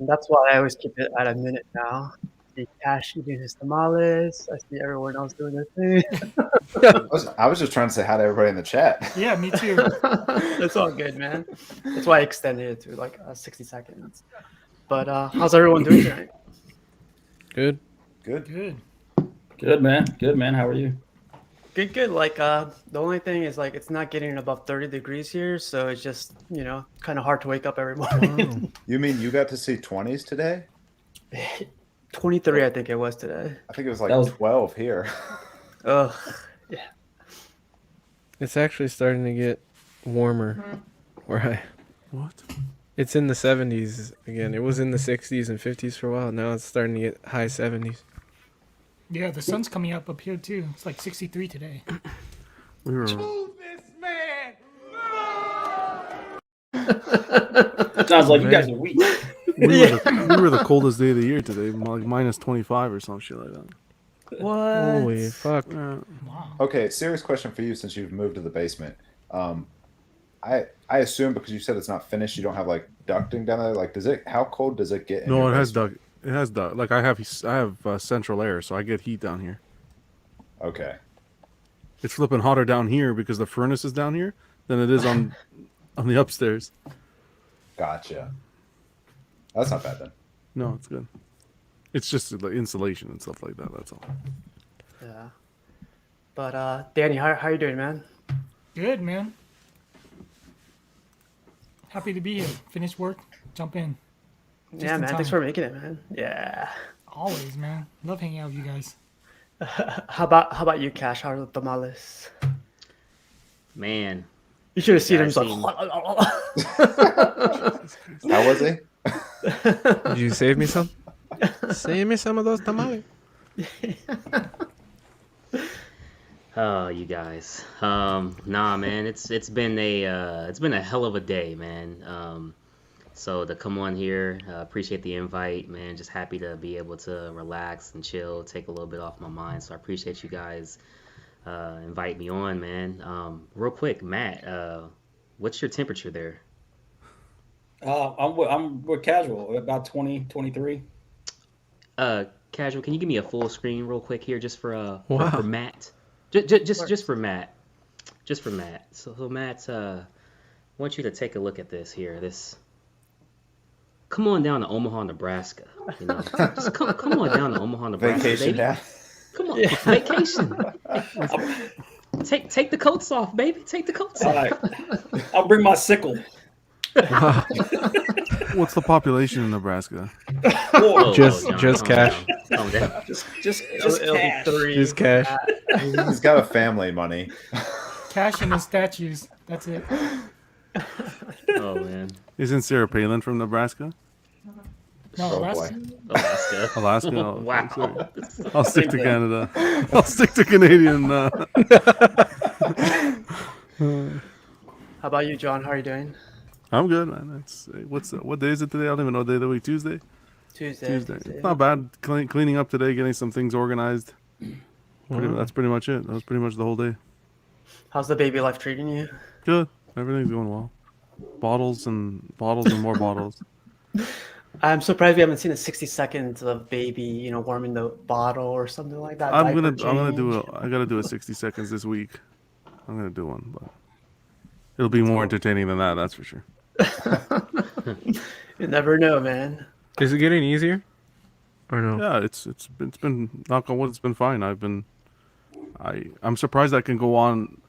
That's why I always keep it at a minute now. See Cash eating his tamales. I see everyone else doing their thing. I was just trying to say hi to everybody in the chat. Yeah, me too. It's all good, man. That's why I extended it to like 60 seconds. But how's everyone doing tonight? Good. Good. Good, man. Good, man. How are you? Good. Like the only thing is like it's not getting above 30 degrees here, so it's just kind of hard to wake up every morning. You mean you got to see 20s today? 23, I think it was today. I think it was like 12 here. Ugh, yeah. It's actually starting to get warmer where What? it's in the 70s again. It was in the 60s and 50s for a while. Now it's starting to get high 70s. Yeah, the sun's coming up here too. It's like 63 today. We were. Sounds like you guys are weak. We were the coldest day of the year today, like minus 25 or some shit like that. What? Holy fuck. Wow. Okay, serious question for you since you've moved to the basement. I assume because you said it's not finished, you don't have like ducting down there. Like, how cold does it get? No, it has duct. It has duct. Like I have central air, so I get heat down here. Okay. It's flipping hotter down here because the furnace is down here than it is on the upstairs. Gotcha. That's not bad then. No, it's good. It's just like insulation and stuff like that. That's all. Yeah. But Danny, how you doing, man? Good, man. Happy to be here. Finish work, jump in. Just yeah, in man. time. Thanks for making it, man. Yeah. Always, man. Love hanging out with you guys. How about you, Cash? How are the tamales? Man. You should have seen him. Yeah, How was he? Did you save me some? Save me some of those tamales. Oh, you guys. Nah, man. It's been a hell of a day, man. So to come on here, appreciate the invite, man. Just happy to be able to relax and chill, take a little bit off my mind. So I appreciate you guys invite me on, man. Real quick, Matt, what's your temperature there? We're casual, about 20, 23. Casual, can you give me a full screen real quick here just for Matt? Just for Matt. Just for Matt. So Matt, I want you to take a look at this here. Come on down to Omaha, Nebraska. Just come on down to Omaha, Nebraska. Vacation, baby. yeah. Come on, vacation. Take the coats off, baby. Take the coats All off. right. I'll bring my sickle. What's the population in Nebraska? Just cash. Calm down. Just It'll be cash. 3. Just cash. He's got a family, money. Cash and the statues. That's it. Oh man. Isn't Sarah Palin from Nebraska? No, Oh, Alaska. Alaska. Alaska? Oh, Wow. sorry. I'll stick to Canada. I'll stick to Canadian. How about you, John? How are you doing? I'm good, man. What day is it today? I don't even know the day of the week. Tuesday. Tuesday. It's not bad. Cleaning up today, getting some things organized. That's pretty much it. That was pretty much the whole day. How's the baby life treating you? Good. Everything's going well. Bottles and more bottles. I'm surprised we haven't seen a 60 seconds of baby, warming the bottle or something like that. I gotta do a 60 seconds this week. I'm gonna do one, but it'll be more entertaining than that. That's for sure. You never know, man. Is it getting easier? Or no? Yeah, it's been knock on wood. It's been fine. I'm surprised I can go on.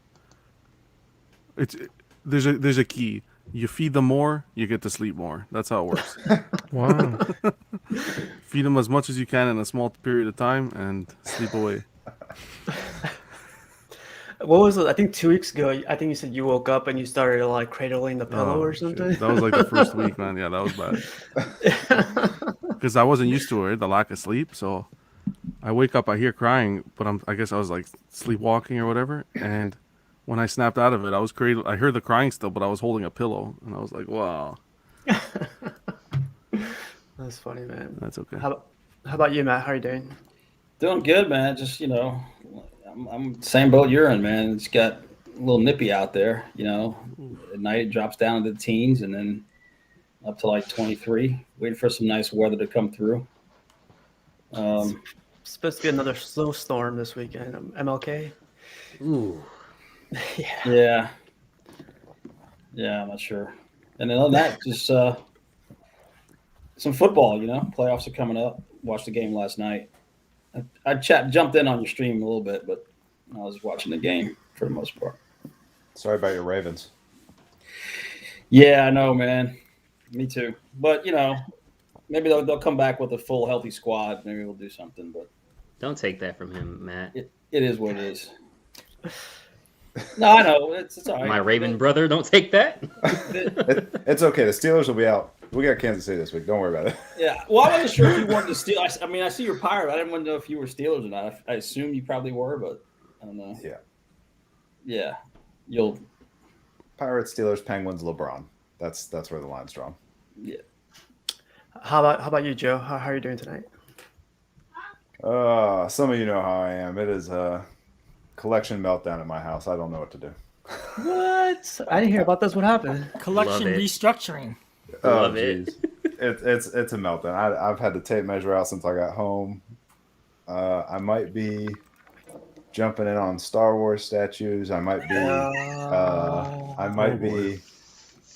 There's a key. You feed them more, you get to sleep more. That's how it works. Wow. Feed them as much as you can in a small period of time and sleep away. What was it? I think 2 weeks ago, I think you said you woke up and you started like cradling the pillow or Shit. something. That was like the first week, man. Yeah, that was bad. Because I wasn't used to it, the lack of sleep. So I wake up, I hear crying, but I guess I was like sleepwalking or whatever. And when I snapped out of it, I heard the crying still, but I was holding a pillow, and I was like, wow. That's funny, man. That's okay. How about you, Matt? How are you doing? Doing good, man. Just I'm same boat you're in, man. It's got a little nippy out there. At night it drops down to the teens, and then up to like 23. Waiting for some nice weather to come through. It's supposed to be another snowstorm this weekend. MLK. Ooh. Yeah. Yeah, I'm not sure. And then other than that, just some football. Playoffs are coming up. Watched the game last night. I jumped in on your stream a little bit, but I was watching the game for the most part. Sorry about your Ravens. Yeah, I know, man. Me too. But maybe they'll come back with a full healthy squad. Maybe we'll do something. But Don't take that from him, Matt. it is what it is. No, I know it's all right. My Raven brother, don't take that. It's okay. The Steelers will be out. We got Kansas City this week. Don't worry about it. Yeah. Well, I wasn't sure if you wanted to steal. I mean, I see your pirate. I didn't want to know if you were Steelers or not. I assume you probably were, but I don't know. Yeah. Yeah. You'll. Pirates, Steelers, Penguins, LeBron. That's where the line's drawn. Yeah. How about you, Joe? How are you doing tonight? Some of you know how I am. It is a collection meltdown at my house. I don't know what to do. What? I didn't hear about this. What happened? Collection Love it. restructuring. Love it. geez. It's a meltdown. I've had the tape measure out since I got home. I might be jumping in on Star Wars statues. I might be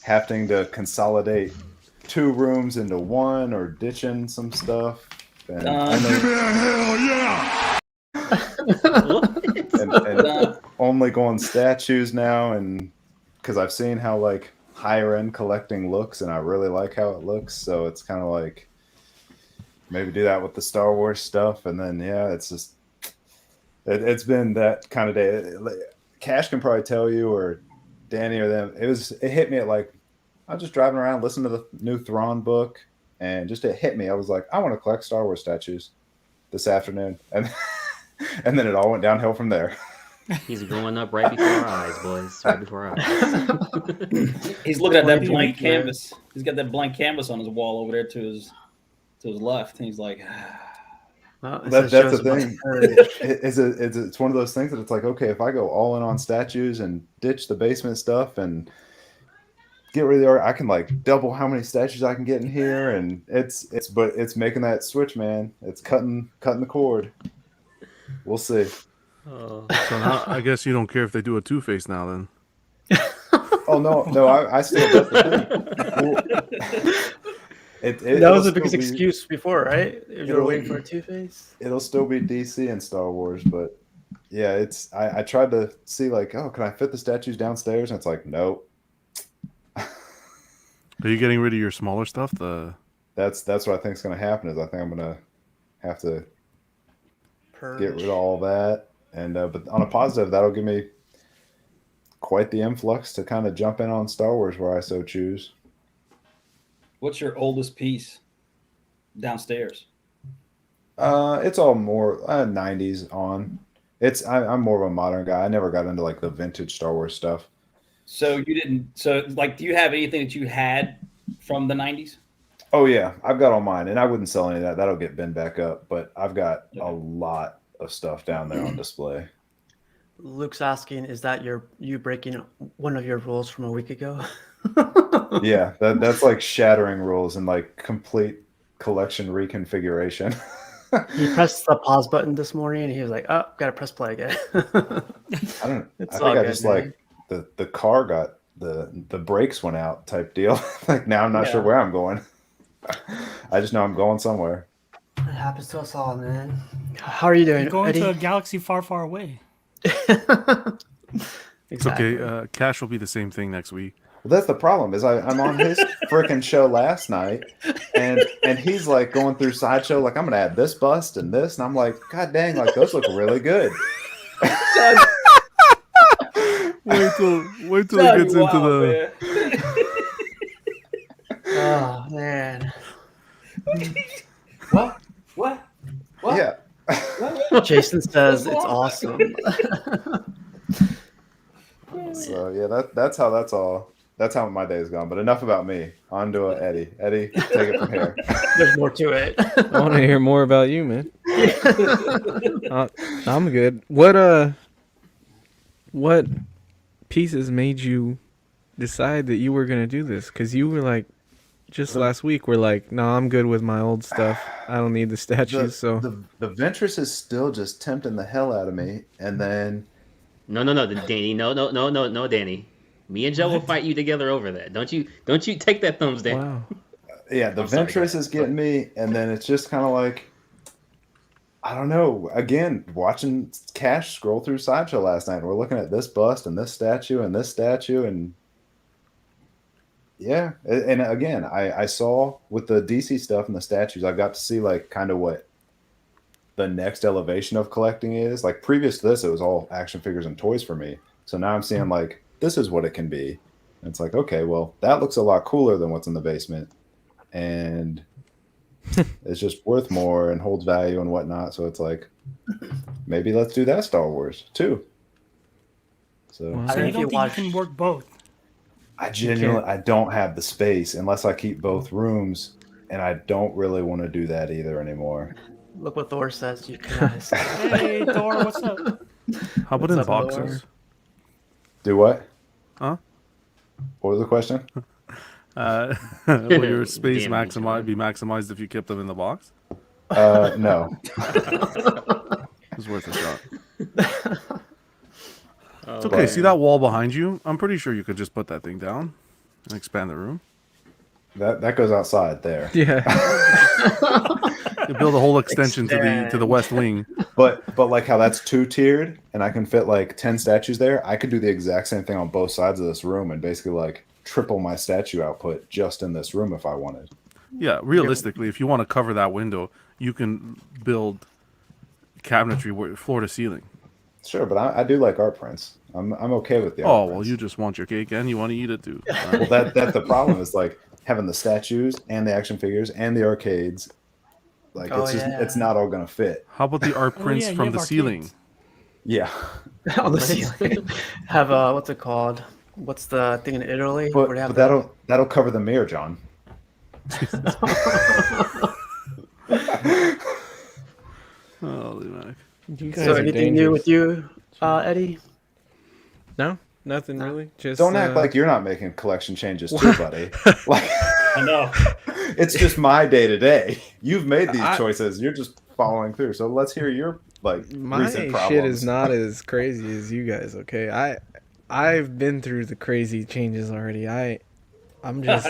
having to consolidate 2 rooms into 1 or ditching some stuff. And and only going statues now, and because I've seen how like higher end collecting looks, and I really like how it looks, so it's kind of like maybe do that with the Star Wars stuff, and then it's just it's been that kind of day. Cash can probably tell you, or Danny or them. It hit me at like I was just driving around listening to the new Thrawn book, and just it hit me. I was like, I want to collect Star Wars statues this afternoon, and then it all went downhill from there. He's growing up right before our eyes, boys. Right before our eyes. He's looking at that blank 22 man. canvas. He's got that blank canvas on his wall over there to his left. And he's like, Well, That's the thing. It's one of those things that it's like, okay, if I go all in on statues and ditch the basement stuff and get rid of the art, I can like double how many statues I can get in here, and it's making that switch, man. It's cutting the cord. We'll see. Oh. So now, I guess you don't care if they do a Two-Face now, then. Oh no, I still. That's the thing. That was the biggest excuse before, right? If you were waiting for a Two-Face. It'll still be DC and Star Wars, but yeah, I tried to see like, oh, can I fit the statues downstairs? And it's like, nope. Are you getting rid of your smaller stuff? That's what I think is going to happen. Is I think I'm going to have to get rid of all that, and but on a positive, that'll give me quite the influx to kind of jump in on Star Wars where I so choose. what's your oldest piece downstairs? It's all more 90s on. I'm more of a modern guy. I never got into like the vintage Star Wars stuff. So you didn't. So like, do you have anything that you had from the 90s? Oh yeah, I've got all mine, and I wouldn't sell any of that. That'll get binned back up. But I've got a lot of stuff down there on display. Luke's asking, is that you breaking one of your rules from a week ago? Yeah, that's like shattering rules and like complete collection reconfiguration. He pressed the pause button this morning, and he was like, "Oh, gotta press play again." I don't. It's I all think I good, just man. like the car got the brakes went out type deal. Like now I'm not sure where I'm going. I just know I'm going somewhere. It happens to us all, man. How are you doing, You're going Eddie? to a galaxy far, far away. It's okay. Cash will be the same thing next week. Well, that's the problem. Is I'm on his freaking show last night, and he's like going through Sideshow, like I'm gonna add this bust and this, and I'm like, God dang, like those look really good. Wait till he gets into the. Oh man. What? Yeah. Jason says it's awesome. So yeah, that's how my day's gone. But enough about me. On to Eddie. Eddie, take it from here. There's more to it. I want to hear more about you, man. I'm good. What pieces made you decide that you were gonna do this? Because you were like, just last week, we're like, no, I'm good with my old stuff. I don't need the statues. The Ventress is still just tempting the hell out of me, and then No, Danny. No, Danny. Me and Joe will fight you together over that. Don't you take that thumbs down. wow. yeah, the I'm sorry, Ventress guys. is getting me, and then it's just kind of like, I don't know. Again, watching Cash scroll through Sideshow last night, and we're looking at this bust and this statue and this statue, and yeah, and again, I saw with the DC stuff and the statues, I got to see like kind of what the next elevation of collecting is. Like previous to this, it was all action figures and toys for me. So now I'm seeing like this is what it can be. And it's like, okay, well, that looks a lot cooler than what's in the basement, and it's just worth more and holds value and whatnot. So it's like, maybe let's do that Star Wars too. So Wow. I So don't you know if you don't think you watch. can work both? I genuinely, I don't have the space unless I keep both rooms, and I don't really want to do that either anymore. Look what Thor says. You can. Hey, Thor, what's up? How about What's in up, Lord? boxes? Do what? Huh? What was the question? Will your space Damn, be maximized if you kept them in the box? No. It's worth a shot. Oh, It's okay. But- See that wall behind you? I'm pretty sure you could just put that thing down and expand the room. That goes outside there. Yeah. You build a whole extension to the west wing. But like how that's 2-tiered and I can fit like 10 statues there, I could do the exact same thing on both sides of this room and basically like triple my statue output just in this room if I wanted. Yeah, realistically, if you want to cover that window, you can build cabinetry floor to ceiling. Sure, but I do like art prints. I'm okay with the art Oh, well, prints. you just want your cake and you want to eat it too. Well, that's the problem is like having the statues and the action figures and the arcades. Like Oh, it's just yeah. it's not all gonna fit. How about the art Oh, prints yeah, you from have the arcades. ceiling? Yeah, On the ceiling. Have what's it called? What's the thing in Italy? but, where they have that'll cover the mirror, John. Holy Mac. You guys So are anything new dangerous. with you, Eddie? No, nothing really. Just Don't act like you're not making collection changes too, buddy. Like I know. it's just my day to day. You've made these I- choices. You're just following through. So let's hear your like my recent problems. shit is not as crazy as you guys. Okay, I've been through the crazy changes already. I'm just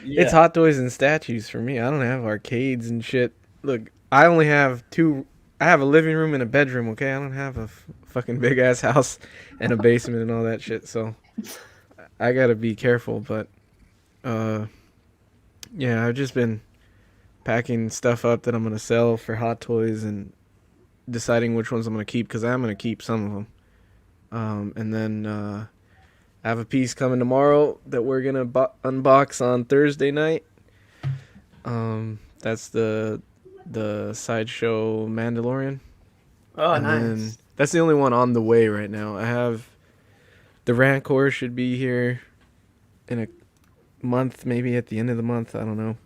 it's Hot Toys and statues for me. I don't have arcades and shit. Look, I only have two. I have a living room and a bedroom. Okay, I don't have a fucking big ass house and a basement and all that shit. So I gotta be careful. But yeah, I've just been packing stuff up that I'm gonna sell for Hot Toys and deciding which ones I'm gonna keep because I'm gonna keep some of them. And then I have a piece coming tomorrow that we're gonna unbox on Thursday night. That's the Sideshow Mandalorian. Oh, And nice. then that's the only one on the way right now. I have the Rancor should be here in a month, maybe at the end of the month. I don't know,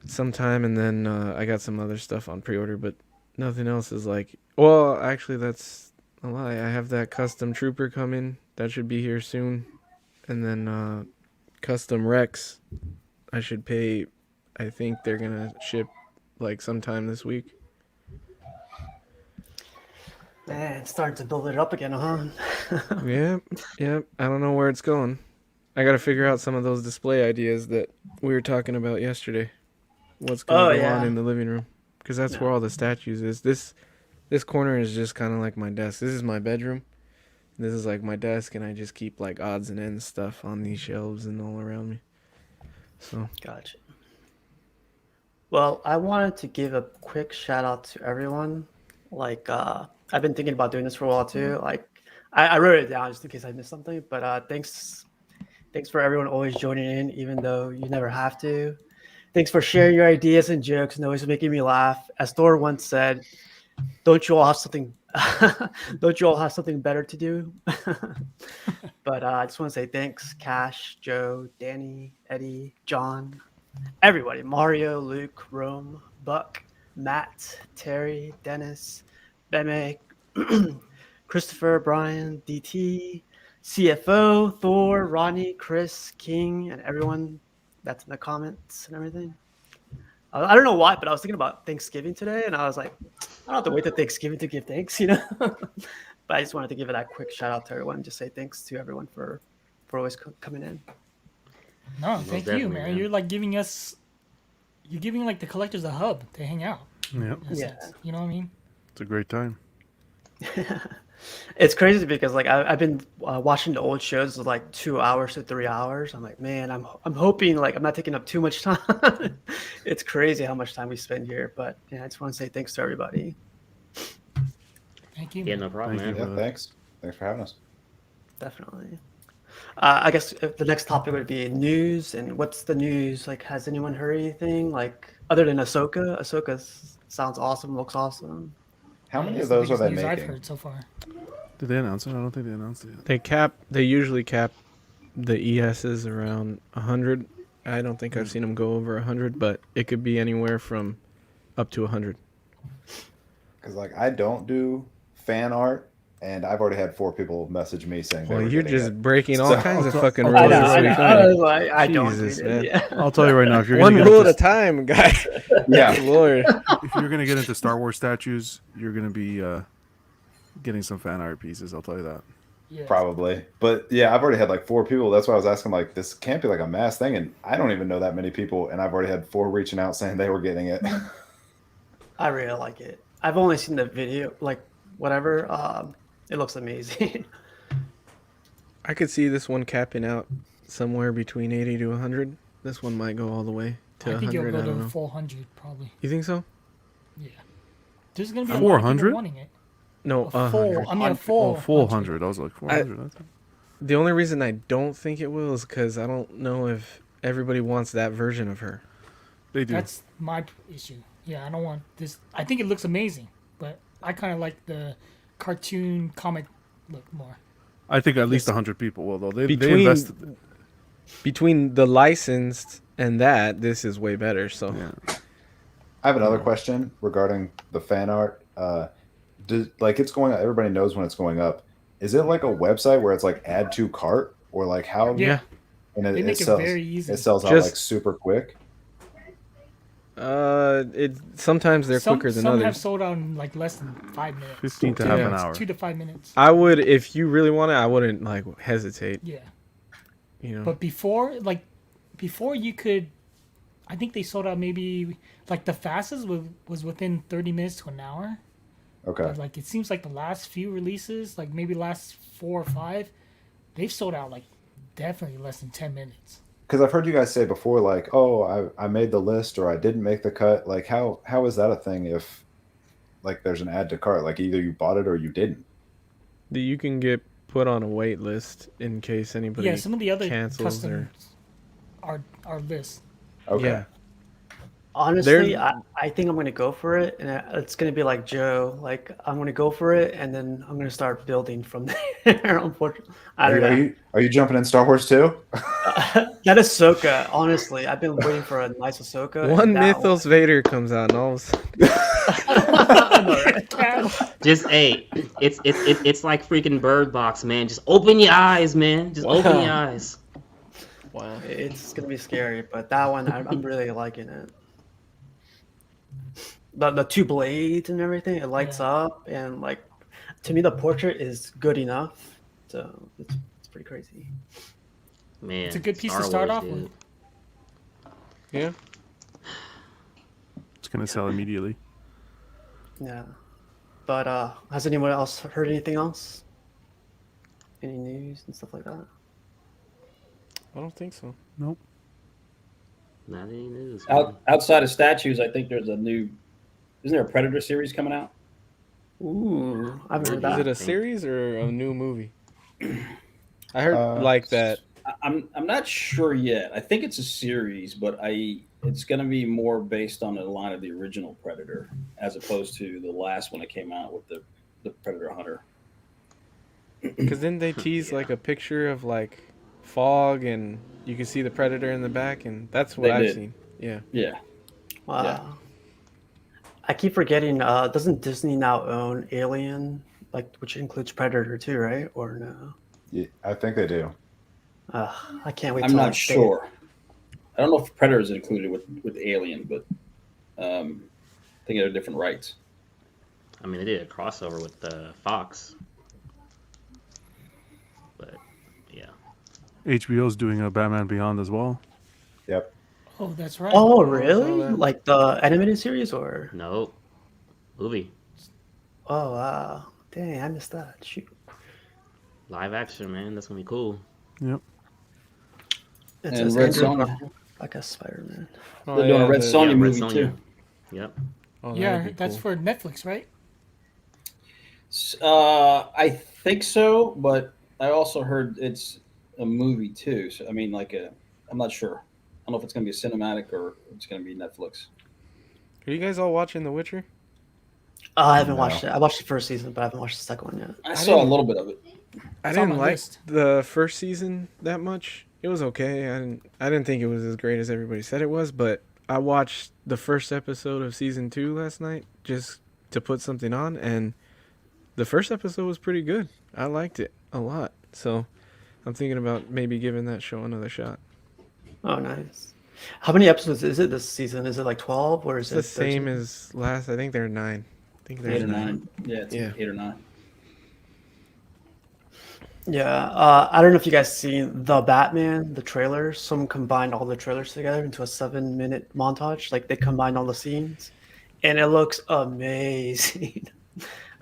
sometime. And then I got some other stuff on pre-order, but nothing else is like. Well, actually, that's a lie. I have that custom Trooper coming. That should be here soon. And then custom Rex, I should pay. I think they're gonna ship like sometime this week. Man, it's starting to build it up again, huh? Yeah. I don't know where it's going. I got to figure out some of those display ideas that we were talking about yesterday. what's gonna Oh, go on yeah. in the living room, because that's No. where all the statues is. This corner is just kind of like my desk. This is my bedroom. This is like my desk, and I just keep like odds and ends stuff on these shelves and all around me. So Gotcha. Well, I wanted to give a quick shout out to everyone. Like, I've been thinking about doing this for a while too. Like, I wrote it down just in case I missed something. But thanks for everyone always joining in, even though you never have to. Thanks for sharing your ideas and jokes and always making me laugh. As Thor once said, "Don't you all have something? Don't you all have something better to do?" But I just want to say thanks, Cash, Joe, Danny, Eddie, John, everybody, Mario, Luke, Rome, Buck, Matt, Terry, Dennis, Beme, Christopher, Brian, DT, CFO, Thor, Ronnie, Chris, King, and everyone that's in the comments and everything. I don't know why, but I was thinking about Thanksgiving today, and I was like, I don't have to wait till Thanksgiving to give thanks, you know? But I just wanted to give it that quick shout out to everyone and just say thanks to everyone for always coming in. No, Most thank you, definitely, man. man. You're like giving us, you're giving like the collectors a hub to hang out. Yep. in a Yeah. sense. You know what I mean? It's a great time. It's crazy because like I've been watching the old shows of like 2 hours to 3 hours. I'm like, man, I'm hoping like I'm not taking up too much time. It's crazy how much time we spend here, but yeah, I just want to say thanks to everybody. Thank you. Yeah, man. no problem, Thank man. you. Yeah, thanks. Thanks for having us. Definitely. I guess the next topic would be news. And what's the news? Like, has anyone heard anything like other than Ahsoka? Ahsoka sounds awesome, looks awesome. How Yeah, many that's of the those are biggest they news I've making? heard so far. Did they announce it? I don't think they announced it yet. they usually cap the ESs around 100. I don't think I've seen them go over 100, but it could be anywhere from up to 100. Because like I don't do fan art, and I've already had 4 people message me saying they Well, were you're getting just it. breaking all So- kinds of fucking I rules know, this I week, know. aren't you? Like, I don't Jesus, do man. it. Yeah. I'll tell you right now, if you're One gonna get rule at into, a time, guy. Yeah. Lord. if you're gonna get into Star Wars statues, you're gonna be getting some fan art pieces. I'll tell you that. Yeah. Probably. But yeah, I've already had like 4 people. That's why I was asking, like, this can't be like a mass thing. And I don't even know that many people. And I've already had 4 reaching out saying they were getting it. I really like it. I've only seen the video, like whatever. It looks amazing. I could see this one capping out somewhere between 80 to 100. This one might go all the way to I think it'll 100. go I don't to know. 400 probably. You think so? Yeah. There's gonna be a lot of 400? people wanting it. No, A full. 100. I mean, a Oh, full. full 100. I was like 400. That's The only reason I don't think it will is because I don't know if everybody wants that version of her. they do. That's my issue. Yeah, I don't want this. I think it looks amazing, but I kind of like the cartoon comic look more. I think at least 100 people will though. They Between invested. between the licensed and that, this is way better. So Yeah. I have another question regarding the fan art. Like it's going, everybody knows when it's going up. Is it like a website where it's like add to cart, or like how? Yeah. And They make it sells. very easy. It sells out Just- like super quick. it sometimes they're quicker than some have others. sold out in like less than 5 minutes. 15 to Yeah. half an hour. 2 to 5 minutes. I would, if you really want it, I wouldn't like hesitate. Yeah. You know, But before you could, I think they sold out maybe like the fastest was within 30 minutes to an hour. Okay. But like it seems like the last few releases, like maybe last 4 or 5, they've sold out like definitely less than 10 minutes. Because I've heard you guys say before, like, oh, I made the list or I didn't make the cut. Like, how is that a thing if, like, there's an add to cart? Like, either you bought it or you didn't. you can get put on a wait list in case anybody. Yeah, some of the other cancels customs are lists. Okay. Yeah, Honestly, They're- I think I'm gonna go for it, and it's gonna be like Joe. Like I'm gonna go for it, and then I'm gonna start building from there. Unfortunately, I don't know. Are you jumping in Star Wars too? That Ahsoka, honestly, I've been waiting for a nice Ahsoka. and one that Mythos Vader comes out, and all of a sudden, I know, right? Just it's like freaking Bird Box, man. Just open your eyes, man. Just open your eyes. wow. It's gonna be scary, but that one I'm really liking it. The 2 blades and everything, it lights Yeah. up, and like to me the portrait is good enough. So it's pretty crazy. Man, It's a good piece Star to start Wars, off dude. with. Yeah. It's gonna sell immediately. Yeah. But has anyone else heard anything else? Any news and stuff like that? I don't think so. Nope. Not any news. Man. Outside of statues, I think there's a new. Isn't there a Predator series coming out? Ooh, I haven't heard Is that. Is it a think- series or a new movie? I heard Uh, that. I'm not sure yet. I think it's a series, but it's going to be more based on the line of the original Predator as opposed to the last one that came out with the Predator Hunter. Because then they tease like a picture of like fog and you can see the predator in the back, and that's what They I've did. seen. Yeah. Yeah. Wow. Yeah. I keep forgetting. Doesn't Disney now own Alien, like which includes Predator too, right? Or no? Yeah, I think they do. I can't wait. I'm till not like, they- sure. I don't know if Predator is included with Alien, but I think they're different rights. I mean, they did a crossover with Fox, but yeah, HBO's doing a Batman Beyond as well. Yep. Oh, that's right. Oh, I saw really? that. Like the animated series, or? no movie, Oh, wow. Dang, I missed that. Shoot. live action, man. That's gonna be cool. Yep. It's And it's Red Andrew Sonja. Garfield, like a Spider-Man. Oh, They're doing a Red the- Sonja Red movie Sonja. too. Yep. Oh, Yeah, that'd be that's cool. for Netflix, right? I think so, but I also heard it's a movie too. So I mean, I'm not sure. I don't know if it's going to be a cinematic or it's going to be Netflix. Are you guys all watching The Witcher? I haven't No. watched it. I watched the first season, but I haven't watched the second one yet. I saw a didn't- little bit of it. I It's on didn't my like list. the first season that much. It was okay. I didn't think it was as great as everybody said it was, but I watched the first episode of season 2 last night just to put something on, and the first episode was pretty good. I liked it a lot. So I'm thinking about maybe giving that show another shot. Oh, nice. How many episodes is it this season? Is it like 12 or is It's it the same 13? as last. I think there are 9. I think there's 8 or 9. Yeah, it's Yeah. 8 or 9. Yeah, I don't know if you guys seen the Batman, the trailer. Someone combined all the trailers together into a 7-minute montage. Like they combined all the scenes, and it looks amazing.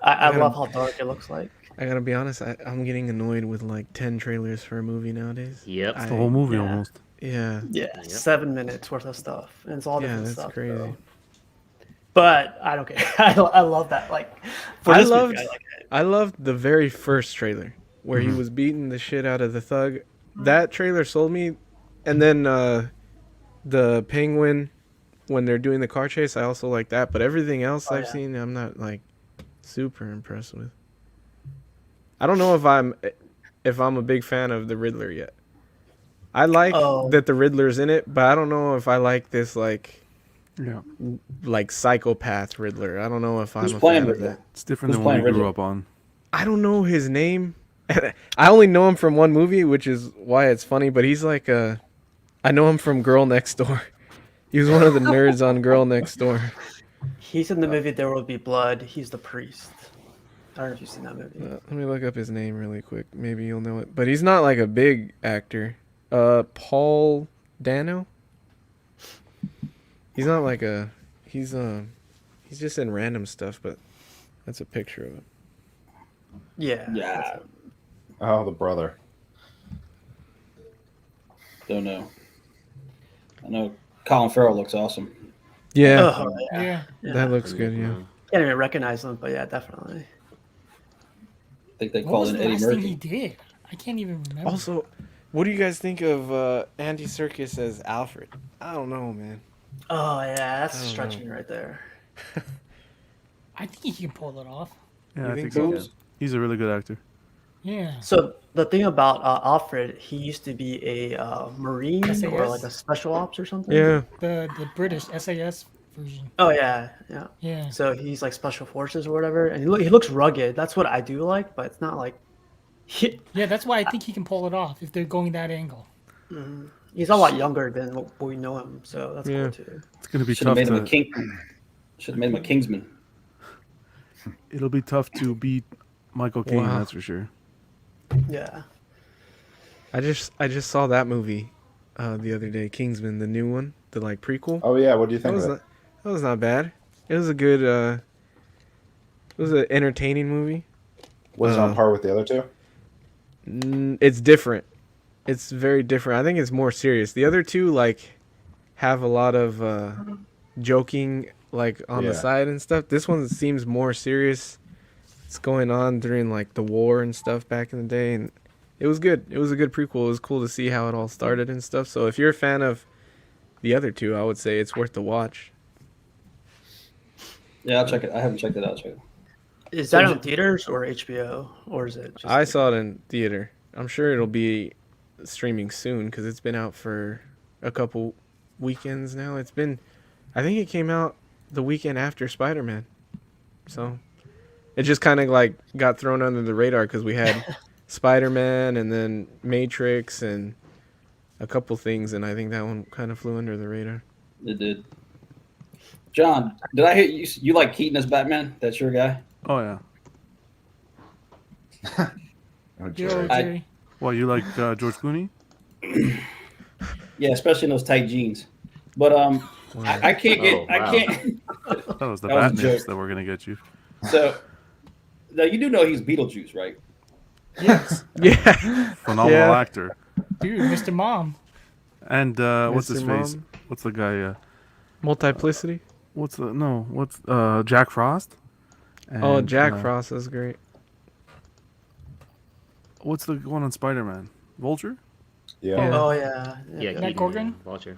I Yeah. love how dark it looks like. I gotta be honest. I'm getting annoyed with like 10 trailers for a movie nowadays. Yep. It's the whole movie yeah. almost. Yeah. Yeah, Yep. 7 minutes worth of stuff, and it's all Yeah, different that's stuff. crazy. So. But I don't care. I love that. Like for I this movie, loved- I like it. I loved the very first trailer where he was beating the shit out of the thug. That trailer sold me. And then the penguin when they're doing the car chase, I also like that. But everything else I've yeah. seen, I'm not like super impressed with. I don't know if I'm a big fan of the Riddler yet. I like Oh. that the Riddler's in it, but I don't know if I like this Yeah. like psychopath Riddler. I don't know if I'm Who's a playing fan of Riddler? that. It's different Who's than what we playing grew Riddler? up on. I don't know his name. I only know him from one movie, which is why it's funny. But he's like I know him from Girl Next Door. He was one of the nerds on Girl Next Door. He's in the movie There Will Be Blood. He's the priest. I don't know if you've seen that movie. Let me look up his name really quick. Maybe you'll know it. But he's not like a big actor. Paul Dano. He's not like a. He's just in random stuff, but that's a picture of him. Yeah. Yeah, Oh, the brother. don't know. I know Colin Farrell looks awesome. Yeah, Oh, yeah. Yeah. Yeah. that looks good. Yeah. Can't even recognize him, but yeah, definitely. I think they What called was in the Eddie last thing he Murphy. did? I can't even remember. Also, what do you guys think of Andy Serkis as Alfred? I don't know, man. Oh yeah, that's I don't stretching right there. I think he can pull it off. Yeah, You I think think so. so? Yeah. He's a really good actor. Yeah. So the thing about Alfred, he used to be a Marine or SAS? like a special ops or something. Yeah, The British SAS version. Oh yeah, yeah. Yeah. So he's like special forces or whatever, and he looks rugged. That's what I do like, but it's not like Yeah, that's why I think he can pull it off if they're going that angle. he's a lot younger than what we know him. So that's Yeah. cool too. It's gonna be Should have tough made him a to. king. Should have made him a Kingsman. It'll be tough to beat Michael Caine. Wow. That's for sure. Yeah. I just saw that movie the other day, Kingsman, the new one, the like prequel. Oh yeah, what do you That think was of not, it? That was not bad. It was a good. It was an entertaining movie. Was it on par with the other two? It's different. It's very different. I think it's more serious. The other two like have a lot of joking like on the Yeah. side and stuff. This one seems more serious. It's going on during like the war and stuff back in the day, and it was good. It was a good prequel. It was cool to see how it all started and stuff. So if you're a fan of the other two, I would say it's worth the watch. Yeah, I'll check it. I haven't checked it out. Check it. Is that on theaters or HBO, or is it just I saw it in theater. I'm sure it'll be streaming soon because it's been out for a couple weekends now. It's been, I think it came out the weekend after Spider-Man. So it just kind of like got thrown under the radar because we had Spider-Man and then Matrix and a couple things, and I think that one kind of flew under the radar. It did. John, did I hear you? You like Keaton as Batman? That's your guy. Oh yeah. Oh, Yo, Jerry. Jerry. Well, you like George Clooney? Yeah, especially in those tight jeans. But I can't get. Oh, I wow. can't. That was the That was a Batman joke. that we're gonna get you. So now you do know he's Beetlejuice, right? Yes, Yeah. Phenomenal Yeah. actor. dude, Mr. Mom. And what's his Mr. face? Mom. What's the guy? Multiplicity. What's Jack Frost? Oh, And, Jack Frost is great. What's the one on Spider-Man? Vulture Yeah. Oh yeah. Yeah, Matt Keaton, Corcoran? and Vulture.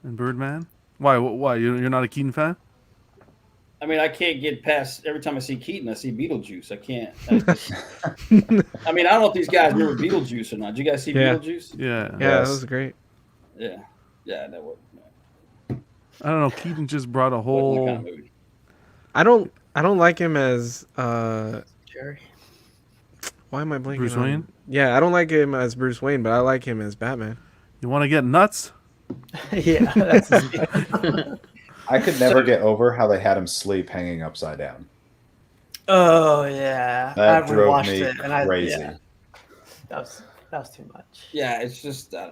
and Birdman. Why? Why? You're not a Keaton fan? I mean, I can't get past. Every time I see Keaton, I see Beetlejuice. I can't. I mean, I don't know if these guys remember Beetlejuice or not. Did you guys see Yeah. Beetlejuice? Yeah. Yeah, Yes. that was great. Yeah, yeah, that was I don't know. Keaton just brought a that whole. kind of movie. I don't like him as Jerry. why am I blanking Bruce on Wayne? him? Yeah, I don't like him as Bruce Wayne, but I like him as Batman. You want to get nuts? Yeah, that's his I could never get over how they had him sleep hanging upside down. Oh yeah, That I drove rewatched me it, and crazy. that was too much. Yeah, it's just I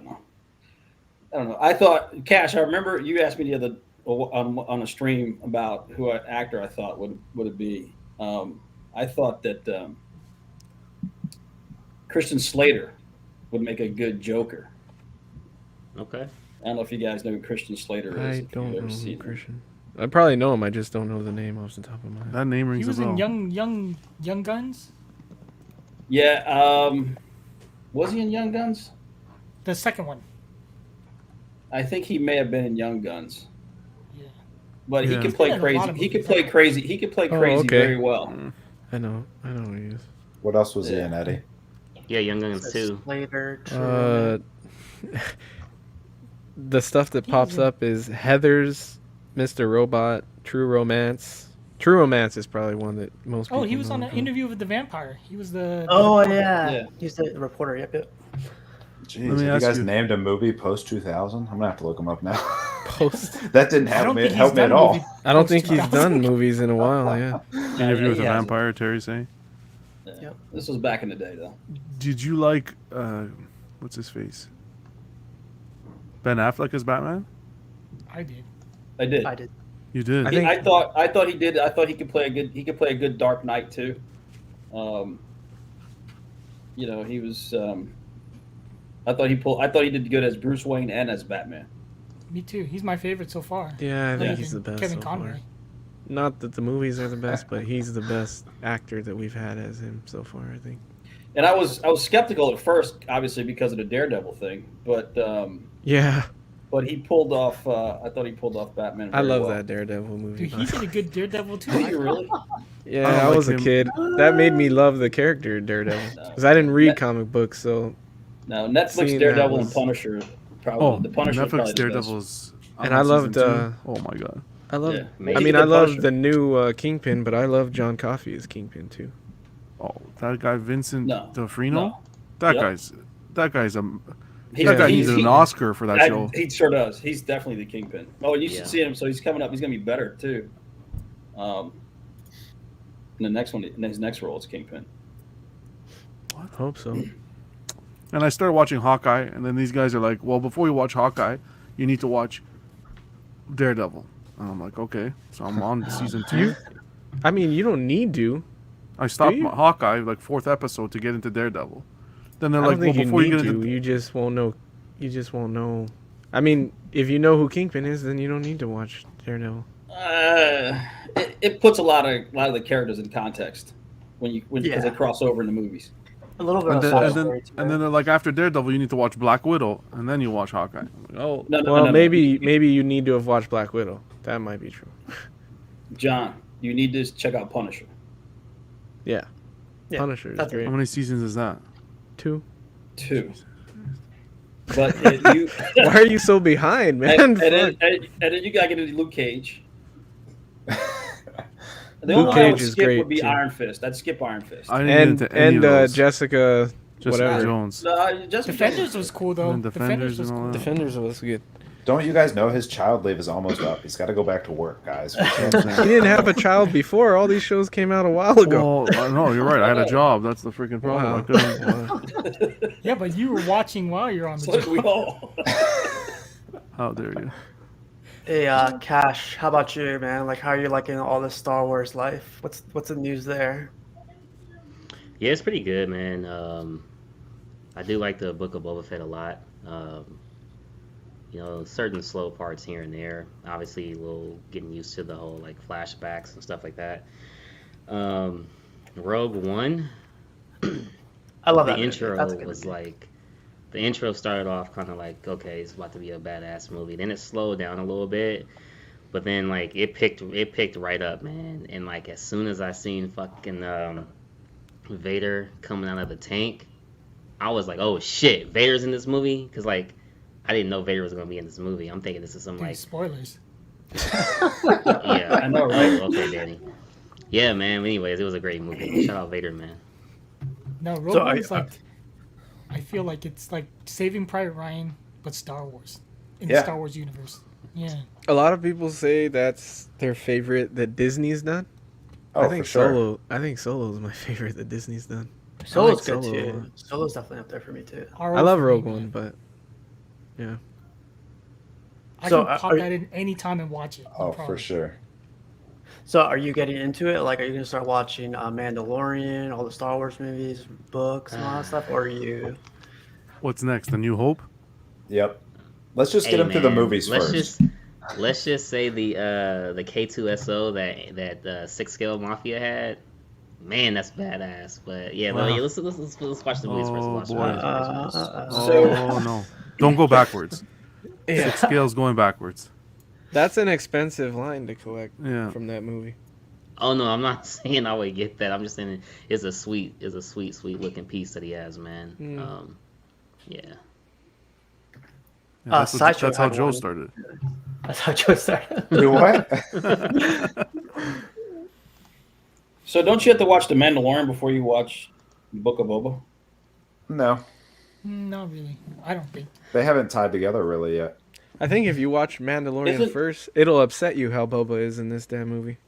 don't know. I thought Cash. I remember you asked me the other on a stream about who an actor I thought would it be. I thought that Christian Slater would make a good Joker. Okay. I don't know if you guys know who Christian Slater is. I if you've don't ever know seen who him. Christian. I probably know him. I just don't know the name off the top of my head. That name rings He was a bell. in Young Guns, Yeah. Was he in Young Guns? the second one. I think he may have been in Young Guns. Yeah. But he Yeah. could play He's been in a crazy. lot of He could movies. play crazy. He could play Oh, crazy okay. very well. I know who he is. What else was he Yeah. in, Eddie? Yeah, Young Guns too. Later. The stuff that pops up is Heathers, Mr. Robot, True Romance. True Romance is probably one that most people Oh, he was know on him an from. Interview with the Vampire. He was the. Oh yeah. Yeah. He's the reporter. Yep. Jeez, me have you ask guys you- named a movie post 2000? I'm gonna have to look him up now. Post. That didn't I help don't me, think he's help me done at a all. movie. I don't think he's 2000. done movies in a while. Yeah. Interview with he a hasn't. Vampire, Terry say. Yeah. Yep. This was back in the day, though. Did you like what's his face? Ben Affleck as Batman? I did. I did. I did. You did. I think- I thought he did. I thought he could play a good. He could play a good Dark Knight too. He was. I thought he did good as Bruce Wayne and as Batman. Me too. He's my favorite so far. Yeah, I Other think he's the than best Kevin so Conroy. far. Not that the movies are the best, but he's the best actor that we've had as him so far, I think. And I was skeptical at first, obviously because of the Daredevil thing, but Yeah, he pulled off. I thought he pulled off Batman. I very love well. that Daredevil movie. Dude, he did a good Daredevil too. Did you really? Yeah, I don't I like was a him. kid. That made me love the character Daredevil because I didn't read comic books, so No, Netflix Seeing Daredevil that and was- Punisher. Probably Oh, the Punisher. was probably Netflix the Daredevil's. And I loved, Oh my god. I love. Yeah. I Maybe mean, the I love Punisher. the new Kingpin, but I love John Coffey as Kingpin too. Oh, that guy Vincent No. D'Onofrio. No. That Yep. guy's. That guy's a. He's- That guy he's- needs an he- Oscar for that show. He sure does. He's definitely the Kingpin. Oh, and you should Yeah. see him. So he's coming up. He's going to be better too. In the next one, in his next role, it's Kingpin. Hope so. And I started watching Hawkeye, and then these guys are like, "Well, before you watch Hawkeye, you need to watch Daredevil." And I'm like, okay, so I'm on season 2. I mean, you don't need to. I stopped you? Hawkeye like 4th episode to get into Daredevil. Then they're I like, don't think well, you before you need get to. into You just won't know. You just won't know. I mean, if you know who Kingpin is, then you don't need to watch Daredevil. It puts a lot of the characters in context because they cross over in the movies. A little bit and of then, side and, then, story too. and then they're like, after Daredevil, you need to watch Black Widow, and then you watch Hawkeye. I'm like, oh, No. Maybe you need to have watched Black Widow. That might be true. John, you need to check out Punisher. Yeah. Yeah, Punisher is that's- great. how many seasons is that? 2. 2. But you Why are you so behind, man? and Fuck. then you gotta get into Luke Cage. The Luke only one I would Cage is skip great, would be too. Iron Fist. I'd skip Iron Fist. I didn't get into any of those. Jessica, Jessica whatever. Jones. Just Defenders was cool though. And Defenders was and all cool. that. Defenders was good. Don't you guys know his child leave is almost up? He's got to go back to work, guys. He didn't have a child before. All these shows came out a while ago. Well, no, you're right. I had a job. That's the freaking problem. Wow. I couldn't. Wow. Yeah, but you were watching while you're on the So we job. all. How dare you? Hey, Cash, how about you, man? Like, how are you liking all this Star Wars life? What's the news there? Yeah, it's pretty good, man. I do like the Book of Boba Fett a lot. You know, certain slow parts here and there. Obviously, a little getting used to the whole like flashbacks and stuff like that. Rogue One. I love The that movie. intro That's a good was movie. like, the intro started off kind of like, okay, it's about to be a badass movie. Then it slowed down a little bit, but then like it picked right up, man. And like as soon as I seen fucking Vader coming out of the tank, I was like, oh shit, Vader's in this movie? Because like I didn't know Vader was gonna be in this movie. I'm thinking this is some Dude, like, spoilers. yeah, I know, right? Oh, okay, Danny. Yeah, man. Anyways, it was a great movie. Shout out Vader, man. No, Rogue So One's like, I feel like it's like Saving Private Ryan, but Star Wars in the Yeah. Star Wars universe. Yeah. A lot of people say that's their favorite that Disney's done. Oh, I think for sure. Solo. I think Solo's my favorite that Disney's done. Solo's like good Solo a too. lot. Solo's definitely up there for me too. I love Rogue One, but yeah. I So, can pop are- that in any time and watch it. no Oh, problem. for sure. So, are you getting into it? Like, are you gonna start watching Mandalorian, all the Star Wars movies, books, and all that stuff, or are you? What's next? The New Hope? Yep. Let's just Hey, get him through the man, movies let's first. let's just say the K2SO that Six Scale Mafia had. Man, that's badass. But yeah, Wow. let's watch the movies first. Oh, Watch the boy. movies first. Oh no! Don't go backwards. Yeah. Six scales going backwards. That's an expensive line to collect Yeah. from that movie. Oh no, I'm not saying I would get that. I'm just saying it's a sweet looking piece that he has, man. Mm. Yeah. Yeah, Sideshow that's how had Joe one. started. That's how Joe started. Do what? So don't you have to watch The Mandalorian before you watch Book of Boba? No, Not really. I don't think. they haven't tied together really yet. I think if you watch Mandalorian Isn't- first, it'll upset you how Boba is in this damn movie.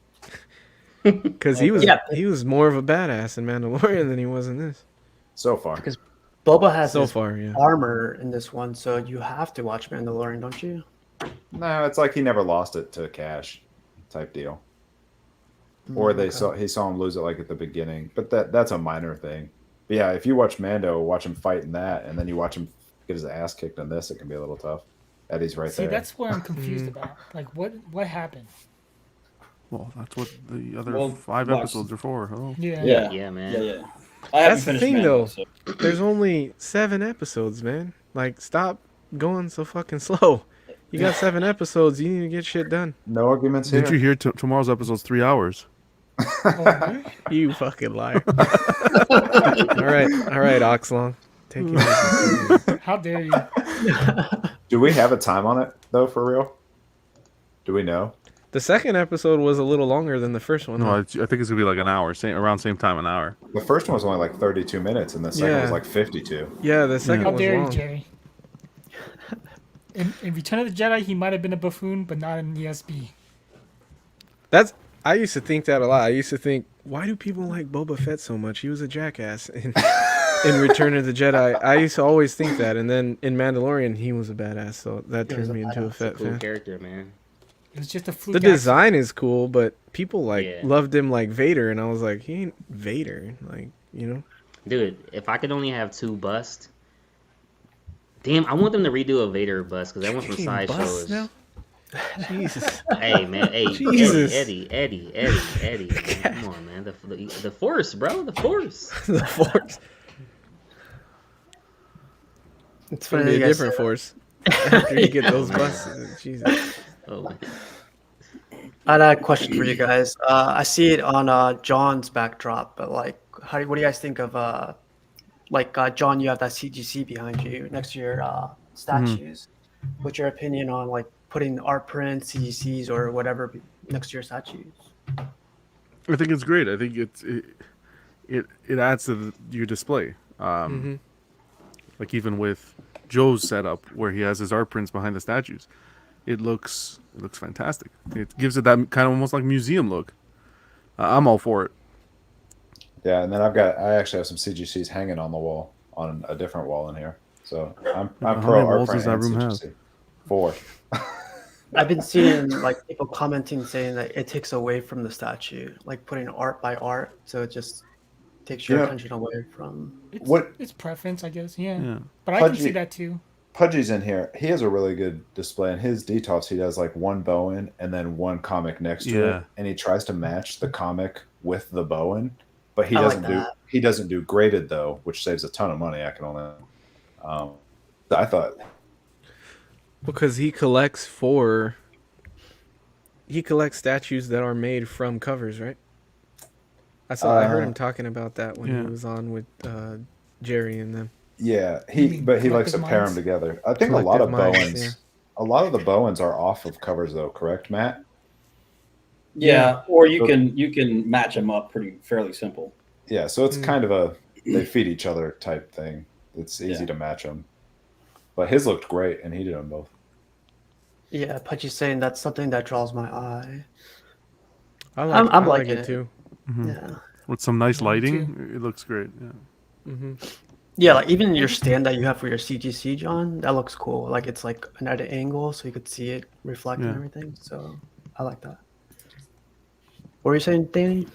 Because he was Yeah. he was more of a badass in Mandalorian than he was in this. So far. Because Boba has So his far, yeah. armor in this one, so you have to watch Mandalorian, don't you? No, it's like he never lost it to Cash type deal. Or Okay. he saw him lose it like at the beginning. But that's a minor thing. But yeah, if you watch Mando, watch him fight in that, and then you watch him get his ass kicked in this, it can be a little tough. Eddie's right See, there. that's where I'm confused about. Like, what happened? Well, that's what the other Well, 5 watch- episodes are for. Oh. Yeah. Yeah, man. Yeah. I haven't That's the finished thing, Mando, though. so- There's only 7 episodes, man. Like, stop going so fucking slow. You got 7 episodes. You need to get shit done. No arguments here. Did you hear tomorrow's episode's 3 hours? Oh, You fucking liar. all right, Oxlong. Take it. how dare you? Do we have a time on it though? For real? Do we know? The second episode was a little longer than the first one. No, huh? I think it's gonna be like an hour, around same time, an hour. The first one was only like 32 minutes, and the second Yeah. was like 52. Yeah, the second How was dare you, long. Jerry? In Return of the Jedi, he might have been a buffoon, but not in ESB. I used to think that a lot. I used to think, why do people like Boba Fett so much? He was a jackass in Return of the Jedi. I used to always think that, and then in Mandalorian, he was a badass. So that He was turned a me into a badass. Fett Cool fan. character, man. It was just a fluke. The accident. design is cool, but people like Yeah. loved him like Vader, and I was like, he ain't Vader, like, you know. Dude, if I could only have 2 busts, damn, I want them to redo a Vader bust because that one from Fucking Sideshow busts is. now? Jesus. Hey man, hey Jesus. Eddie, man. Come on, man. The force, bro, the force. The Force. It's It's gonna funny be you a guys different say Force after you get Oh, those man. busts. Jesus. Oh man. I had a question for you guys. I see it on John's backdrop, but like, what do you guys think of John? You have that CGC behind you next to your statues. What's your opinion on like putting art prints, CGCs, or whatever next to your statues? I think it's great. I think it adds to your display. Like even with Joe's setup where he has his art prints behind the statues, it looks fantastic. It gives it that kind of almost like museum look. I'm all for it. Yeah, and then I actually have some CGCs hanging on the wall on a different wall in here. So I'm How pro many art walls print does that and room have? CGC. 4. I've been seeing like people commenting saying that it takes away from the statue, like putting art by art, so it just takes your Yeah. attention away from. It's preference, I guess. Yeah. Yeah. But I can see that too. Pudgy's in here. He has a really good display. In his detox, he does like one Bowen and then one comic next to Yeah. it, and he tries to match the comic with the Bowen, but he I like doesn't do that. he doesn't do graded though, which saves a ton of money. I can only. I thought Because he collects statues that are made from covers, right? I heard him talking about that when Yeah. he was on with Jerry and them. yeah, You mean but he likes to collective pair them minds? together. I think a lot of Collective minds, Bowens, yeah. a lot of the Bowens are off of covers though, correct, Matt? Yeah, or you can match them up fairly simple. Yeah, so it's kind of they feed each other type thing. It's easy Yeah. to match them. But his looked great, and he did them both. Yeah, Pudgy's saying that's something that draws my eye. I'm I'm like liking it it. too. Yeah. With some nice Me lighting, it looks great. Yeah. Yeah, like even your stand that you have for your CGC, John, that looks cool. Like it's like at an angle, so you could see it reflect and Yeah. everything. So I like that. What were you saying, Danny?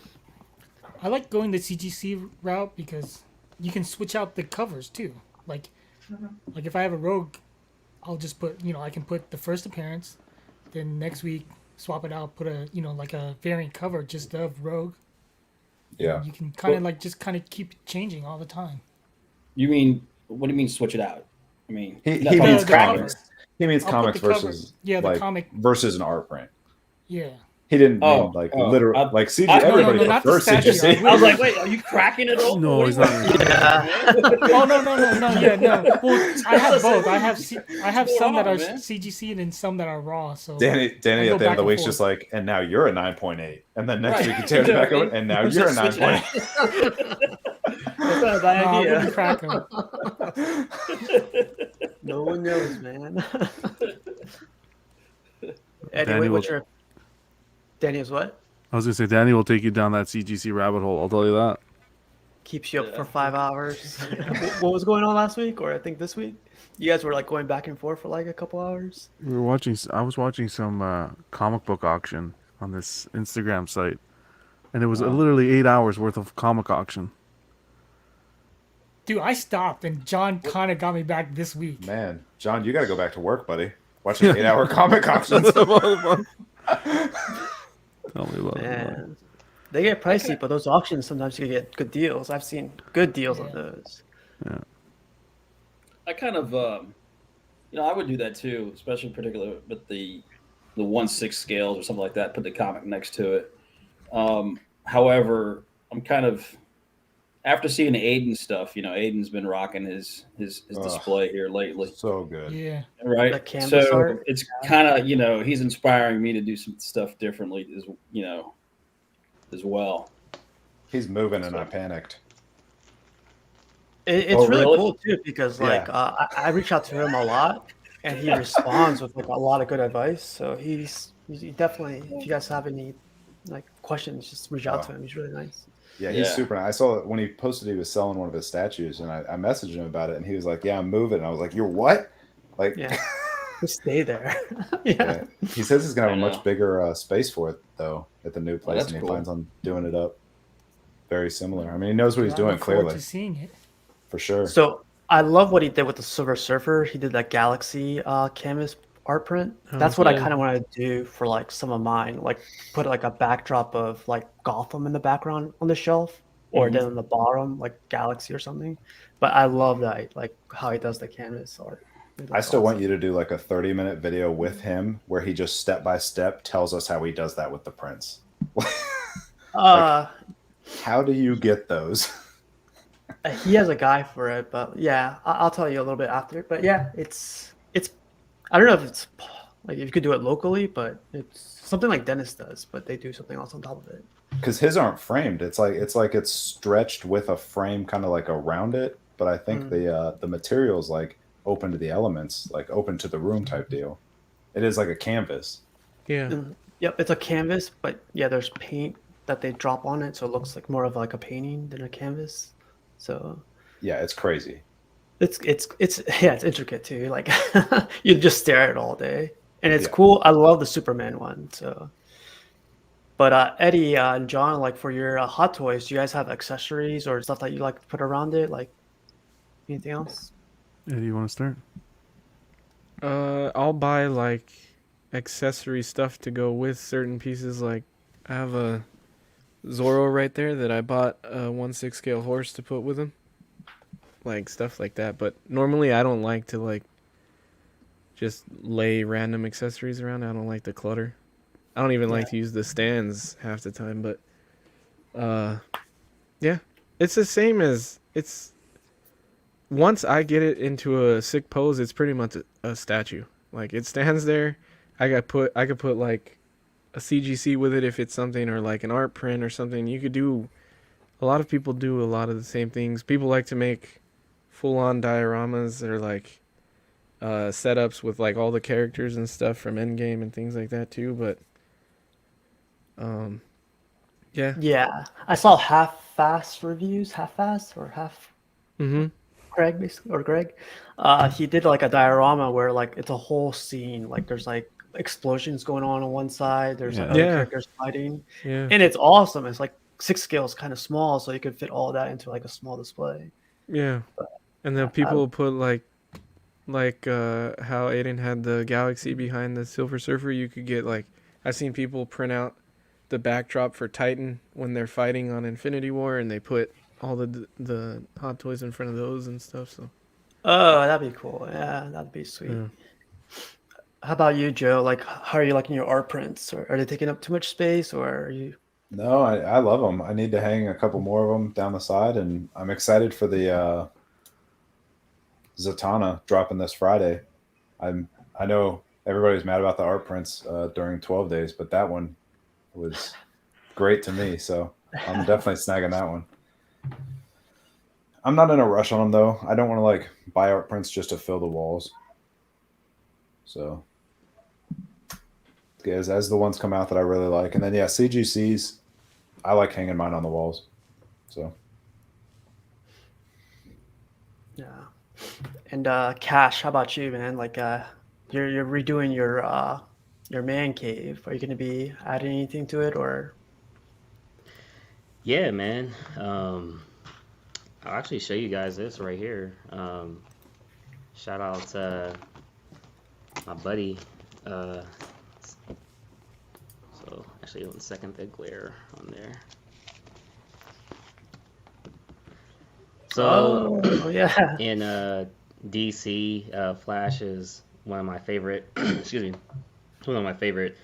I like going the CGC route because you can switch out the covers too. Like if I have a Rogue, I'll just put I can put the first appearance, then next week swap it out, put a like a variant cover just of Rogue. Yeah. You can kind of keep changing all the time. You mean what do you mean switch it out? I mean He that's means the cover. comics. He means I'll put comics the cover- versus yeah, the like comic. versus an art print. Yeah. He didn't Oh, mean like oh, literal I- like CG. I- no, no, Everybody no, not the prefers statue. CGC. I was like, wait, are you cracking it open? No, What he's do you not. want? Yeah. Oh no, yeah, no. Well, I have both. I have What's some that going are on, man? CGC and then some that are raw. So Danny I at go the end of back the and week's forth. just like, and now you're a 9.8, and then next Right. week he tears it back over, and now you're a Just switch 9.8. That's not a bad No, I idea. wouldn't crack 'em. No one knows, man. Anyway, Danny what's will- your Danny's what? I was gonna say Danny will take you down that CGC rabbit hole. I'll tell you that. Keeps you up for 5 hours. What was going on last week, or I think this week? You guys were like going back and forth for like a couple hours. I was watching some comic book auction on this Instagram site, and it was literally 8 hours worth of comic auction. Dude, I stopped and John kind of got me back this week. Man, John, you got to go back to work, buddy. Watching 8-hour comic options. Tell me about it. Man, they get pricey, but those auctions sometimes you get good deals. I've seen good deals on those. I kind of I would do that too, especially particularly with the 1/6 scales or something like that. Put the comic next to it. However, I'm kind of after seeing Aiden's stuff. Aiden's been rocking his display here lately, So good. Yeah. right? The canvas So art? it's kind of he's inspiring me to do some stuff differently as well. He's moving, and I panicked. It's Oh, really really? cool too because like I reach out to him a lot, and he responds with like a lot of good advice. So he definitely, if you guys have any like questions, just reach out to him. He's really nice. Yeah, he's Yeah. super nice. I saw when he posted he was selling one of his statues, and I messaged him about it, and he was like, "Yeah, I'm moving." And I was like, "You're what?" Like, Yeah. Just stay there. Yeah. Yeah. He says he's gonna have I a know. much bigger space for it though at the new place, that's and he cool. plans on doing it up very similar. I mean, he knows what he's I doing look forward clearly, to seeing it. for sure. So I love what he did with the Silver Surfer. He did that Galaxy canvas art print. Oh, That's what I yeah. kind of want to do for like some of mine. Like put like a backdrop of like Gotham in the background on the shelf, or Mhm. then on the bottom like Galaxy or something. But I love that, like how he does the canvas art. I still want you to do like a 30-minute video with him where he just step by step tells us how he does that with the prints. Uh, How do you get those? he has a guy for it, but yeah, I'll tell you a little bit after. But yeah, it's. I don't know if it's like if you could do it locally, but it's something like Dennis does, but they do something else on top of it. Because his aren't framed. It's like it's stretched with a frame kind of like around it. But I think the material's like open to the elements, like open to the room type deal. It is like a canvas. Yeah. Yep, it's a canvas, but yeah, there's paint that they drop on it, so it looks like more of like a painting than a canvas. So Yeah, it's crazy. it's yeah, it's intricate too. Like you just stare at it all day, and it's Yeah. cool. I love the Superman one. So, but Eddie and John, like for your Hot Toys, do you guys have accessories or stuff that you like to put around it? Like anything else? Yeah, do you want to start? I'll buy like accessory stuff to go with certain pieces. Like I have a Zorro right there that I bought a 1/6 scale horse to put with him. Like stuff like that. But normally I don't like to like just lay random accessories around. I don't like the clutter. I don't even like to use the stands half the time, but yeah. It's the same as it's once I get it into a sick pose, it's pretty much a statue. Like it stands there. I could put like a CGC with it if it's something, or like an art print or something. You could do a lot of people do a lot of the same things. People like to make full on dioramas or like setups with like all the characters and stuff from Endgame and things like that too, but yeah. Yeah, I saw half-fast reviews, half-fast or half Mhm. Craig basically or Greg. He did like a diorama where like it's a whole scene. Like there's like explosions going on one side. There's like Yeah. other Yeah. characters fighting, Yeah. and it's awesome. It's like 6 scale is kind of small, so you could fit all that into like a small display. Yeah. And then people put like how Aiden had the galaxy behind the Silver Surfer. You could get like I've seen people print out the backdrop for Titan when they're fighting on Infinity War, and they put all the Hot Toys in front of those and stuff. So Oh, that'd be cool. Yeah, that'd be sweet. yeah. How about you, Joe? Like, how are you liking your art prints? Or are they taking up too much space, or are you? No, I love them. I need to hang a couple more of them down the side, and I'm excited for the Zatanna dropping this Friday. I know everybody's mad about the art prints during 12 days, but that one was great to me, so I'm definitely snagging that one. I'm not in a rush on them though. I don't want to like buy art prints just to fill the walls. So as the ones come out that I really like, and then yeah, CGCs, I like hanging mine on the walls. So Yeah. And Cash, how about you, man? Like, you're redoing your man cave. Are you going to be adding anything to it, or? Yeah, man. I'll actually show you guys this right here. Shout out to my buddy. So actually, 1 second, the glare on there. So Oh, yeah. in DC, Flash is one of my favorite. Excuse me, one of my favorite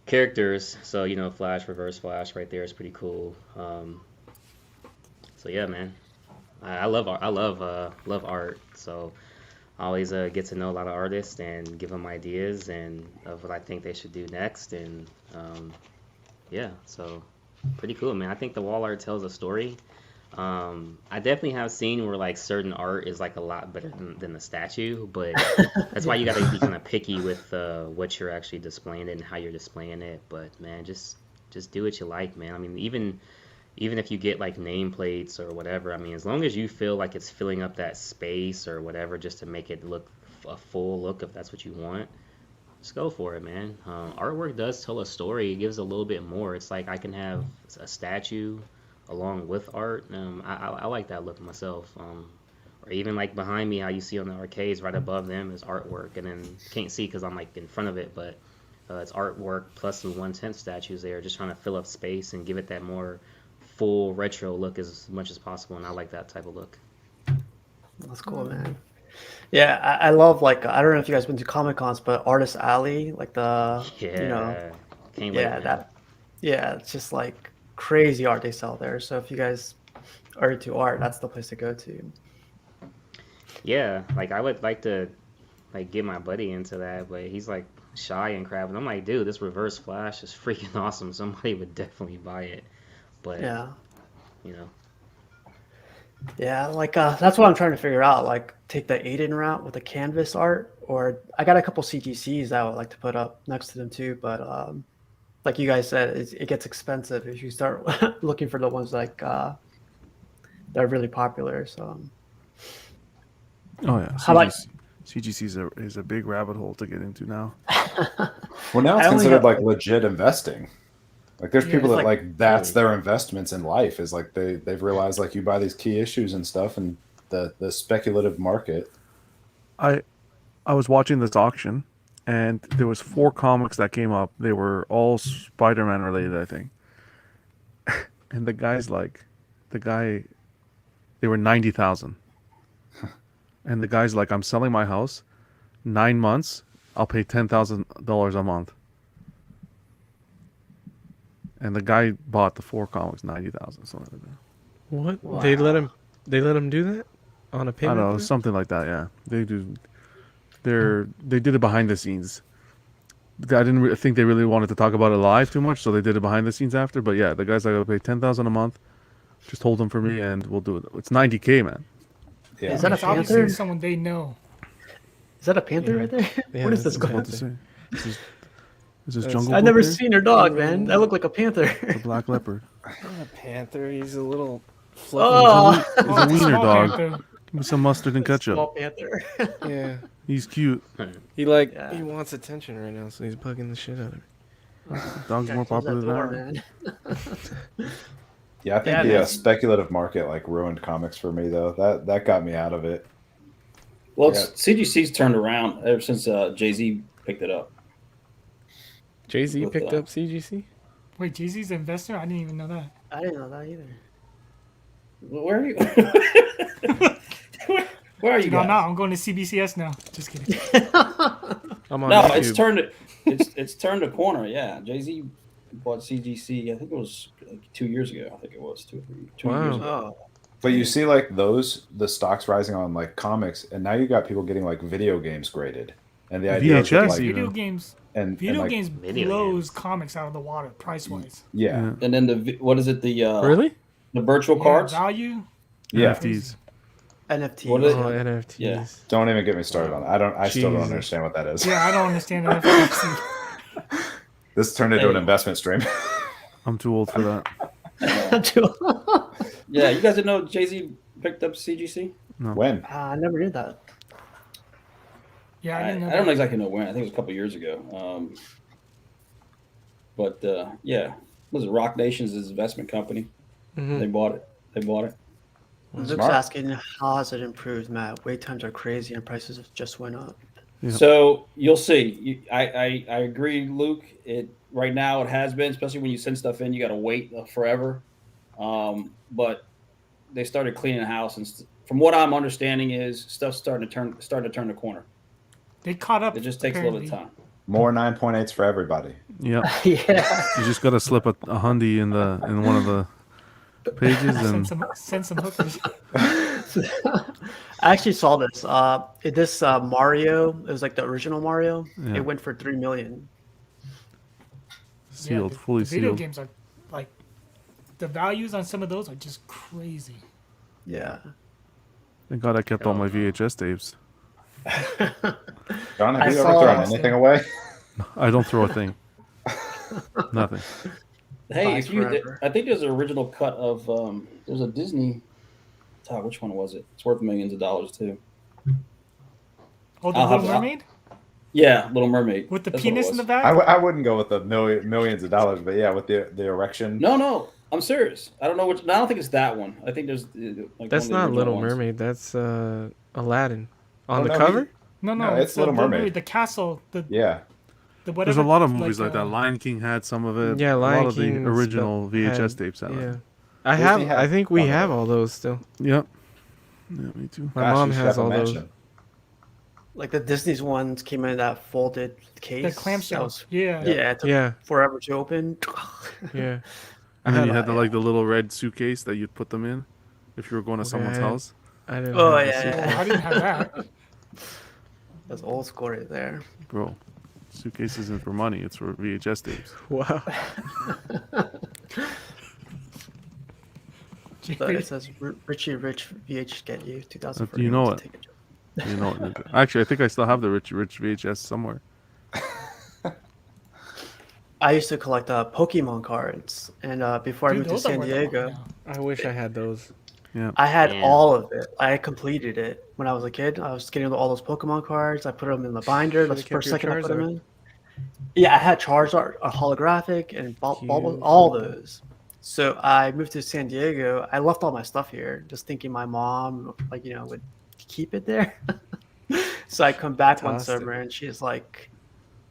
characters. So Flash, Reverse Flash, right there is pretty cool. So yeah, man, I love art. I love art. So I always get to know a lot of artists and give them ideas and of what I think they should do next. And yeah, so pretty cool, man. I think the wall art tells a story. I definitely have seen where like certain art is like a lot better than the statue, but that's why you gotta be kind of picky with what you're actually displaying it and how you're displaying it. But man, just do what you like, man. I mean, even if you get like nameplates or whatever, I mean, as long as you feel like it's filling up that space or whatever, just to make it look a full look if that's what you want, just go for it, man. Artwork does tell a story. It gives a little bit more. It's like I can have a statue along with art. I like that look myself. Or even like behind me, how you see on the arcades, right above them is artwork, and then you can't see because I'm like in front of it, but it's artwork plus some 1/10 statues there, just trying to fill up space and give it that more full retro look as much as possible, and I like that type of look. That's cool, man. Yeah, I love like I don't know if you guys been to Comic Cons, but Artist Alley, like Yeah, can't wait, yeah, man. that yeah, it's just like crazy art they sell there. So if you guys are into art, that's the place to go to. Yeah, like I would like to like get my buddy into that, but he's like shy and crap, and I'm like, dude, this Reverse Flash is freaking awesome. Somebody would definitely buy it, but Yeah. you know, Yeah, like that's what I'm trying to figure out. Like, take the Aiden route with the canvas art, or I got a couple CGCs that I would like to put up next to them too. But like you guys said, it gets expensive if you start looking for the ones like that are really popular. So, Oh yeah, how about CGC is a big rabbit hole to get into now. Well, now I it's only considered have, like legit investing. Like there's Yeah, people it's that like- like that's their investments in life is like they've realized like you buy these key issues and stuff and the speculative market. I was watching this auction, and there was 4 comics that came up. They were all Spider-Man related, I think. And they were 90,000. And the guy's like, I'm selling my house, 9 months, I'll pay $10,000 a month. And the guy bought the 4 comics, 90,000, something like that. What? Wow. They let him do that on a I payment don't know, plan? something like that. Yeah, they do. They did it behind the scenes. I didn't think they really wanted to talk about it live too much, so they did it behind the scenes after. But yeah, the guy's like, I'll pay 10,000 a month. Just hold them for me, and we'll do it. It's 90K, man. Yeah. Is that a It's obviously panther? someone they know. Is that a panther right there? Yeah, What is that's this I was going? about to say. Is this That's- jungle? I've book never there? seen your dog, man. That looked like a panther. The black leopard. Not a panther. He's a little fluffy. Oh, It's a Oh, it's a wiener small dog. panther. Give me some mustard and ketchup. small panther. Yeah. He's cute. He like Yeah. he wants attention right now, so he's bugging the shit out of me. Dog's Yeah, more close that popular door, than man. Yeah, I think Yeah, the man. speculative market like ruined comics for me though. That got me out of it. Well, CGC's turned around ever since Jay-Z picked it up. Jay-Z With, picked up CGC. Wait, Jay-Z's an investor? I didn't even know that. I didn't know that either. Where are you? Where are you You know, guys? no, I'm going to CBCS now. Just kidding. I'm on No, YouTube. it's turned a corner. Yeah, Jay-Z bought CGC. I think it was like 2 years ago. I think it was 2 Wow. years ago. Oh, But you see like the stocks rising on like comics, and now you got people getting like video games graded. And the idea is that, VHS like, even. Video games, and video like, games Video blows games. comics out of the water price wise. yeah. And then what is it? The Really? the virtual cards. Value. Yeah. NFTs. NFT. What is Oh, it? NFTs. Yeah. Don't even get me started on it. I still don't Jesus. understand what that is. Yeah, I don't understand that. This turned into an Hey. investment stream. I'm too old for that. Yeah, you guys didn't know Jay-Z picked up CGC? When? I never did that. Yeah, I I didn't know. don't that. exactly know when. I think it was a couple years ago. But yeah, was it Rock Nation's his investment company? Mhm. They bought it. Luke's Smart. asking, how has it improved, Matt? Wait times are crazy and prices just went up. Yeah. So you'll see. I agree, Luke. It right now it has been, especially when you send stuff in, you got to wait forever. But they started cleaning the house, and from what I'm understanding, is stuff's starting to turn the corner. They caught up. It just takes a little bit of apparently. time. More 9.8s for everybody. Yep. Yeah. You just gotta slip a hundy in one of the pages, and Send some hookers. I actually saw this. This Mario, it was like the original Mario. Yeah. It went for 3 million. sealed, the fully video sealed. games are like the values on some of those are just crazy. Yeah. Thank God I kept all my VHS tapes. John, have I you ever saw- thrown anything away? I don't throw a thing. Nothing. Hey, Buys if you, forever. I think there's an original cut of there's a Disney. Which one was it? It's worth millions of dollars too. Oh, the I'll Little have- Mermaid Yeah, Little Mermaid. with the That's what it penis in was. the back. I wouldn't go with the millions of dollars, but yeah, with the erection. No, I'm serious. I don't know which. I don't think it's that one. I think there's like That's one of the not original Little ones. Mermaid. That's Aladdin. On Oh, the no, cover? No, No, it's the Little Mermaid. The castle, Yeah. the whatever. There's a lot of movies like that. Lion King had some of it. Yeah, a Lion lot of King the original VHS had- tapes had Yeah. it. I Disney have. had I think we some of have it. all those still. Yep. Yeah, me too. My Gosh, mom you should has have a all those. mansion. Like the Disney's ones came in that folded case. The That clamshell. was- Yeah. Yeah, it took Yeah, forever to open. yeah. And then you had had a- like the little red suitcase that you'd put them in if you were going to someone's Okay. house. I didn't. Oh, have the yeah, suit- Oh, I didn't have that. That's old school right there. Bro, suitcase isn't for money. It's for VHS tapes. Wow. But it says Richie Rich VH get you 2004. You know it. You know, actually, I think I still have the Rich VHS somewhere. I used to collect Pokemon cards, and before I Dude, moved to those are San worth a lot Diego, now. I wish I had those. I had Damn. all of it. I completed it when I was a kid. I was getting all those Pokemon cards. I put them in the binder. That's the Should've first kept your second I put them Charizard. in. Yeah, I had Charizard, a holographic, and Cute. all those. So I moved to San Diego. I left all my stuff here, just thinking my mom, would keep it there. So I come back one Fantastic. summer, and she's like,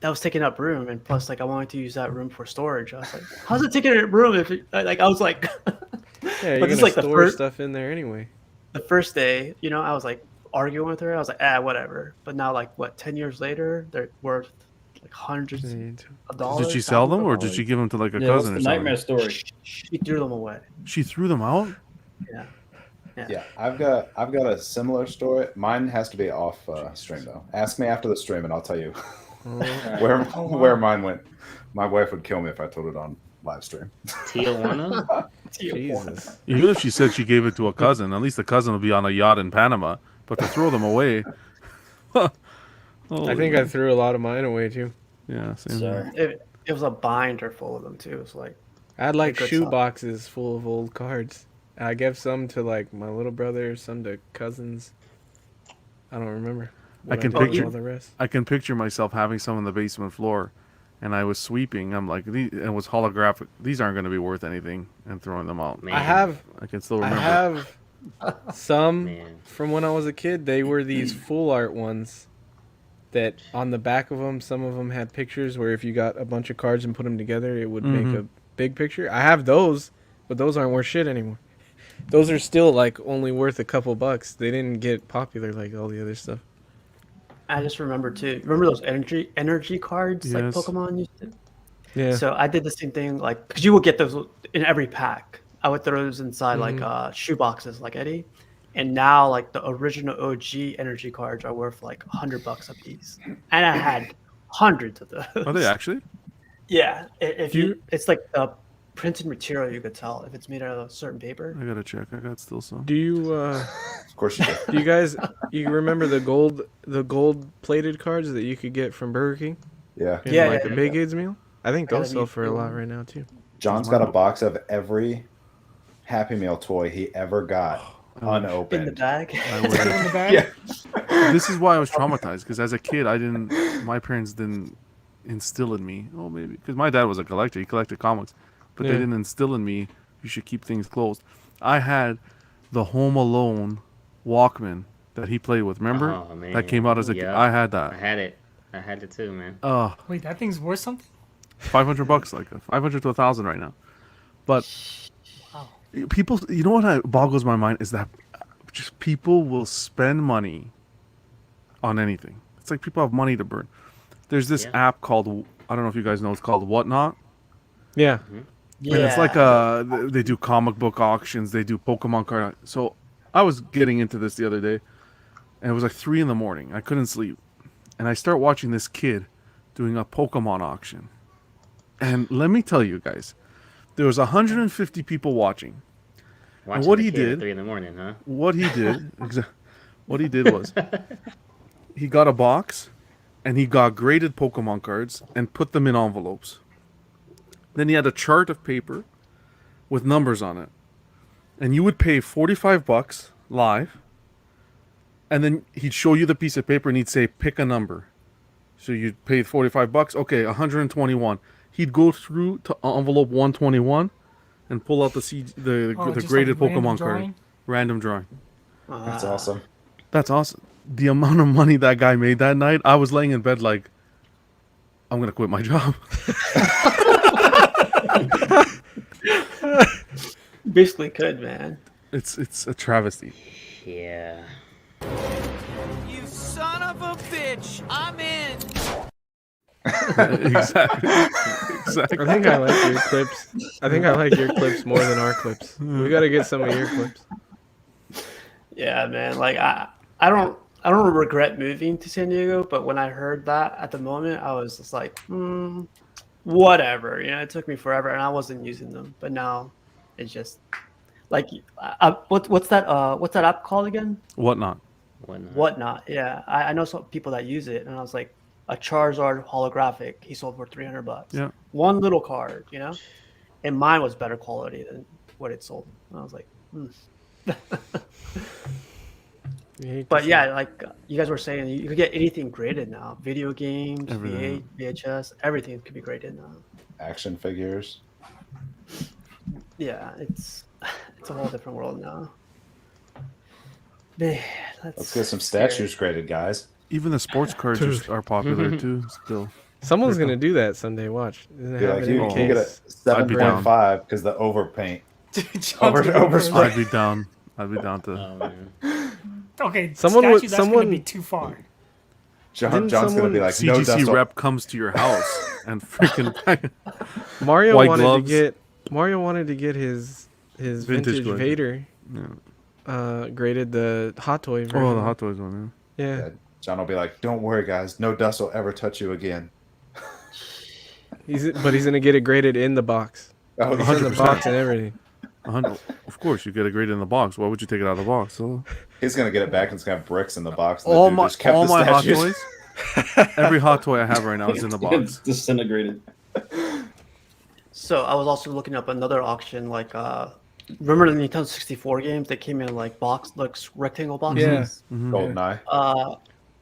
"That was taking up room, and plus, I wanted to use that room for storage." I was like, "How's it taking up room?" If I was like, Yeah, you're But this gonna is like the store first- stuff in there anyway. the first day, I was like arguing with her. I was like, whatever. But now, 10 years later, they're worth like hundreds of dollars. Did she sell them, or did thousands she give them to like a Yeah, what's cousin the or something? nightmare story? of dollars. She threw them away. She threw them out. Yeah. Yeah, I've got a similar story. Mine has to be off stream though. Ask me after the stream, and I'll tell you where mine went. My wife would kill me if I told it on live stream. Tijuana? Jesus. Even if she said she gave it to a cousin, at least the cousin will be on a yacht in Panama. But to throw them away, I think I threw a lot of mine away too. yeah, same Sorry. here. It was a binder full of them too. It was like, I had like good shoe stuff. boxes full of old cards. I gave some to like my little brother, some to cousins. I don't remember. what can did with picture- all the rest. I can picture myself having some on the basement floor, and I was sweeping. I'm like, and it was holographic. These aren't going to be worth anything, and throwing them out. Man. I can still I remember. have some Man. from when I was a kid. They were these full art ones that on the back of them, some of them had pictures where if you got a bunch of cards and put them together, it would make a big picture. I have those, but those aren't worth shit anymore. Those are still like only worth a couple bucks. They didn't get popular like all the other stuff. I just remember too. Remember those energy cards like Yes. Pokemon used to? Yeah. So I did the same thing, because you would get those in every pack. I would throw those inside shoe boxes, like Eddie. And now, like the original OG energy cards are worth like $100 a piece, and I had hundreds of those. Are they actually? Yeah, if it's like the printed material, you could tell if it's made out of a certain paper. I gotta check. I got still some. Do you Of course you do. do you remember the gold plated cards that you could get from Burger King? Yeah. In Yeah, like yeah, a Big Kids meal? I think Got those a sell new for a feel. lot right now too. John's got a box of every Happy Meal toy he ever got In the unopened. bag. I would- Still in the bag? Yeah. this is why I was traumatized, because as a kid, my parents didn't instill in me. Oh, maybe because my dad was a collector. He collected comics, but Yeah. they didn't instill in me you should keep things closed. I had the Home Alone Walkman that he played with. Remember Oh, man. that came out as a kid. Yeah. I had I that. had it. I had it too, man. Wait, that thing's worth something? $500, like 500 to 1,000 right now. But Wow. people, you know what boggles my mind is that just people will spend money on anything. It's like people have money to burn. There's this Yeah. app called, I don't know if you guys know, it's called Whatnot. Yeah. Yeah. And it's like they do comic book auctions, they do Pokemon card. So I was getting into this the other day, and it was like 3 a.m. I couldn't sleep, and I start watching this kid doing a Pokemon auction. And let me tell you guys, there was 150 people watching. Watching what the he kid at did- 3 in the morning, huh? What he did, what he did was, he got a box, and he got graded Pokemon cards and put them in envelopes. Then he had a chart of paper with numbers on it, and you would pay $45 live, and then he'd show you the piece of paper and he'd say, pick a number. So you'd pay $45. Okay, 121. He'd go through to envelope 121 and pull out the Just graded like random Pokemon card. drawing? Random drawing. That's awesome. That's awesome. The amount of money that guy made that night, I was laying in bed like, I'm gonna quit my job. Basically could, man. It's a travesty. Yeah. You son of a bitch! I'm in. Exactly. I think I like your clips. I think I like your clips more than our clips. We got to get some of your clips. Yeah, man. Like I don't regret moving to San Diego, but when I heard that at the moment, I was just like, whatever. You know, it took me forever, and I wasn't using them. But now, it's just like, what's that app called again? Whatnot. Whatnot. Yeah, I know some people that use it, and I was like, a Charizard holographic, he sold for $300. Yeah. One little card, you know, and mine was better quality than what it sold. And I was like, But yeah, like you guys were saying, you could get anything graded now. Video games, Everything. VHS, everything could be graded now. Action figures. Yeah, it's a whole different world now. Man, Let's get some statues graded, guys. Even the sports cards are popular too. Still, Someone's gonna do that someday. Watch. Isn't it Be like, happening you in get a case? 7.5 because the overpaint. John's overspray. I'd be down. I'd be down to. Oh, man. Okay, Someone would- statue, that's gonna be too far. Didn't John's gonna be like, no CGC dust. rep comes to your house and freaking. Mario White wanted gloves. to get his vintage collection. Vader Yeah. graded the Hot Toy version. Oh, the Hot Toys one. Yeah. Yeah, John will be like, don't worry, guys. No dust will ever touch you again. He's gonna get it graded in the box. Oh, He's in the 100%. box and everything. Yeah. Of course, you get a grade in the box. Why would you take it out of the box? So he's gonna get it back and it's gonna have bricks in the box. And all the dude my just kept the Hot statues. Toys, every Hot Toy I have right now is in the box. It's disintegrated. So I was also looking up another auction, like remember the Nintendo 64 games that came in like rectangle boxes? Yeah. GoldenEye.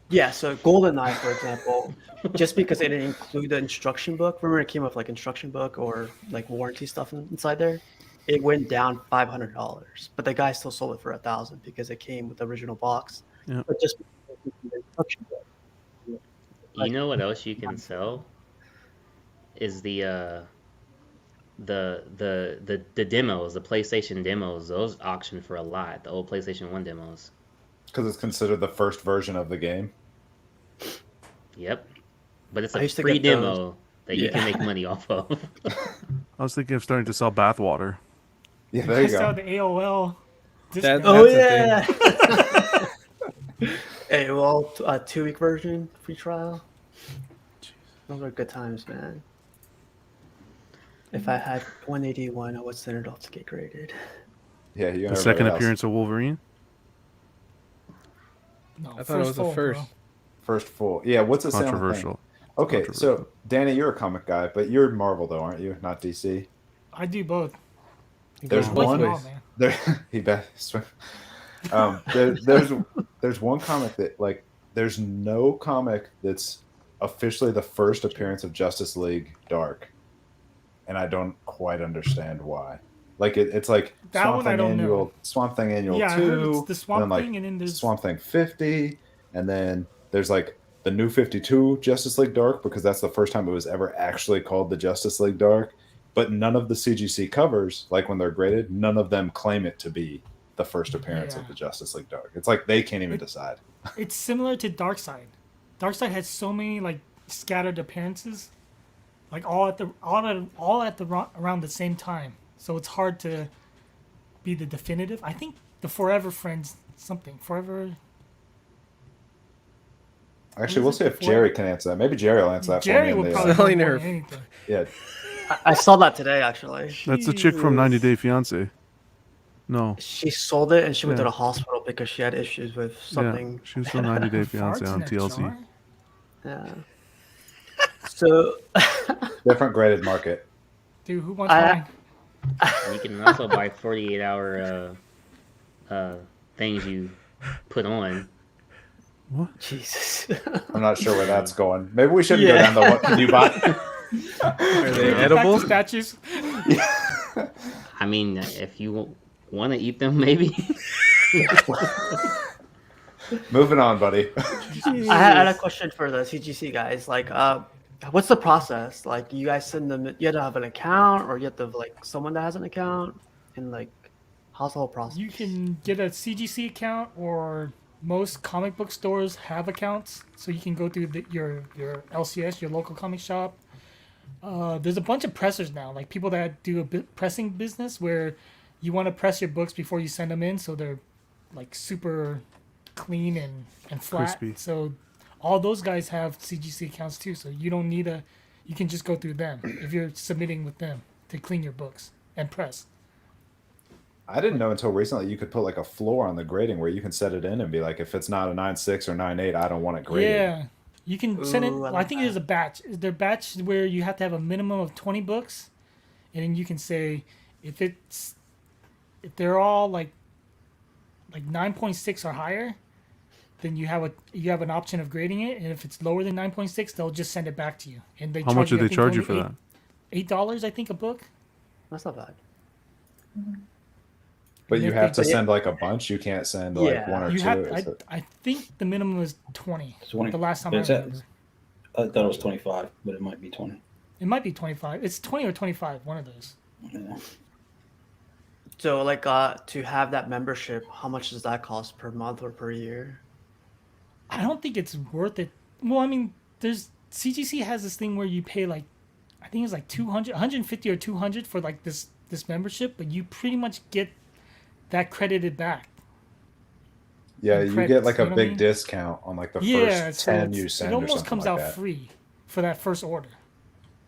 Yeah, so GoldenEye, for example, just because it didn't include the instruction book, remember it came with like instruction book or like warranty stuff inside there, it went down $500, but the guy still sold it for $1,000 because it came with the original box. Yeah. But just because it included the instruction book. You know what else you can sell? Is the demos, the PlayStation demos. Those auction for a lot. The old PlayStation 1 demos. Because it's considered the first version of the game. Yep. But it's I a used to free get demo that you can make money off of. I was thinking of starting to sell bathwater. Yeah, there you I saw go. the AOL discount. Oh That's a yeah. Hey, well, a 2-week version, free trial. Those are good times, man. If I had 181, I would send it off to get graded. Yeah, you and The second everybody else. appearance of Wolverine. No, I thought it was the full, first. bro. First full. Yeah, what's the sound thing? Controversial. Okay, Controversial. so Danny, you're a comic guy, but you're Marvel though, aren't you? Not DC. I do both. There's Both one. ways. man. There, he bet. There's one comic that like there's no comic that's officially the first appearance of Justice League Dark, and I don't quite understand why. Like it's like That one I don't know. Swamp Thing Annual Yeah, I heard 2, it's the Swamp and then, like, Thing, and then there's Swamp Thing 50, and then there's like the New 52 Justice League Dark because that's the first time it was ever actually called the Justice League Dark. But none of the CGC covers, like when they're graded, none of them claim it to be the first appearance of the Justice League Dark. It's like they can't even decide. it's similar to Darkseid. Darkseid has so many like scattered appearances, like all at the around the same time. So it's hard to be the definitive. I think the Forever Friends Forever. Actually, we'll see if Jerry can answer that. Maybe Jerry will answer that Jerry for will me. probably Selling know her- more than anything. Yeah, I saw that today, actually. That's the chick from 90 Day Fiance. No. She sold it and she went to Yeah. the hospital because she had issues with Yeah, something. she was from 90 Day Fiance Farts on in a TLC. jar? Yeah. So different graded market. Dude, who wants I- mine? You can also buy 48-hour things you put on. Jesus. I'm not sure where that's going. Maybe we shouldn't go Yeah. down the what can you buy. Are they Back to edible? statues. I mean, if you want to eat them, maybe. Moving on, buddy. I had a question for the CGC guys. Like, what's the process? Like, you guys send them. You have to have an account, or you have to have like someone that has an account, and like, how's the whole process? You can get a CGC account, or most comic book stores have accounts, so you can go through your LCS, your local comic shop. There's a bunch of pressers now, like people that do a pressing business where you want to press your books before you send them in, so they're like super clean and flat. Crispy. So all those guys have CGC accounts too, so you don't need you can just go through them if you're submitting with them to clean your books and press. I didn't know until recently you could put like a floor on the grading where you can set it in and be like, if it's not a 9.6 or 9.8, I don't want it graded. Yeah. You can send it. Ooh, I I like think that. there's a batch. Is there a batch where you have to have a minimum of 20 books, and then you can say if they're all like 9.6 or higher, then you have an option of grading it, and if it's lower than 9.6, they'll just send it back to you. And they How much do I they think, charge you only for that? $8, I think, a book. That's not bad. But And you if have they- to send like a bunch. You can't send like Yeah. one or You two. have. is it? I think the minimum is 20. 20. The last time It's I at- remember. I thought it was 25, but it might be 20. It might be 25. It's 20 or 25. One of those. Yeah. So, like, to have that membership, how much does that cost per month or per year? I don't think it's worth it. Well, I mean, there's CGC has this thing where you pay like, I think it's like 200, 150 or 200 for like this membership, but you pretty much get that credited back. Yeah, in you credits, get like you a know what I big mean? discount on like the Yeah, first so 10 you it send or almost something comes like out that. free for that first order.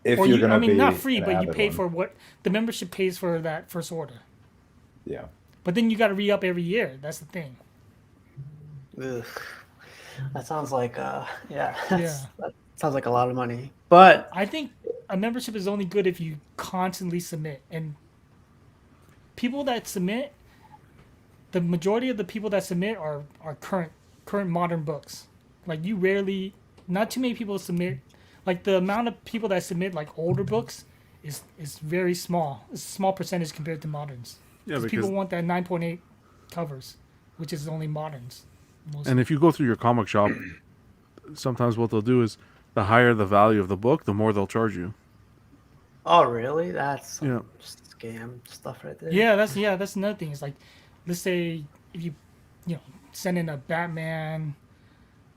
If Or you're gonna be not free, an but you avid pay one. for what the membership pays for that first order. Yeah. But then you got to re-up every year. That's the thing. Ugh. That sounds like, yeah, that sounds like a lot of money. But I think a membership is only good if you constantly submit. And people that submit, the majority of the people that submit are current modern books. Like you rarely, not too many people submit. Like the amount of people that submit like older books is very small. It's a small percentage compared to moderns. Yeah, Because because people want that 9.8 covers, which is only moderns. Mostly. and if you go through your comic shop, sometimes what they'll do is the higher the value of the book, the more they'll charge you. oh, really? That's some Yeah. scam stuff right there. Yeah, that's another thing. It's like, let's say if you send in a Batman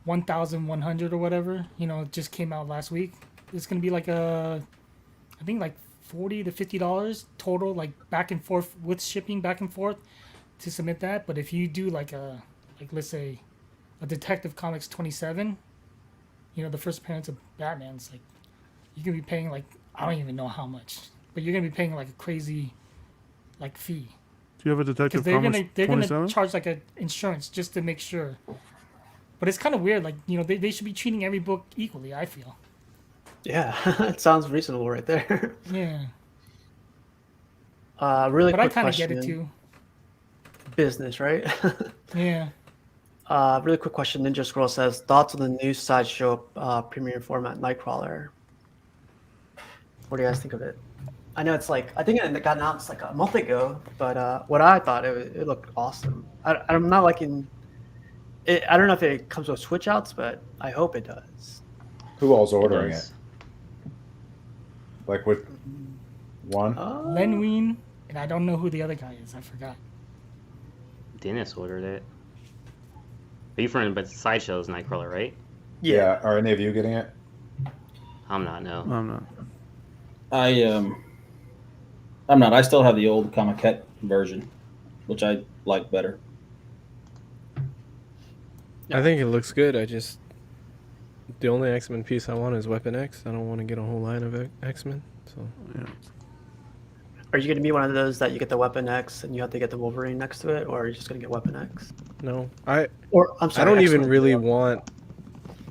1,100 or whatever, it just came out last week. It's gonna be like I think like $40 to $50 total, like back and forth with shipping back and forth to submit that. But if you do like let's say a Detective Comics 27, the first appearance of Batman's like you can be paying like I don't even know how much, but you're gonna be paying like a crazy like fee. Do you have a Because Detective they're Comics gonna 27? charge like a insurance just to make sure. But it's kind of weird. Like they should be treating every book equally. I feel. Yeah, it sounds reasonable right there. Yeah. Really But I quick kind of question. get it too. Business, right? Yeah. Really quick question. Ninja Scroll says, thoughts on the new Sideshow premium format Nightcrawler. What do you guys think of it? I know it's like, I think it got announced like a month ago, but what I thought, it looked awesome. I'm not liking it. I don't know if it comes with switch outs, but I hope it does. Who all's ordering it? does. Like with one? Len Wein, and I don't know who the other guy is. I forgot. Dennis ordered it. Are you from but Sideshow's Nightcrawler, right? Yeah. Are any of you getting it? I'm not. No. I'm not. I'm not. I still have the old Comic-Cat version, which I like better. I think it looks good. The only X-Men piece I want is Weapon X. I don't want to get a whole line of X-Men. So Are you going to be one of those that you get the Weapon X and you have to get the Wolverine next to it, or are you just going to get Weapon X? no, Or I'm I sorry, don't even X-Men. really want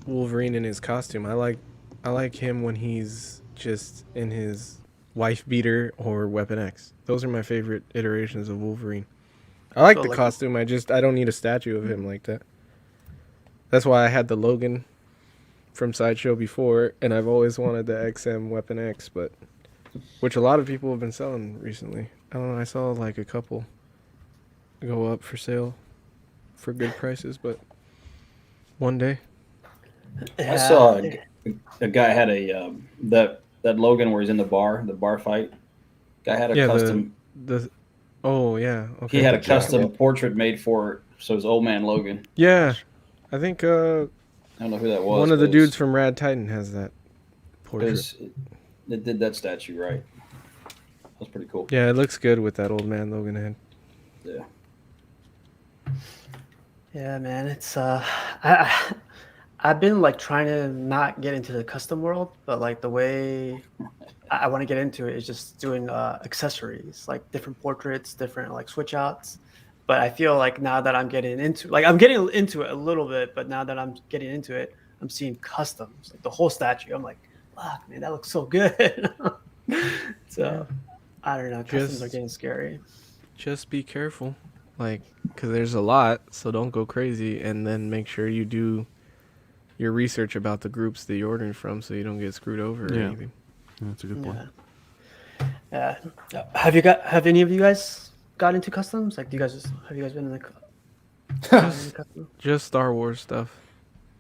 Wolverine in his costume. I like him when he's just in his wife beater or Weapon X. Those are my favorite iterations of Wolverine. I like So, the like- costume. I don't need a statue of him like that. That's why I had the Logan from Sideshow before, and I've always wanted the XM Weapon X, but which a lot of people have been selling recently. I don't know. I saw like a couple go up for sale for good prices, but one day. I saw a guy had a that Logan where he's in the bar fight. Guy had a custom. Oh yeah. Okay. He had a custom portrait made for it, so it's old man Logan. Yeah, I think I don't know who that was. one of the dudes from Rad Titan has that portrait. It did that statue right. That was pretty cool. Yeah, it looks good with that old man Logan head. Yeah. Yeah, man. It's I've been like trying to not get into the custom world, but like the way I want to get into it is just doing accessories, like different portraits, different like switch outs. But I feel like now that I'm getting into I'm getting into it a little bit, but now that I'm getting into it, I'm seeing customs, like the whole statue. I'm like, fuck, man, that looks so good. So I don't know, customs are getting scary. Just be careful, like, because there's a lot, so don't go crazy, and then make sure you do your research about the groups that you're ordering from, so you don't get screwed over or anything. Yeah, that's a good point. Yeah. Have any of you guys got into customs? Like, have you guys been in the custom? Just Star Wars stuff.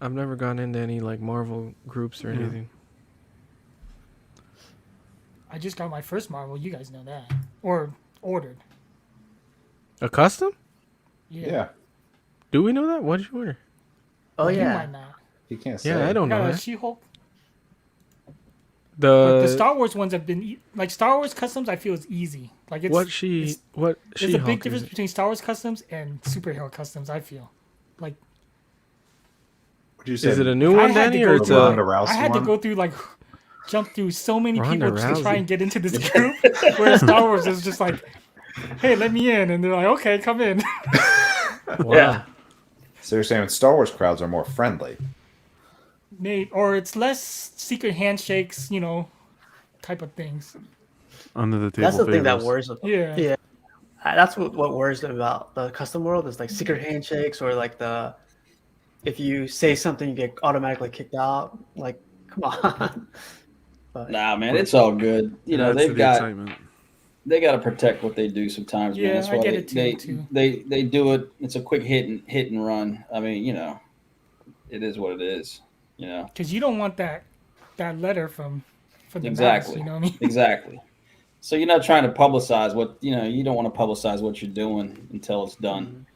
I've never gone into any like Marvel groups or anything. I just got my first Marvel. You guys know that, or ordered. A custom? Yeah. Do we know that? What did you order? Oh You yeah. might not. You can't say. Yeah, I don't know Got a that. She-Hulk. But the Star Wars ones have been like Star Wars customs. I feel is easy. Like it's There's a big difference between Star Wars customs and superhero customs. I feel like. Would you say? Is it a new I one, had to Danny, go or it's through- a? I had to go through jump through so many Ronda people just to try Rousey. and get into this group. Whereas Star Wars is just like, hey, let me in, and they're like, okay, come in. Wow. Yeah. So you're saying Star Wars crowds are more friendly? Or it's less secret handshakes, type of things. Under the table. That's the thing that favors. worries about. Yeah. Yeah. That's what worries me about the custom world is like secret handshakes or like if you say something you get automatically kicked out. Like, come on. But, Nah, man, it's all good. That's They've the got excitement. they got to protect what they do sometimes. Yeah, man. That's I why get it too. They do it. It's a quick hit and run. I mean, it is what it is. Because you don't want that letter from the Exactly. mouse, you know what I mean? Exactly. So you're not trying to publicize what you don't want to publicize what you're doing until it's done.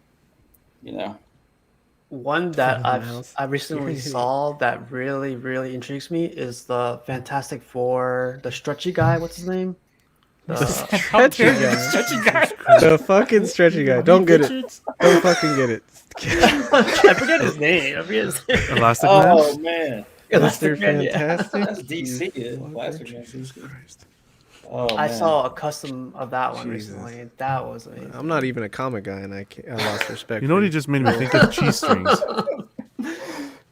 One that Mouse. I recently saw that really, really intrigues me is the Fantastic Four, the stretchy guy. What's his name? How dare you, guy. stretchy guy. The fucking stretchy guy. Don't get it. Richards? Don't fucking get it. I forget his name. Elastic Man? Oh man, Mr. Man, yeah. Fantastic. that's DC. Plastic Man. Oh, I man. saw a custom of that one Jesus. recently. That was amazing. I'm not even a comic guy, and I lost respect. You know what he just made me think of? Cheese strings.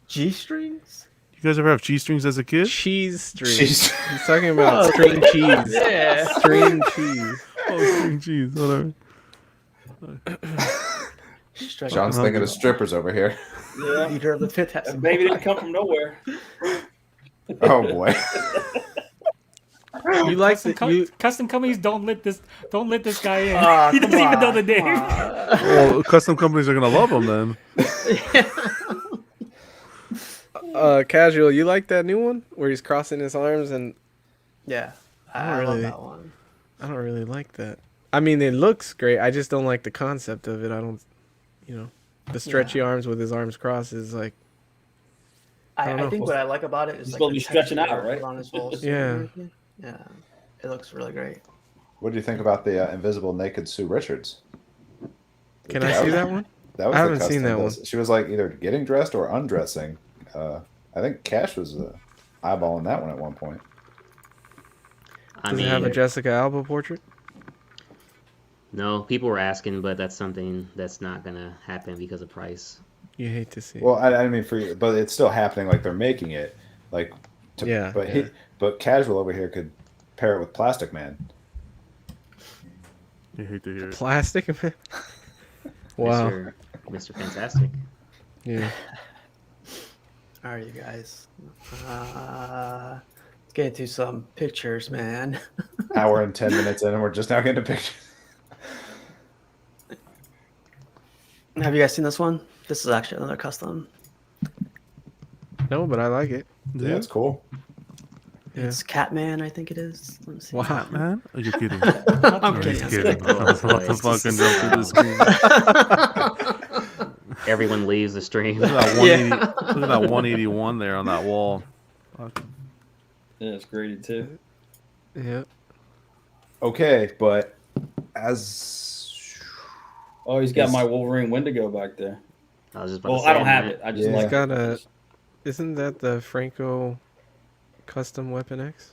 G-strings? You guys ever have cheese strings as a kid? Cheese string. Cheese- He's talking about string cheese. Yeah. String cheese. Oh, string cheese, whatever. John's thinking of strippers over here. Yeah. Leader of the That Fantastic baby didn't come from nowhere. Oh boy. You like Custom companies don't let this guy in. Ah, He doesn't come even know on, the name. Well, custom companies are gonna love them then. Casual, you like that new one where he's crossing his arms and Yeah. I I don't love really- that one. I don't really like that. I mean, it looks great. I just don't like the concept of it. I don't, the stretchy arms with his arms crossed is like, don't I know. think what I like about it is He's like supposed to the be stretching texture out, right? on his whole suit Yeah. and everything. Yeah. It looks really great. What do you think about the invisible naked Sue Richards? can I see that one? That was I the haven't seen custom. that one. She was like either getting dressed or undressing. I think Cash was eyeballing that one at one point. I Does mean, it have a Jessica Alba portrait? no, people were asking, but that's something that's not gonna happen because of price. You hate to see it. Well, I mean, but it's still happening. Like they're making it. Like, Yeah, But yeah. but Casual over here could pair it with Plastic Man. You hate to hear it. Plastic man. Wow. Mr. Fantastic. Yeah. All right, you guys. Let's get into some pictures, man. Hour and 10 minutes in, and we're just now getting to pictures. Have you guys seen this one? This is actually another custom. No, but I like it. Yeah, it's cool. Yeah. It's Catman, I think it is. Let me see. Wow. Man, are you kidding? I'm No, kidding. he's I'm kidding. kidding. I was about to It's just fucking jump through the screen. Everyone leaves the stream. Look at that 180. Look at that 181 there on that wall. Fucking- Yeah, it's graded too. Yeah. Okay, but as Oh, he's got Yes. my Wolverine Wendigo back there. I was just about Well, to say, I don't have man. it. I just Yeah. like It's got it. a. Isn't that the Franco custom Weapon X?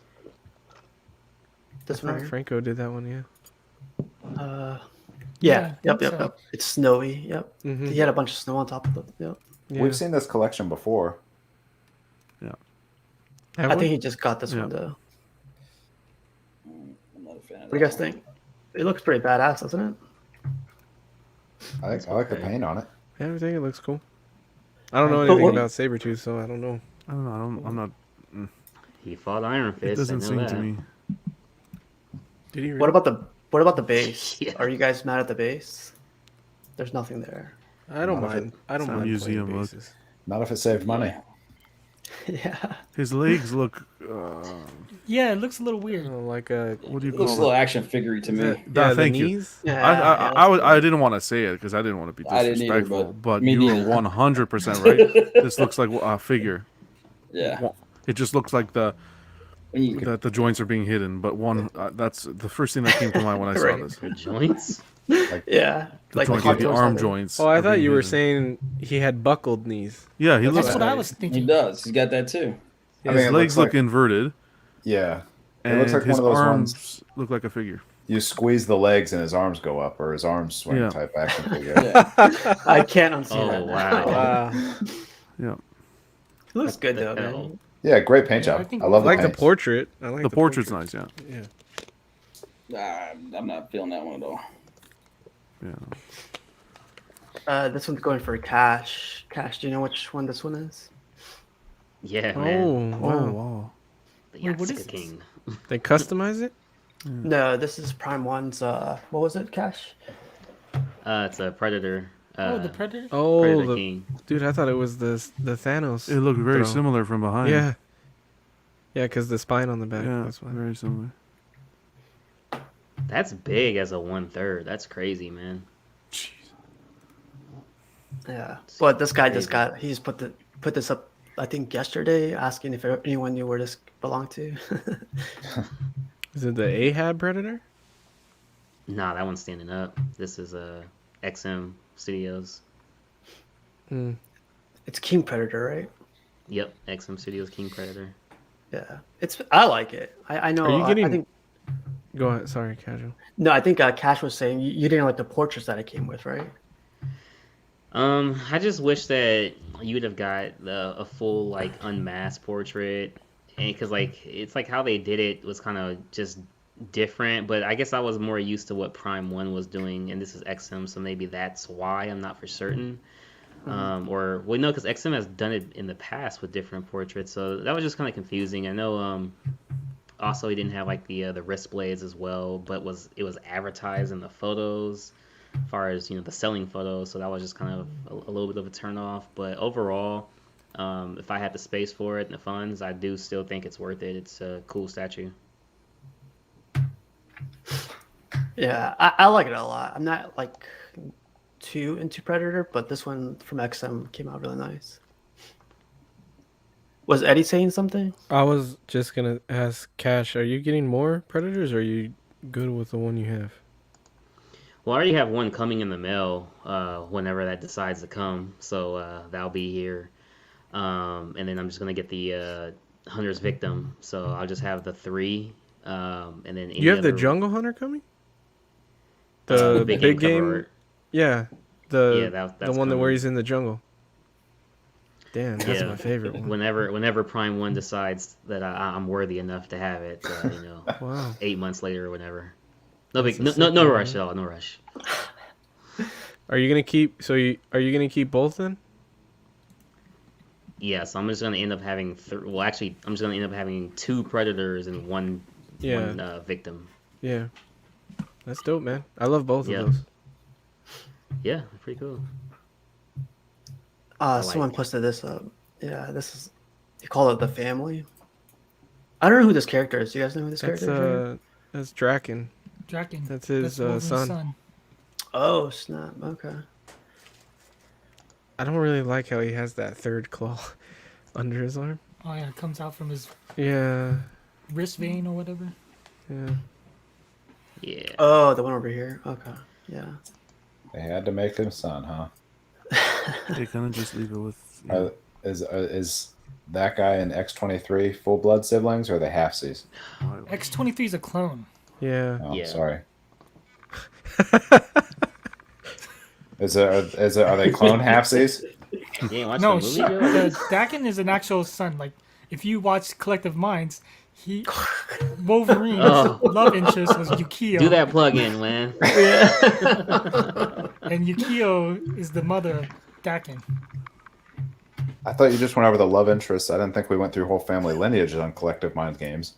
This I one thought here? Franco did that one, yeah. Yeah. I Yep. think Yep. so. Yep. It's snowy. Yep. Mm-hmm. He had a bunch of snow on top of it. Yep. Yeah. we've seen this collection before. Have I we? think he just got this Yeah. one though. I'm not a fan of What do you guys think? It looks pretty badass, doesn't it? I like the paint on it. Yeah, I think it looks cool. I don't know But anything what- about Sabretooth, so I don't know. I don't know. I'm not. He fought Iron Fist. It doesn't I know seem that. to me. Did he? What about the base? Yeah. Are you guys mad at the base? There's nothing there. I don't Not if mind. I don't Some mind museum playing look. bases. Not if it saved money. Yeah. His legs look. Yeah, it looks a little weird. Like a. What do you It looks a call little it? action figure to me. Yeah, the Thank you. knees? Yeah. I didn't want to say it because I didn't want to be I didn't either, disrespectful, but but me you were neither. 100% right. This looks like a figure. Yeah. It just looks like the When you, that the joints are being hidden. But that's the first thing that came to mind when I saw Right. this. The joints? Yeah. The joints, like the contours arm of it. joints. Oh, I are thought being you were hidden. saying he had buckled knees. Yeah, he That's looks. what I was he thinking. does. He's got that too. I mean, His it legs looks look like- inverted, Yeah. It and looks like his one of those arms ones look like a figure. you squeeze the legs and his arms go up, or his arms swing Yeah. type action figure. Yeah. I can't unsee Oh, that. wow. Wow. Yeah, It looks good the though, hell? man. Yeah, great paint Yeah, job. I think- I love I like the the paint. portrait. I like the portrait's nice. Yeah, Yeah. I'm not feeling that one at all. yeah. This one's going for cash. Cash, do you know which one this one is? Yeah, Oh, man. wow. Oh wow. The Wait, what is Yatsika this? King. They customize it? No, this is Prime One's. What was it, Cash? It's a Predator. Oh, the Predator? Oh, Predator the, King. dude, I thought it was the Thanos. It looked very Throw. similar from behind. Yeah. Yeah, because the spine on the back. yeah, That's why. very similar. That's big as a 1/3. That's crazy, man. Jeez. Yeah, but this guy Crazy. he's put this up, I think yesterday, asking if anyone knew where this belonged to. Is it the Ahab Predator? Nah, that one's standing up. This is XM Studios. Hmm. It's King Predator, right? Yep, XM Studios King Predator. Yeah, I like it. I know. Are you getting- I think Go ahead. Sorry, casual. no. I think Cash was saying you didn't like the portraits that it came with, right? I just wish that you'd have got a full like unmasked portrait, and because like it's like how they did it was kind of just different. But I guess I was more used to what Prime One was doing, and this is XM, so maybe that's why. I'm not for certain. Or well, no, because XM has done it in the past with different portraits, so that was just kind of confusing. I know. Also, he didn't have like the wrist blades as well, but it was advertised in the photos, as far as the selling photos. So that was just kind of a little bit of a turn off. But overall, if I had the space for it and the funds, I do still think it's worth it. It's a cool statue. Yeah, I like it a lot. I'm not like too into Predator, but this one from XM came out really nice. Was Eddie saying something? I was just gonna ask Cash, are you getting more Predators, or are you good with the one you have? Well, I already have one coming in the mail whenever that decides to come, so that'll be here. And then I'm just gonna get the Hunter's Victim, so I'll just have the 3. And then any You have the other- Jungle Hunter coming? the The big big game game? cover art. Yeah. Yeah, The that's one that where coming. he's in the jungle. Damn, that's Yeah. my favorite one. Whenever Prime One decides that I'm worthy enough to have it, Wow. 8 months later or whatever. No That's big, a no sick one, rush man. at all, no rush. Are you gonna keep both then? Yeah, so I'm just gonna end up having well, actually, I'm just gonna end up having 2 predators and one Yeah. victim. Yeah. That's dope, man. I love both Yeah. of those. Yeah, pretty cool. I Someone like. posted this up. Yeah, this is. You call it the family. I don't know who this character is. Do you guys know who this That's character is? that's Draken. Draken. That's his Wolverine's son. Oh snap! Okay. I don't really like how he has that third claw under his arm. Oh yeah, it comes out from his Yeah. wrist vein or whatever. Yeah. Yeah. Oh, the one over here. Okay. Yeah. They had to make him son, huh? They're gonna just leave it with. Is that guy and X-23 full blood siblings, or are they halfsies? X-23 is a clone. Yeah. Oh, Yeah. sorry. Are they clone halfsies? You ain't watched No, the movie, Joe? the Dakin is an actual son. Like if you watch Collective Minds, Wolverine's Oh. love interest was Yukio. Do that plug in, man. And Yukio is the mother of Dakin. I thought you just went over the love interests. I didn't think we went through whole family lineage on Collective Mind games.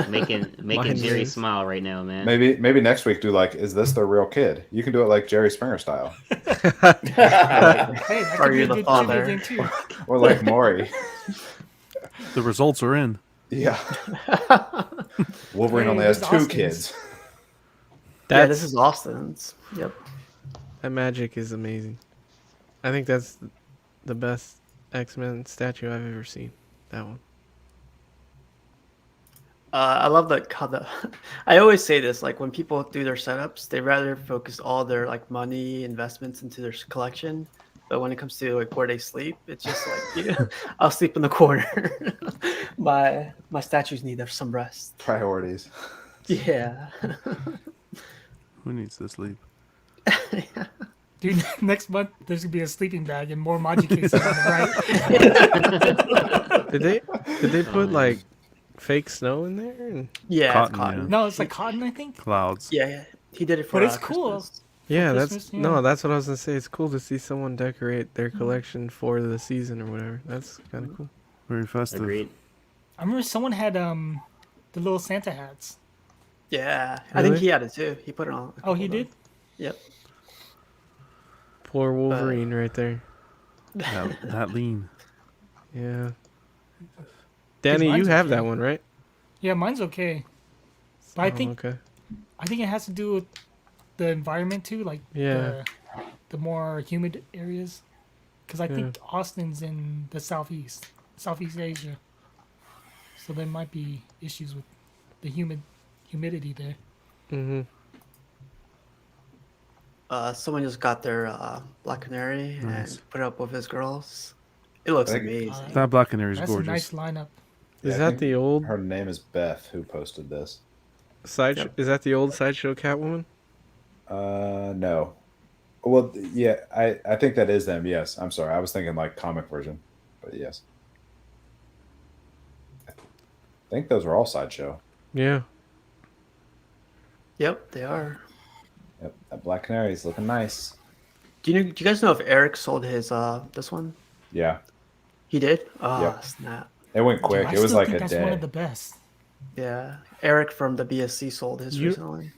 making Mine Jerry is. smile right now, man. Maybe next week do like, is this their real kid? You can do it like Jerry Springer style, Hey, that Are could be you a the good father? trivia game too. or like Maury. The results are in. Yeah. Wolverine Hey, only has this is 2 Austin's. kids. Yeah, this is Austin's. Yep. That magic is amazing. I think that's the best X-Men statue I've ever seen. That one. I love how the. I always say this, like when people do their setups, they rather focus all their like money investments into their collection, but when it comes to like where they sleep, it's just like I'll sleep in the corner. my statues need some rest. Priorities. Yeah. Who needs to sleep? Dude, next month there's gonna be a sleeping bag and more Maji cases on the right. Did they put like fake snow in there? And... Yeah, Cotton, it's cotton. No, it's like cotton, I think. Clouds. Yeah. He did it for. But it's cool. Christmas. Yeah, Christmas, yeah. that's what I was gonna say. It's cool to see someone decorate their collection for the season or whatever. That's kind of cool. Very festive. Agreed. I remember someone had the little Santa hats. Yeah, I think Really? he had it too. He put it on. Oh, he did? Yep. Poor Wolverine right there. That lean. Yeah. Danny, you mine's have okay. that one, right? Yeah, mine's okay. But I think okay. it has to do with the environment too, like Yeah. the more humid areas. Because I think Austin's in the Southeast Asia, so there might be issues with the humidity there. Mm-hmm. Someone just got their Black Canary Nice. and put it up with his girls. It looks Thank- amazing. That Black Canary is That's gorgeous. a nice lineup. Is Yeah, I that think the old Her name is Beth who posted this. sideshow? Yep. Is that the old sideshow Catwoman? No. Well, yeah, I think that is them. Yes, I'm sorry. I was thinking like comic version, but yes. I think those are all Sideshow. Yeah. Yep, they are. Yep, that Black Canary is looking nice. Do you guys know if Eric sold his this one? Yeah, He did. Oh Yep. snap! it went quick. I It was still like think a that's day. one of the best. Yeah, Eric from the BSC sold his You- recently.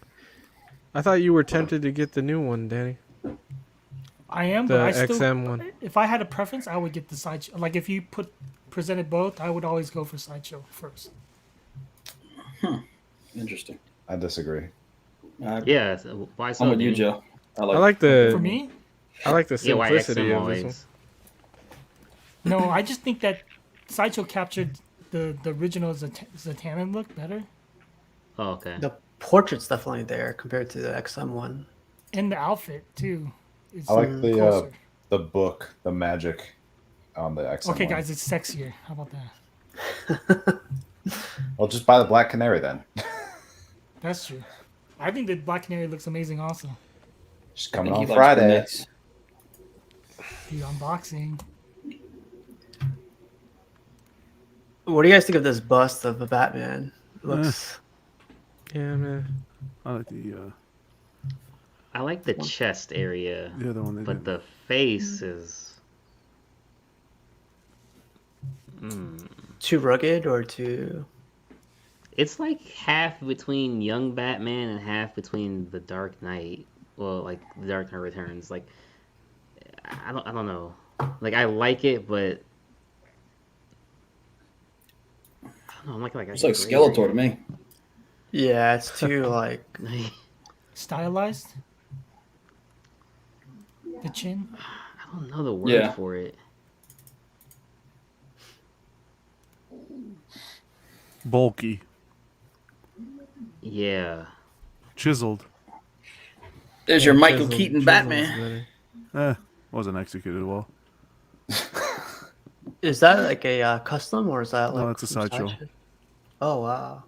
I thought you were tempted to get the new one, Danny. I am, The but I still, XM one. if I had a preference, I would get the sideshow. Like if you presented both, I would always go for sideshow first. Interesting. I disagree. Yeah. So why so? I'm with you, Danny? Joe. I like For the me, Yeah, why simplicity XM of this one. always? no, I just think that sideshow captured the original Zatanna look better, Oh, okay. The portrait's definitely there compared to the XM one. and the outfit too. It's I like the closer. the book, the magic on the XM. Okay, one. guys, it's sexier. How about that? Well, just buy the Black Canary then. That's true. I think the Black Canary looks amazing also. She's I coming think on he likes Friday. brunettes. The unboxing. What do you guys think of this bust of the Batman? It looks. Yeah, man. I like the I like the chest area, other one they but did. the face is. Too rugged or too? It's like half between Young Batman and half between The Dark Knight. Well, like The Dark Knight Returns. Like I don't know. Like I like it, but I don't know. I'm like It's like Skeletor to me. Yeah, it's too like. Stylized. The chin. I don't know the word Yeah. for it. Bulky, Yeah. chiseled. There's your Michael Chiseled- Keaton chiseled's Batman. better. Wasn't executed well. Is that like a custom or is that like? No, it's a from Sideshow. Oh wow,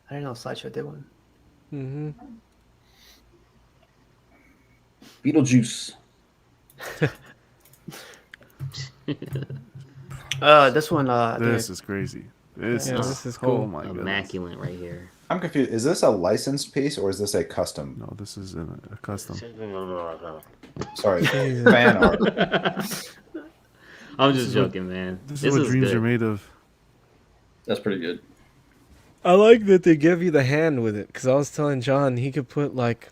I didn't know Sideshow did one. Mm-hmm. Beetlejuice. This one. This is crazy. This Yeah, is this is Oh cool. my goodness. Immaculate right here. I'm confused. Is this a licensed piece or is this a custom? No, this is a custom. Sorry, fan art. I'm just joking, man. This is what dreams good. are made of. That's pretty good. I like that they give you the hand with it, because I was telling John he could put like,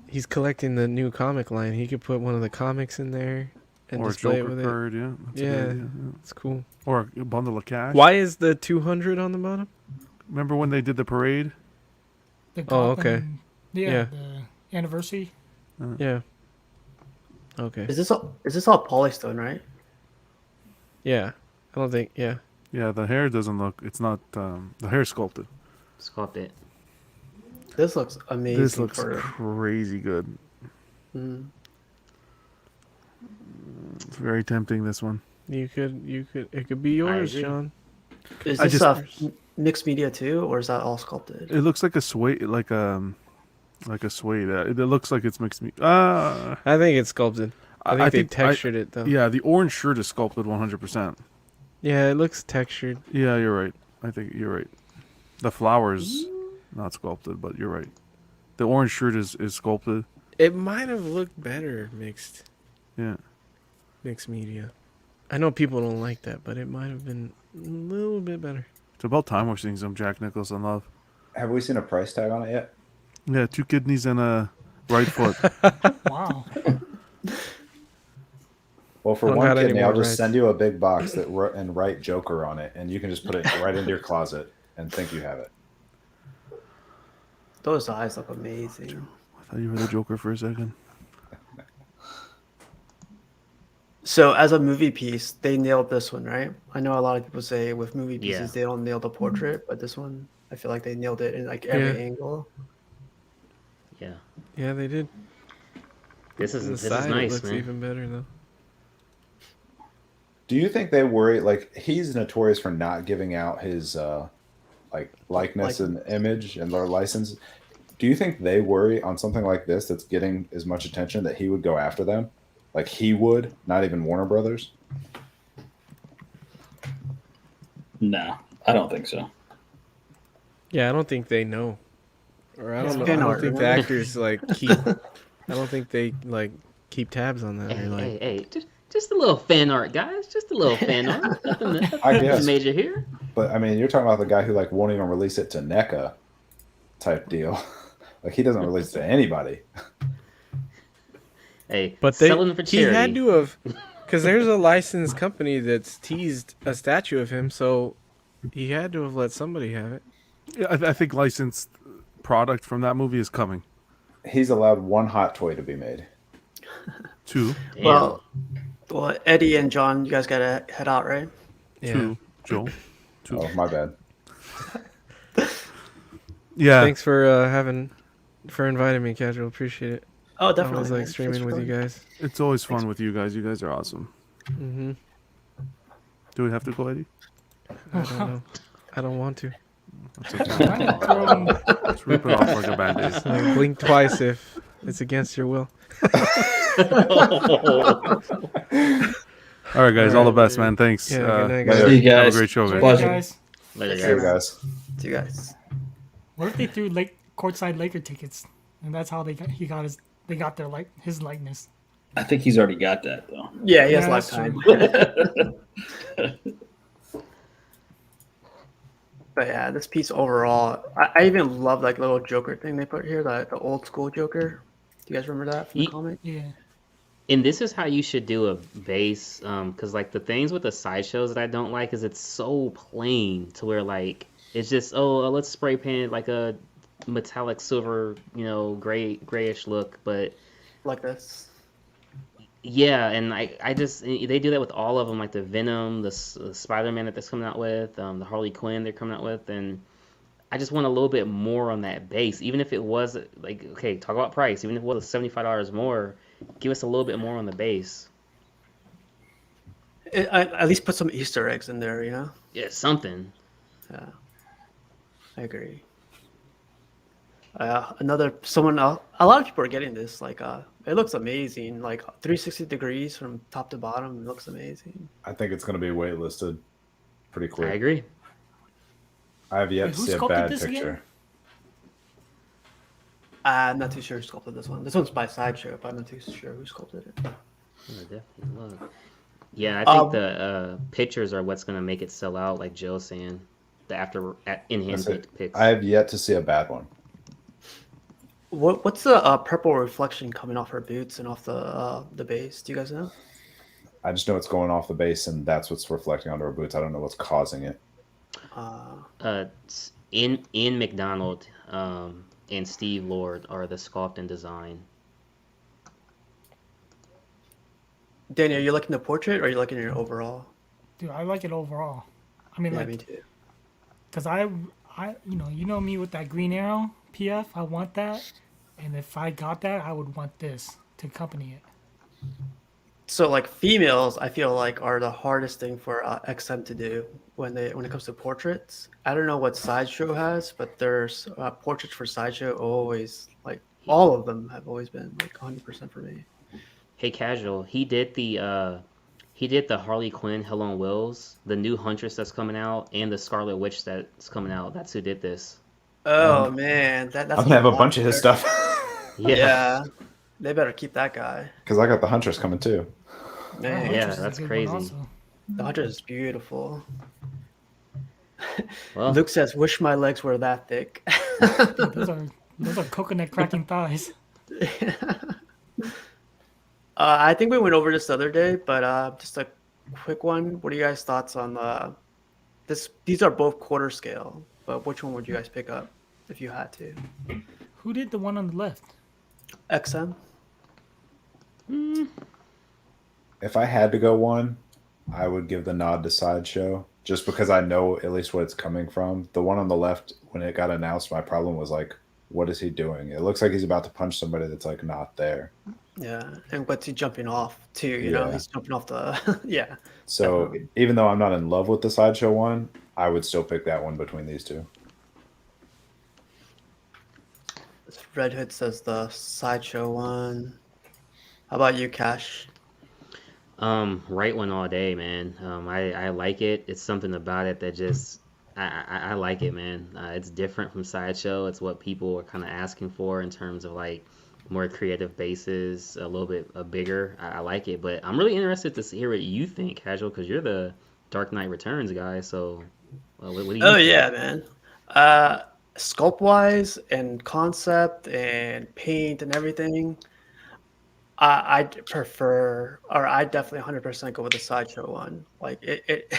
he's collecting the new comic line. He could put one of the comics in there and Or a display it Joker with card, yeah. That's a Yeah. good idea, It's cool. Or a bundle of cash. Why is the 200 on the bottom? Remember when they did the parade? The Oh, Gotham- okay. Yeah, Yeah. the anniversary. Yeah. Okay. Is this all polystone, right? Yeah. I don't think. Yeah. Yeah, the hair doesn't look. It's not. The hair sculpted. Sculpted. This looks amazing. This looks for. crazy good. Mm. It's very tempting. This one. You could. It could be yours, agree. John. Is I this just- mixed media too, or is that all sculpted? It looks like a suede, like a suede. It looks like it's mixed. I think it's sculpted. I think they textured it though. Yeah, the orange shirt is sculpted 100%. Yeah, it looks textured. Yeah, you're right. I think you're right. The flowers, not sculpted, but you're right. The orange shirt is sculpted. It might have looked better mixed Yeah. media. I know people don't like that, but it might have been a little bit better. It's about time we're seeing some Jack Nicholson love. Have we seen a price tag on it yet? Yeah, 2 kidneys and a right foot. Wow. Well, for Don't one have any kidney, I'll more just rights. send you a big box that and write Joker on it, and you can just put it right into your closet and think you have it. Those eyes look amazing. I thought you were the Joker for a second. So as a movie piece, they nailed this one, right? I know a lot of people say with movie pieces Yeah. they don't nail the portrait, but this one, I feel like they nailed it in like every Yeah. angle. Yeah. Yeah, they did. This is The this is side it nice, looks man. even better though. Do you think they worry? Like, he's notorious for not giving out his like likeness and image and their license. Do you think they worry on something like this that's getting as much attention that he would go after them? Like he would, not even Warner Brothers. No, I don't think so. Yeah, I don't think they know. Or I It's don't know. I fan don't art, think the right? actors like keep. I don't think they like keep tabs on that. Hey, Or, like, hey, just a little fan art, guys. Just a little fan art. Nothing I guess. major here. But I mean, you're talking about the guy who like won't even release it to NECA type deal. Like he doesn't release it to anybody. Hey, But they, selling for he charity. had to have, because there's a licensed company that's teased a statue of him, so he had to have let somebody have it. Yeah, I think licensed product from that movie is coming. He's allowed one hot toy to be made. 2. Damn. Well, Eddie and John, you guys gotta head out, right? Yeah. 2. Joel. 2. Oh, my bad. Yeah. Thanks for inviting me, Casual. Appreciate it. Oh, I definitely. was man. like Thanks streaming for with you coming. guys. It's always fun with you guys. You guys are awesome. Mm-hmm. Do we have to go, Eddie? I don't know. I don't want to. That's okay. Trying to throw him- Let's rip it off like a band-aid. Like, blink twice if it's against your will. All right, guys. All the best, man. Thanks. Yeah, good night, guys. later. See you Have a guys. great show, Sorry, guys. Pleasure. guys. Later, See you guys. guys. See you guys. What if they threw courtside Laker tickets, and that's how they got his likeness? I think he's already got that though. Yeah, he has Yeah, that's lifetime. But yeah, this piece overall, I even love like little Joker thing they put here, the old school Joker. Do you guys remember that from the Ye- comic? Yeah. And this is how you should do a base, because like the things with the sideshows that I don't like is it's so plain to where like it's just let's spray paint like a metallic silver, grayish look. But Like this. yeah, and I just they do that with all of them, like the Venom, the Spider-Man that they're coming out with, the Harley Quinn they're coming out with, and I just want a little bit more on that base, even if it was like okay, talk about price, even if it was $75 more, give us a little bit more on the base. At least put some Easter eggs in there, you know? Yeah, something. Yeah, I agree. Someone else, a lot of people are getting this. Like, it looks amazing. Like 360 degrees from top to bottom. It looks amazing. I think it's going to be waitlisted pretty I quick. agree. I have yet Wait, to who see a sculpted bad this again? picture. I'm not too sure who sculpted this one. This one's by Sideshow, but I'm not too sure who sculpted it. Yeah, definitely look. Yeah, I think Um, the pictures are what's gonna make it sell out, like Joe's saying. The in-hand That's it. pics. I have yet to see a bad one. what's the purple reflection coming off her boots and off the base? Do you guys know? I just know it's going off the base, and that's what's reflecting onto her boots. I don't know what's causing it. In McDonald, and Steve Lord are the sculpt and design. Danny, are you looking at the portrait or are you looking at your overall? Dude, I like it overall. I mean, Yeah, like, me too. because I, you know me with that Green Arrow PF. I want that, and if I got that, I would want this to accompany it. So like females, I feel like are the hardest thing for XM to do when it comes to portraits. I don't know what Sideshow has, but there's portraits for Sideshow always like all of them have always been like 100% for me. Hey, Casual, he did the Harley Quinn Hell on Wheels, the new Huntress that's coming out, and the Scarlet Witch that's coming out. That's who did this. Oh man, that's I'm gonna have a bunch of his stuff Yeah, they better keep that guy. because I got the Huntress coming too. Man, Yeah, Huntress is a that's good one crazy. also. the hunter is beautiful. Well, Luke says, "Wish my legs were that thick." Dude, those are coconut cracking thighs. I think we went over this the other day, but just a quick one. What are you guys' thoughts on this? These are both quarter scale, but which one would you guys pick up if you had to? Who did the one on the left? XM. If I had to go one, I would give the nod to Sideshow, just because I know at least what it's coming from. The one on the left, when it got announced, my problem was like, what is he doing? It looks like he's about to punch somebody that's like not there. Yeah, and what's he jumping off to? You know, Yeah. he's jumping off the yeah. So even though I'm not in love with the Sideshow one, I would still pick that one between these two. This Red Hood says the Sideshow one. How about you, Cash? right one all day, man. I like it. It's something about it that just I like it, man. It's different from Sideshow. It's what people are kind of asking for in terms of like more creative bases, a little bit bigger. I like it, but I'm really interested to hear what you think, Casual, because you're the Dark Knight Returns guy. So, what do you Oh think? yeah, man. Sculpt wise and concept and paint and everything, I'd prefer, or I definitely 100% go with the Sideshow one. Like it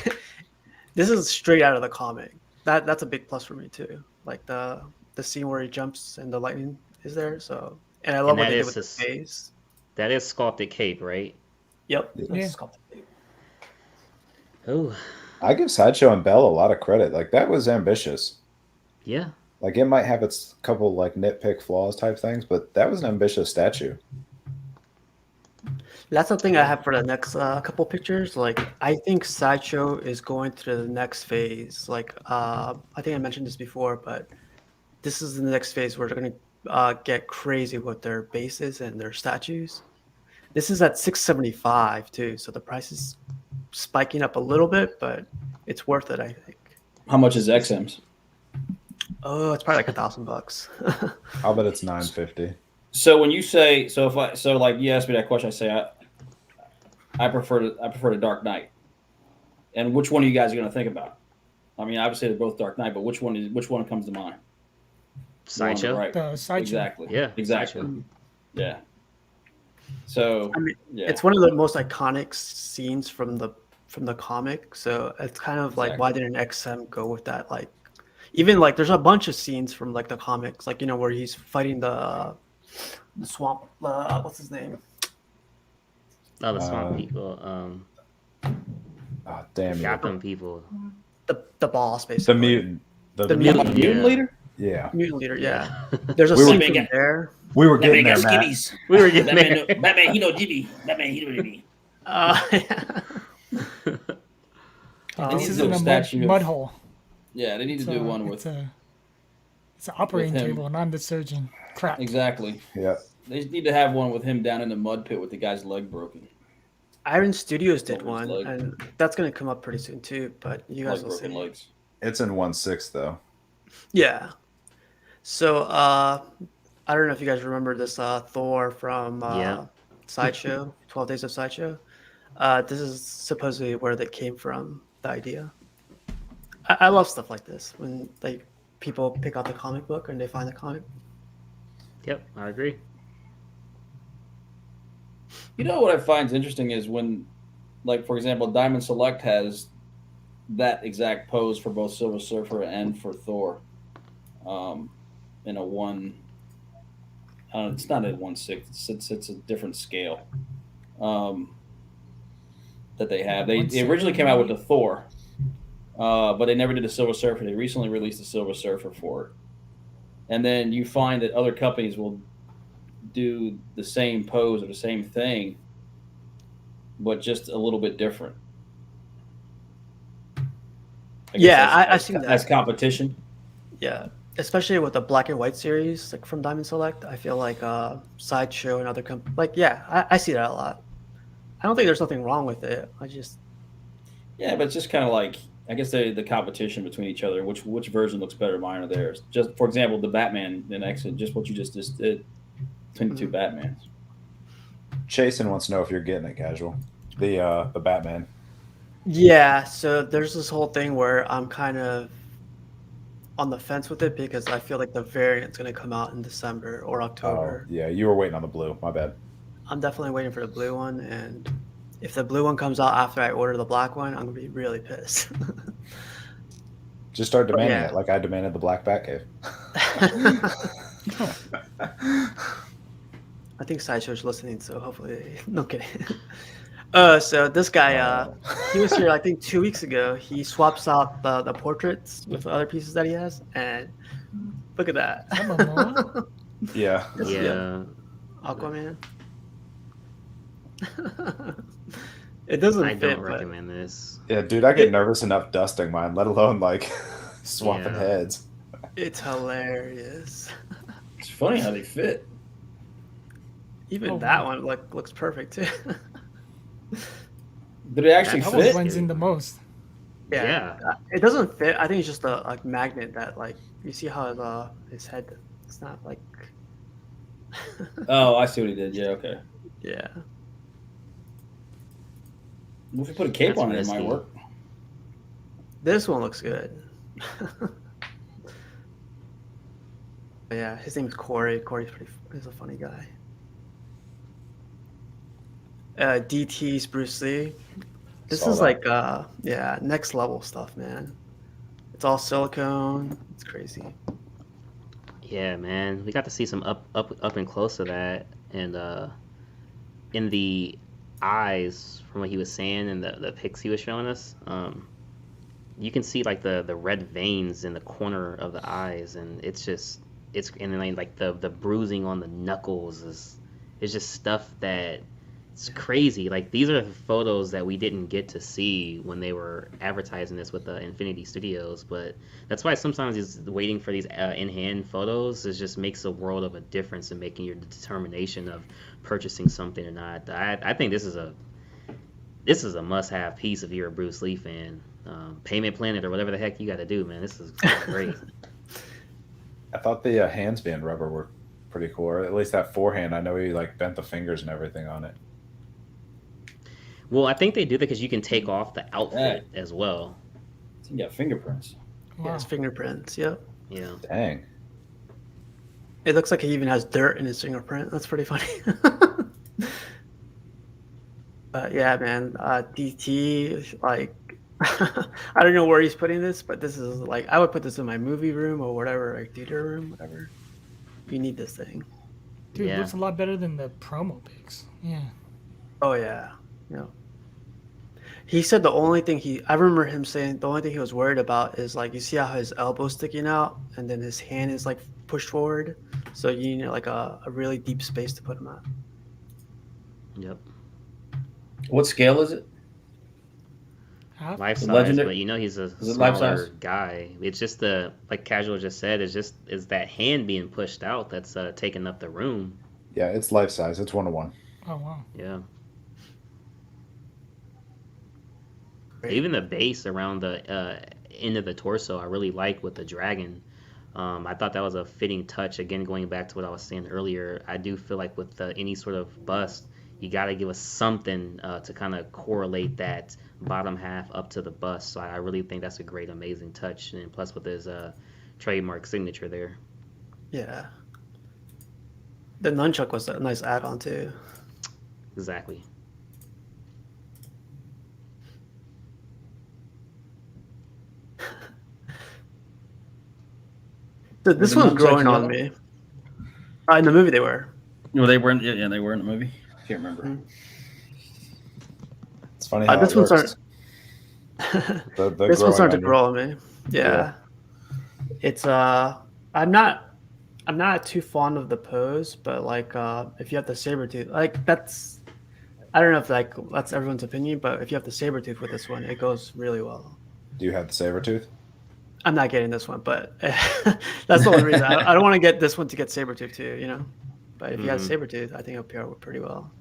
this is straight out of the comic. That's a big plus for me too. Like the scene where he jumps and the lightning is there. So, and I love And what that they did is with the his- face. That is sculpted cape, right? Yep, that's Yeah. sculpted. Oh, I give Sideshow and Bell a lot of credit. Like that was ambitious. yeah. Like it might have its couple like nitpick flaws type things, but that was an ambitious statue. That's something I have for the next couple pictures. Like, I think Sideshow is going to the next phase. Like, I think I mentioned this before, but this is the next phase where they're going to get crazy with their bases and their statues. This is at 675 too, so the price is spiking up a little bit, but it's worth it, I think. How much is XM's? Oh, it's probably like $1,000. I'll bet it's 950. So when you say like you asked me that question, I say I prefer the Dark Knight. And which one of you guys are going to think about? I mean, obviously they're both Dark Knight, but which one comes to mind? The one on the Sideshow. right. The Sideshow. Exactly. Yeah, Exactly. Sideshow. Yeah. So I mean, yeah, it's one of the most iconic scenes from the comic. So it's kind of like, why didn't XM go with that? Like, even like there's a bunch of scenes from like the comics, like where he's fighting the swamp. What's his name? Oh, the swamp Uh, people. Oh, damn you. Gotham people. The boss, The basically. mutant. The mutant Yeah. leader. Yeah. Mutant leader. Yeah. There's a We were- scene from there. We were getting there, Matt. We were getting there. Batman, he know Jimmy. Batman, he know Jimmy. This need is to do in a a statue mud of- hole. Yeah, they need to do one with It's an operating him. table, not the surgeon. Crap. exactly. Yeah. They need to have one with him down in the mud pit with the guy's leg broken. Iron Studios did Over his one, leg. and that's gonna come up pretty soon too. But you guys Like will broken see. legs. It's in 1/6 though. Yeah. So I don't know if you guys remember this Thor from Yeah. Sideshow, 12 Days of Sideshow. This is supposedly where they came from, the idea. I love stuff like this when like people pick out the comic book and they find the comic. Yep, I agree. You know what I find interesting is when, like for example, Diamond Select has that exact pose for both Silver Surfer and for Thor, in a one. It's not a 1/6. It's a different scale. That they have. They originally came out with the Thor, but they never did the Silver Surfer. They recently released the Silver Surfer for it, and then you find that other companies will do the same pose or the same thing, but just a little bit different. I've seen that. As competition. Yeah, especially with the black and white series, like from Diamond Select. I feel like Sideshow and other companies. Like, yeah, I see that a lot. I don't think there's nothing wrong with it. Yeah, but it's just kind of like, I guess the competition between each other. Which version looks better, mine or theirs? Just for example, the Batman in X, just what you just did between the two Batmans. Chasen wants to know if you're getting it, Casual. The Batman. Yeah, so there's this whole thing where I'm kind of on the fence with it because I feel like the variant's going to come out in December or Oh, October. yeah. You were waiting on the blue. My bad. I'm definitely waiting for the blue one, and if the blue one comes out after I order the black one, I'm going to be really pissed. Just start demanding yeah. it like I demanded the black Batcave. I think Sideshow's listening, so hopefully, no kidding. So this guy, he was here, I think 2 weeks ago. He swaps out the portraits with the other pieces that he has, and look at that. Yeah. Yeah. Aquaman. It doesn't I fit, don't recommend this. Yeah, dude, I get nervous enough dusting mine, let alone like swapping Yeah. heads. it's hilarious. It's funny how they fit. Even that one looks perfect too. Did it actually That one fit? blends in the most. Yeah. It doesn't fit. I think it's just a magnet that like you see how his head. It's not like. Oh, I see what he did. Yeah, okay. Yeah. Well, if you put a cape That's on it, it might risky. work. This one looks good. But yeah, his name's Corey. He's a funny guy. DT's Bruce Lee. This Saw is that. like next level stuff, man. It's all silicone. It's crazy. Yeah, man. We got to see some up and close of that, and in the eyes, from what he was saying and the pics he was showing us, you can see like the red veins in the corner of the eyes, and it's and then like the bruising on the knuckles is just stuff that it's crazy. Like these are photos that we didn't get to see when they were advertising this with the Infinity Studios, but that's why sometimes is waiting for these in-hand photos just makes a world of a difference in making your determination of purchasing something or not. I think this is a must-have piece if you're a Bruce Lee fan. Payment Planet or whatever the heck you got to do, man. This is great. I thought the hands being rubber were pretty cool, or at least that forehand. I know he like bent the fingers and everything on it. Well, I think they do that because you can take off the outfit as well. You got fingerprints. Yeah, Wow. his fingerprints. Yep. Yeah. Dang. It looks like he even has dirt in his fingerprint. That's pretty funny. But yeah, man, DT, like, I don't know where he's putting this, but this is like, I would put this in my movie room or whatever, like theater room, whatever. You need this thing. Dude, it Yeah. looks a lot better than the promo pics. Yeah. Oh yeah, yeah. He said the only thing I remember him saying the only thing he was worried about is like, you see how his elbow's sticking out and then his hand is like pushed forward. So you need like a really deep space to put him at. Yep. What scale is it? Half? Life The size, legendary- but you know he's a it life smaller size? guy. It's just the like Casual just said. Is that hand being pushed out that's taking up the room. Yeah, it's life size. It's 1-to-1. Oh wow. Yeah. Great. Even the base around the end of the torso, I really like with the dragon. I thought that was a fitting touch. Again, going back to what I was saying earlier, I do feel like with any sort of bust, you got to give us something to kind of correlate that bottom half up to the bust. So I really think that's a great, amazing touch. And plus with his trademark signature there. Yeah. The nunchuck was a nice add-on too. Exactly. Dude, this Were the one's growing nunchucks on yellow? me. In the movie they were. Well, they were. Yeah, they were in the movie. I can't remember. Mhm. It's funny how This it one's works. The this one's growing starting to onion. grow on me. Yeah. It's I'm not too fond of the pose, but like if you have the saber tooth, like that's I don't know if like that's everyone's opinion, but if you have the saber tooth with this one, it goes really well. Do you have the saber tooth? I'm not getting this one, but that's the only reason. I don't want to get this one to get saber tooth too, you know. But if you have Mhm. saber tooth, I think it'll pair pretty well.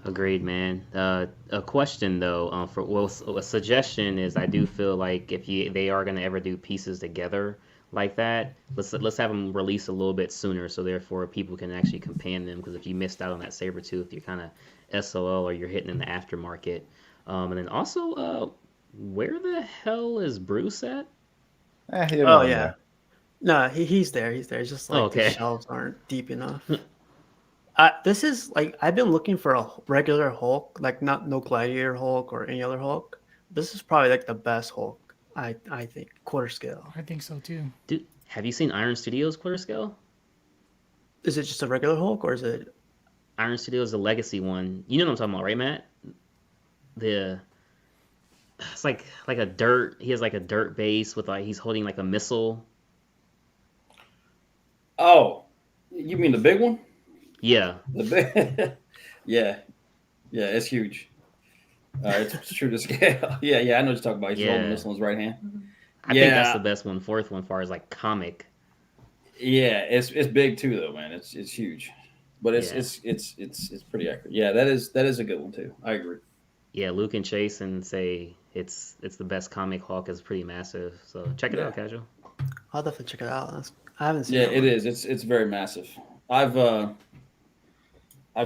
Agreed, man. A question though, a suggestion is I do feel like if they are gonna ever do pieces together like that, let's have them release a little bit sooner, so therefore people can actually compare them. Because if you missed out on that saber tooth, you're kind of SOL or you're hitting in the aftermarket. And then also, where the hell is Bruce at? He didn't Oh want yeah. to. No, he's there. He's there. It's just like Okay. the shelves aren't deep enough. This is like I've been looking for a regular Hulk, like no Gladiator Hulk or any other Hulk. This is probably like the best Hulk. I think quarter scale. I think so too. Dude, have you seen Iron Studios quarter scale? Is it just a regular Hulk or is it? Iron Studios, the legacy one. You know what I'm talking about, right, Matt? It's like a dirt. He has like a dirt base with like he's holding like a missile. Oh, you mean the big one? Yeah. The big. Yeah, it's huge. It's true to scale. Yeah, I know what you're talking about. He's holding this on his right hand. I think that's the best one. Fourth one, far as like comic. Yeah, it's big too, though, man. It's huge, but it's pretty accurate. Yeah, that is a good one too. I agree. Yeah, Luke and Chase and say it's the best comic. Hulk is pretty massive. So check it out, Casual. I'll definitely check it out. I haven't seen. Yeah, that it one. is. It's very massive. I've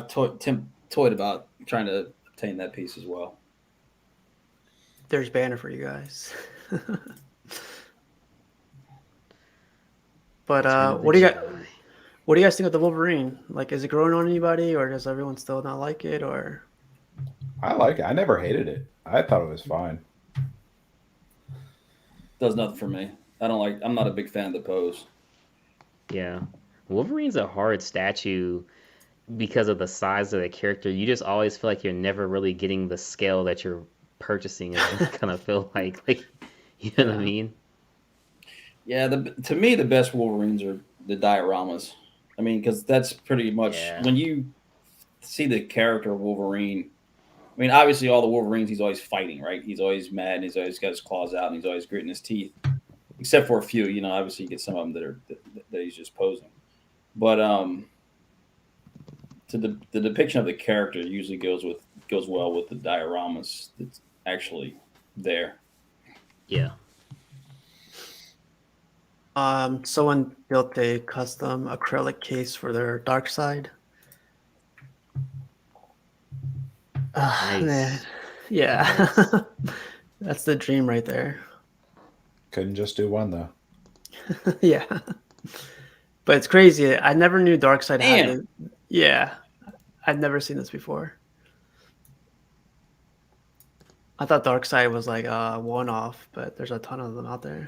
toyed about trying to obtain that piece as well. There's banner for you guys. But what do you guys think of the Wolverine? Like, is it growing on anybody, or does everyone still not like it? Or I like it. I never hated it. I thought it was fine. Does nothing for me. I'm not a big fan of the pose. Yeah, Wolverine's a hard statue because of the size of the character. You just always feel like you're never really getting the scale that you're purchasing. Is what I kind of feel like you know what I mean? Yeah, to me the best Wolverines are the dioramas. I mean, because that's pretty much when you see the character of Wolverine. I mean, obviously all the Wolverines he's always fighting, right? He's always mad, and he's always got his claws out, and he's always gritting his teeth. Except for a few, you know. Obviously, you get some of them that he's just posing. But to the depiction of the character usually goes well with the dioramas that's actually there. Yeah. someone built a custom acrylic case for their dark side. Nice. Man. Yeah. That's the dream right there. Couldn't just do one though. Yeah. But it's crazy. I never knew Darkseid had Man. it. Yeah. I'd never seen this before. I thought Darkseid was like a one-off, but there's a ton of them out there.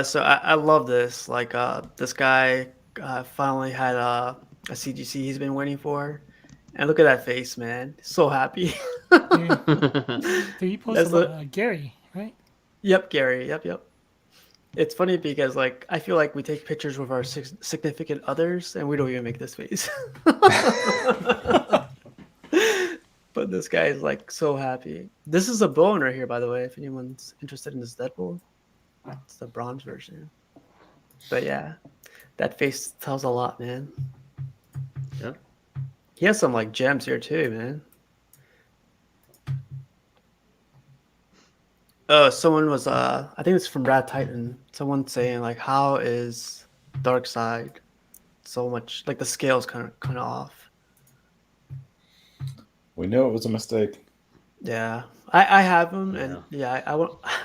So I love this. Like, this guy finally had a CGC he's been waiting for, and look at that face, man. So happy. Yeah. So you That's posted Gary, right? Yep, Gary. Yep. It's funny because like I feel like we take pictures with our significant others, and we don't even make this face. But this guy is like so happy. This is a bone right here, by the way. If anyone's interested in this Deadpool, it's the bronze version. But yeah, that face tells a lot, man. Yep. He has some like gems here too, man. Someone was I think it's from Brad Titan. Someone saying like, how is Darkseid so much like the scale's kind of off. We knew it was a mistake. Yeah, I have him, Yeah. and yeah,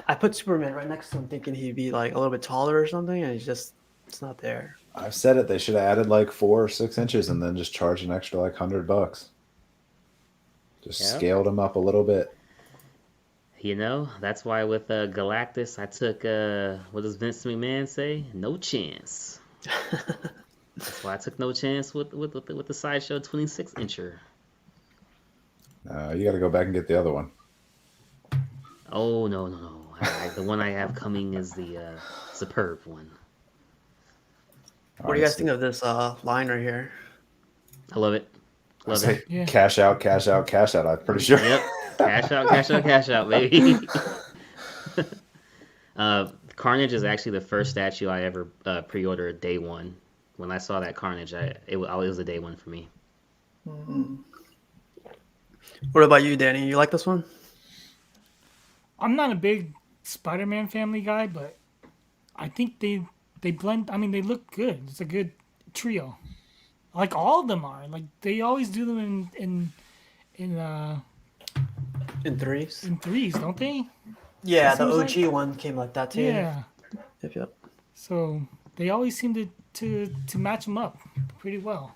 I put Superman right next to him, thinking he'd be like a little bit taller or something, and it's not there. I've said it. They should have added like 4 or 6 inches and then just charged an extra like $100. Just Yep. scaled them up a little bit. You know, that's why with Galactus, I took what does Vince McMahon say? No chance. That's why I took no chance with the Sideshow 26-incher. You got to go back and get the other one. Oh no. The one I have coming is the superb one. What do you guys think of this line right here? I love it. I Love say it. Yeah. cash out, cash out, cash out. I'm pretty sure. Yep. Cash out, baby. Carnage is actually the first statue I ever pre-ordered day one. When I saw that Carnage, it was a day one for me. What about you, Danny? You like this one? I'm not a big Spider-Man family guy, but I think they blend. I mean, they look good. It's a good trio. Like all of them are. Like they always do them in In threes? in threes, don't they? Yeah, It the seems OG like- one came like that too. Yeah. Yep. So they always seem to match them up pretty well.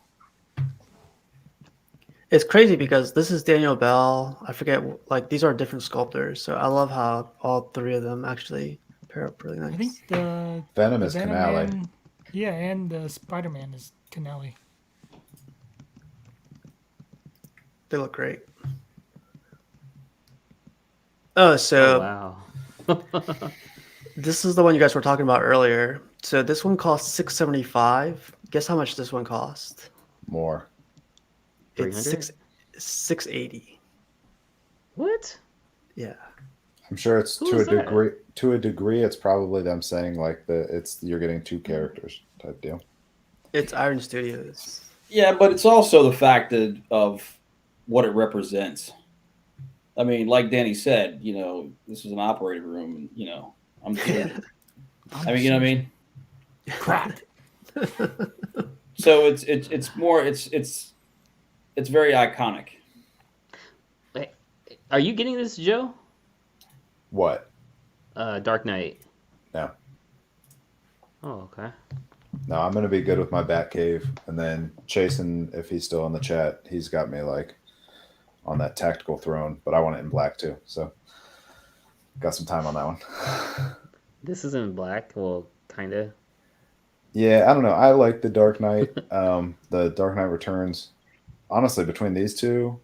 It's crazy because this is Daniel Bell. I forget, like these are different sculptors, so I love how all three of them actually pair up really nice. I think the Venom the is Venom Canale. Man- yeah, and the Spider-Man is Canale. They look great. Oh, so Oh, wow. this is the one you guys were talking about earlier. So this one cost $675. Guess how much this one cost? More. It's 300? $680. What? Yeah. I'm sure it's Who to a is that? degree. To a degree, it's probably them saying like you're getting 2 characters type deal. It's Iron Studios. Yeah, but it's also the fact of what it represents. I mean, like Danny said, this is an operating room, and I'm doing it. I mean, you know what I mean? Crap. So it's more it's very iconic. Wait, are you getting this, Joe? What? Dark Knight. No. Oh, okay. No, I'm gonna be good with my Batcave, and then Chasen, if he's still in the chat, he's got me like on that tactical throne, but I want it in black too, so got some time on that one. This is in black. Well, kind of. Yeah, I don't know. I like the Dark Knight, the Dark Knight Returns. Honestly, between these two,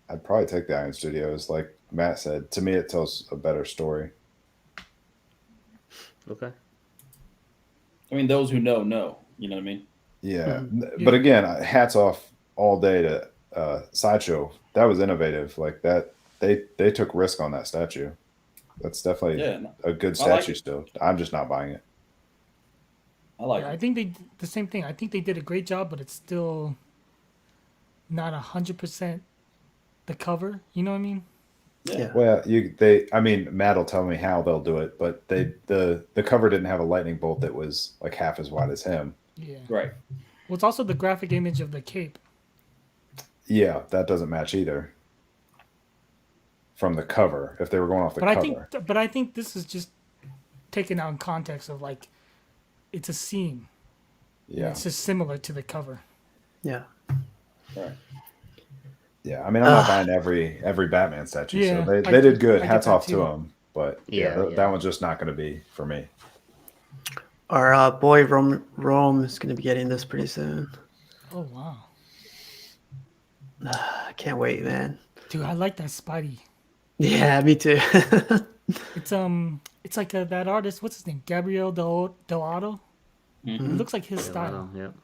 I'd probably take the Iron Studios. Like Matt said, to me, it tells a better story. Okay. I mean, those who know. You know what I mean? Yeah, Mhm. but again, hats off all day to Sideshow. That was innovative. Like that, they took risk on that statue. That's definitely Yeah, no, a good I like statue. it. Still, I'm just not buying it. I like Yeah, I it. think they did the same thing. I think they did a great job, but it's still not 100% the cover. You know what I mean? Yeah. Well, I mean, Matt will tell me how they'll do it, but the cover didn't have a lightning bolt that was like half as wide as him. Yeah. Right. Well, it's also the graphic image of the cape. Yeah, that doesn't match either. from the cover. If they were going off the But cover, I think this is just taken out in context of like it's a scene. And yeah, it's just similar to the cover. Yeah. right. Yeah, I mean, I'm not buying every Batman statue, Yeah, so they I did good. get Hats that off to too. them. But yeah, Yeah, that one's just not going to be for me. Our boy Rome is gonna be getting this pretty soon. Oh wow, I can't wait, man. dude, I like that Spidey. Yeah, me too. It's like that artist. What's his name? Gabriel Delado. It looks like his Yeah, style. yep.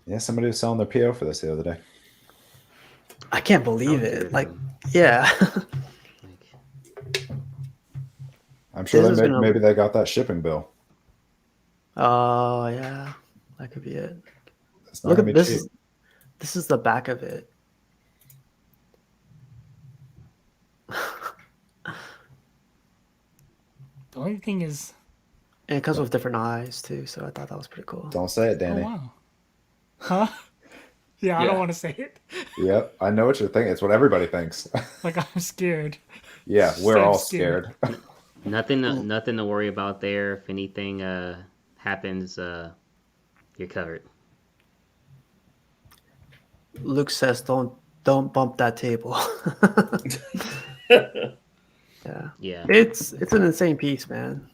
Yeah, somebody was selling their PO for this the other day. I can't believe Oh, it. dude, Like, yeah. Like, I'm sure This is gonna- maybe they got that shipping bill. Oh yeah, that could be it. It's not Look gonna at be this. cheap. This is the back of it. The only thing is, And it comes with different eyes too, so I thought that was pretty cool. Don't say it, oh Danny. wow, huh? Yeah, I Yeah. don't want to say it. Yep, I know what you're thinking. It's what everybody thinks. Like I'm scared. Yeah, we're So all scared. scared. nothing to worry about there. If anything happens, you're covered. Luke says, "Don't bump that table." Yeah, Yeah. it's an insane piece, man.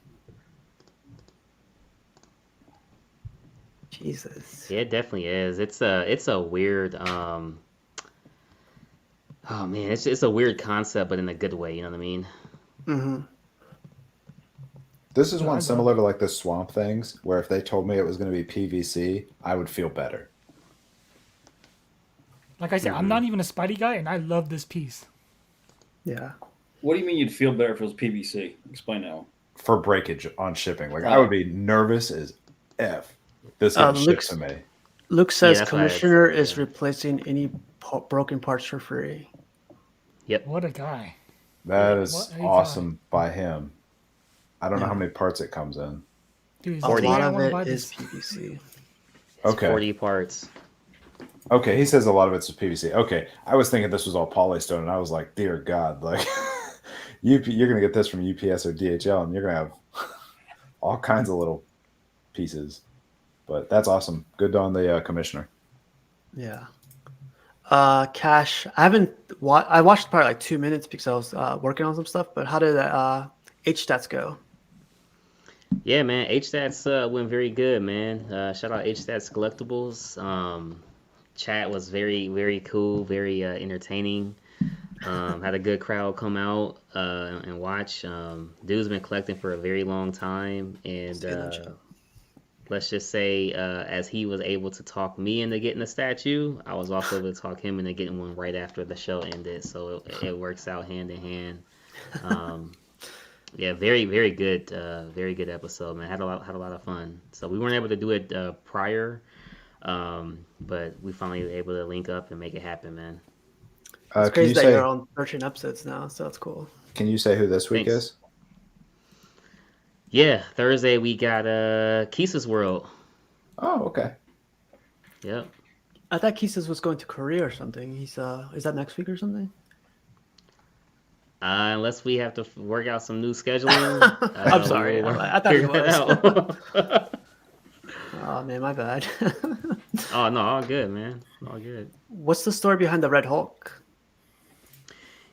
Jesus. Yeah, it definitely is. It's a weird oh man, it's a weird concept, but in a good way. You know what I mean? Hmm. This is I one love similar it. to like the Swamp Things, where if they told me it was going to be PVC, I would feel better. Like I said, I'm not even a Spidey guy, and I love this piece. Yeah. What do you mean you'd feel better if it was PVC? Explain that one. For breakage on shipping. Like I would be nervous as F. This getting shipped Luke's- to me. Luke says that's why it's- Commissioner is yeah. replacing any broken parts for free. Yep. What a guy. That is What a awesome by him. I don't know Yeah. how many parts it comes in. Dude, is A that why lot I of want to buy it is this? PVC. Okay. 40 parts. Okay, he says a lot of it's PVC. Okay, I was thinking this was all polystone, and I was like, dear God, like you're gonna get this from UPS or DHL, and you're gonna have all kinds of little pieces. But that's awesome. Good on the commissioner. Yeah. Cash. I haven't. I watched probably like 2 minutes because I was working on some stuff. But how did H stats go? Yeah, man. HStats went very good, man. Shout out HStats Collectibles. Chat was very, very cool, very entertaining. Had a good crowd come out and watch. Dude's been collecting for a very long time, and See you in the chat. let's just say, as he was able to talk me into getting a statue, I was also able to talk him into getting one right after the show ended. So it works out hand in hand. Yeah, very, very good episode, man. Had a lot of fun. So we weren't able to do it prior, but we finally were able to link up and make it happen, man. It's Can crazy you that say you're on 13 episodes now, so that's cool. who this week Thanks. is? Yeah, Thursday we got Kisa's World. Oh, okay. Yep. I thought Kises was going to Korea or something. He's is that next week or something? Unless we have to work out some new scheduling. I'm sorry. we'll I thought it figure that out. Oh man, my bad. Oh no, all good, man. All good. What's the story behind the Red Hulk?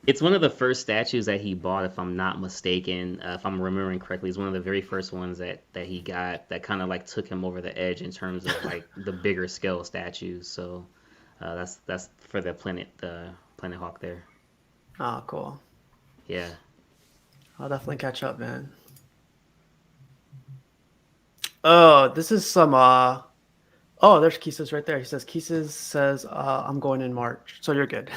It's one of the first statues that he bought, if I'm not mistaken. If I'm remembering correctly, it's one of the very first ones that he got that kind of like took him over the edge in terms of like the bigger scale statues. So that's for the Planet Hawk there. Oh, cool. Yeah. I'll definitely catch up, man. Oh, this is some oh, there's Kises right there. He says Kises says I'm going in March. So you're good.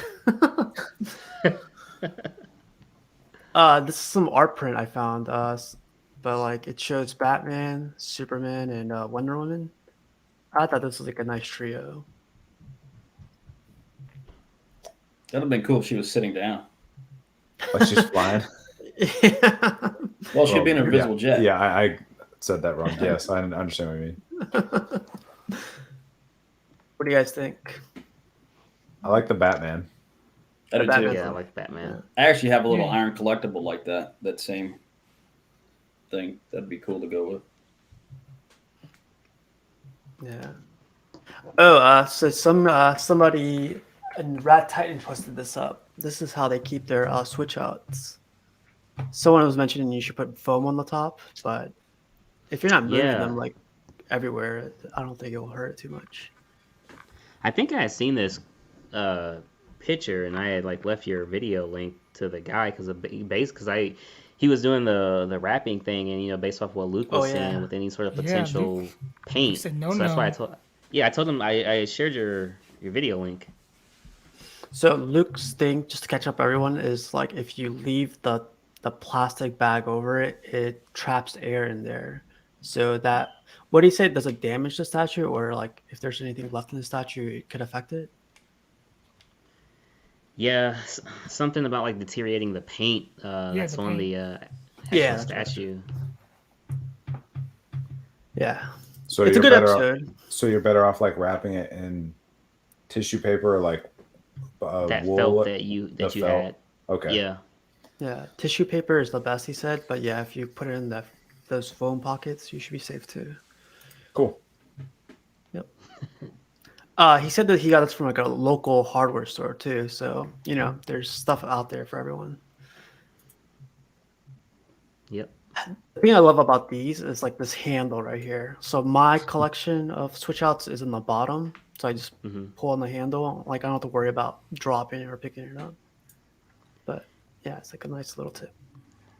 This is some art print I found. But like it shows Batman, Superman, and Wonder Woman. I thought this was like a nice trio. That'd have been cool if she was sitting down. Like she's flying. Well, she'd be in an yeah, invisible jet. Yeah, I said that wrong. Yes, I understand what you mean. What do you guys think? I like the Batman. I The do Batman. too. Yeah, I like Batman. I actually have a little Yeah. iron collectible like that. That same thing. That'd be cool to go with. Yeah. Oh, so somebody in Rat Titan posted this up. This is how they keep their switch outs. Someone was mentioning you should put foam on the top, but if you're not moving Yeah. them like everywhere, I don't think it will hurt it too much. I think I had seen this picture, and I had like left your video link to the guy because he was doing the wrapping thing, and based off what Luke was Oh, yeah. saying with any sort of Yeah, potential Luke paint. said no, So that's why I no. told him I shared your video link. So Luke's thing, just to catch up everyone, is like if you leave the plastic bag over it, it traps air in there. So that what do you say? Does it damage the statue, or like if there's anything left in the statue, it could affect it? Yeah, something about like deteriorating the paint that's the on paint. the Yeah, actual that's what statue. Yeah, So it's a you're good better off, episode. so you're better off like wrapping it in tissue paper or like That wool. felt that you the felt? had. Okay. Yeah. Yeah, tissue paper is the best, he said. But yeah, if you put it in those foam pockets, you should be safe too. Cool. Yep. He said that he got this from like a local hardware store too. So there's stuff out there for everyone. Yep. The thing I love about these is like this handle right here. So my collection of switch outs is in the bottom. So I just pull on the handle. Like I don't have to worry about dropping it or picking it up. But yeah, it's like a nice little tip.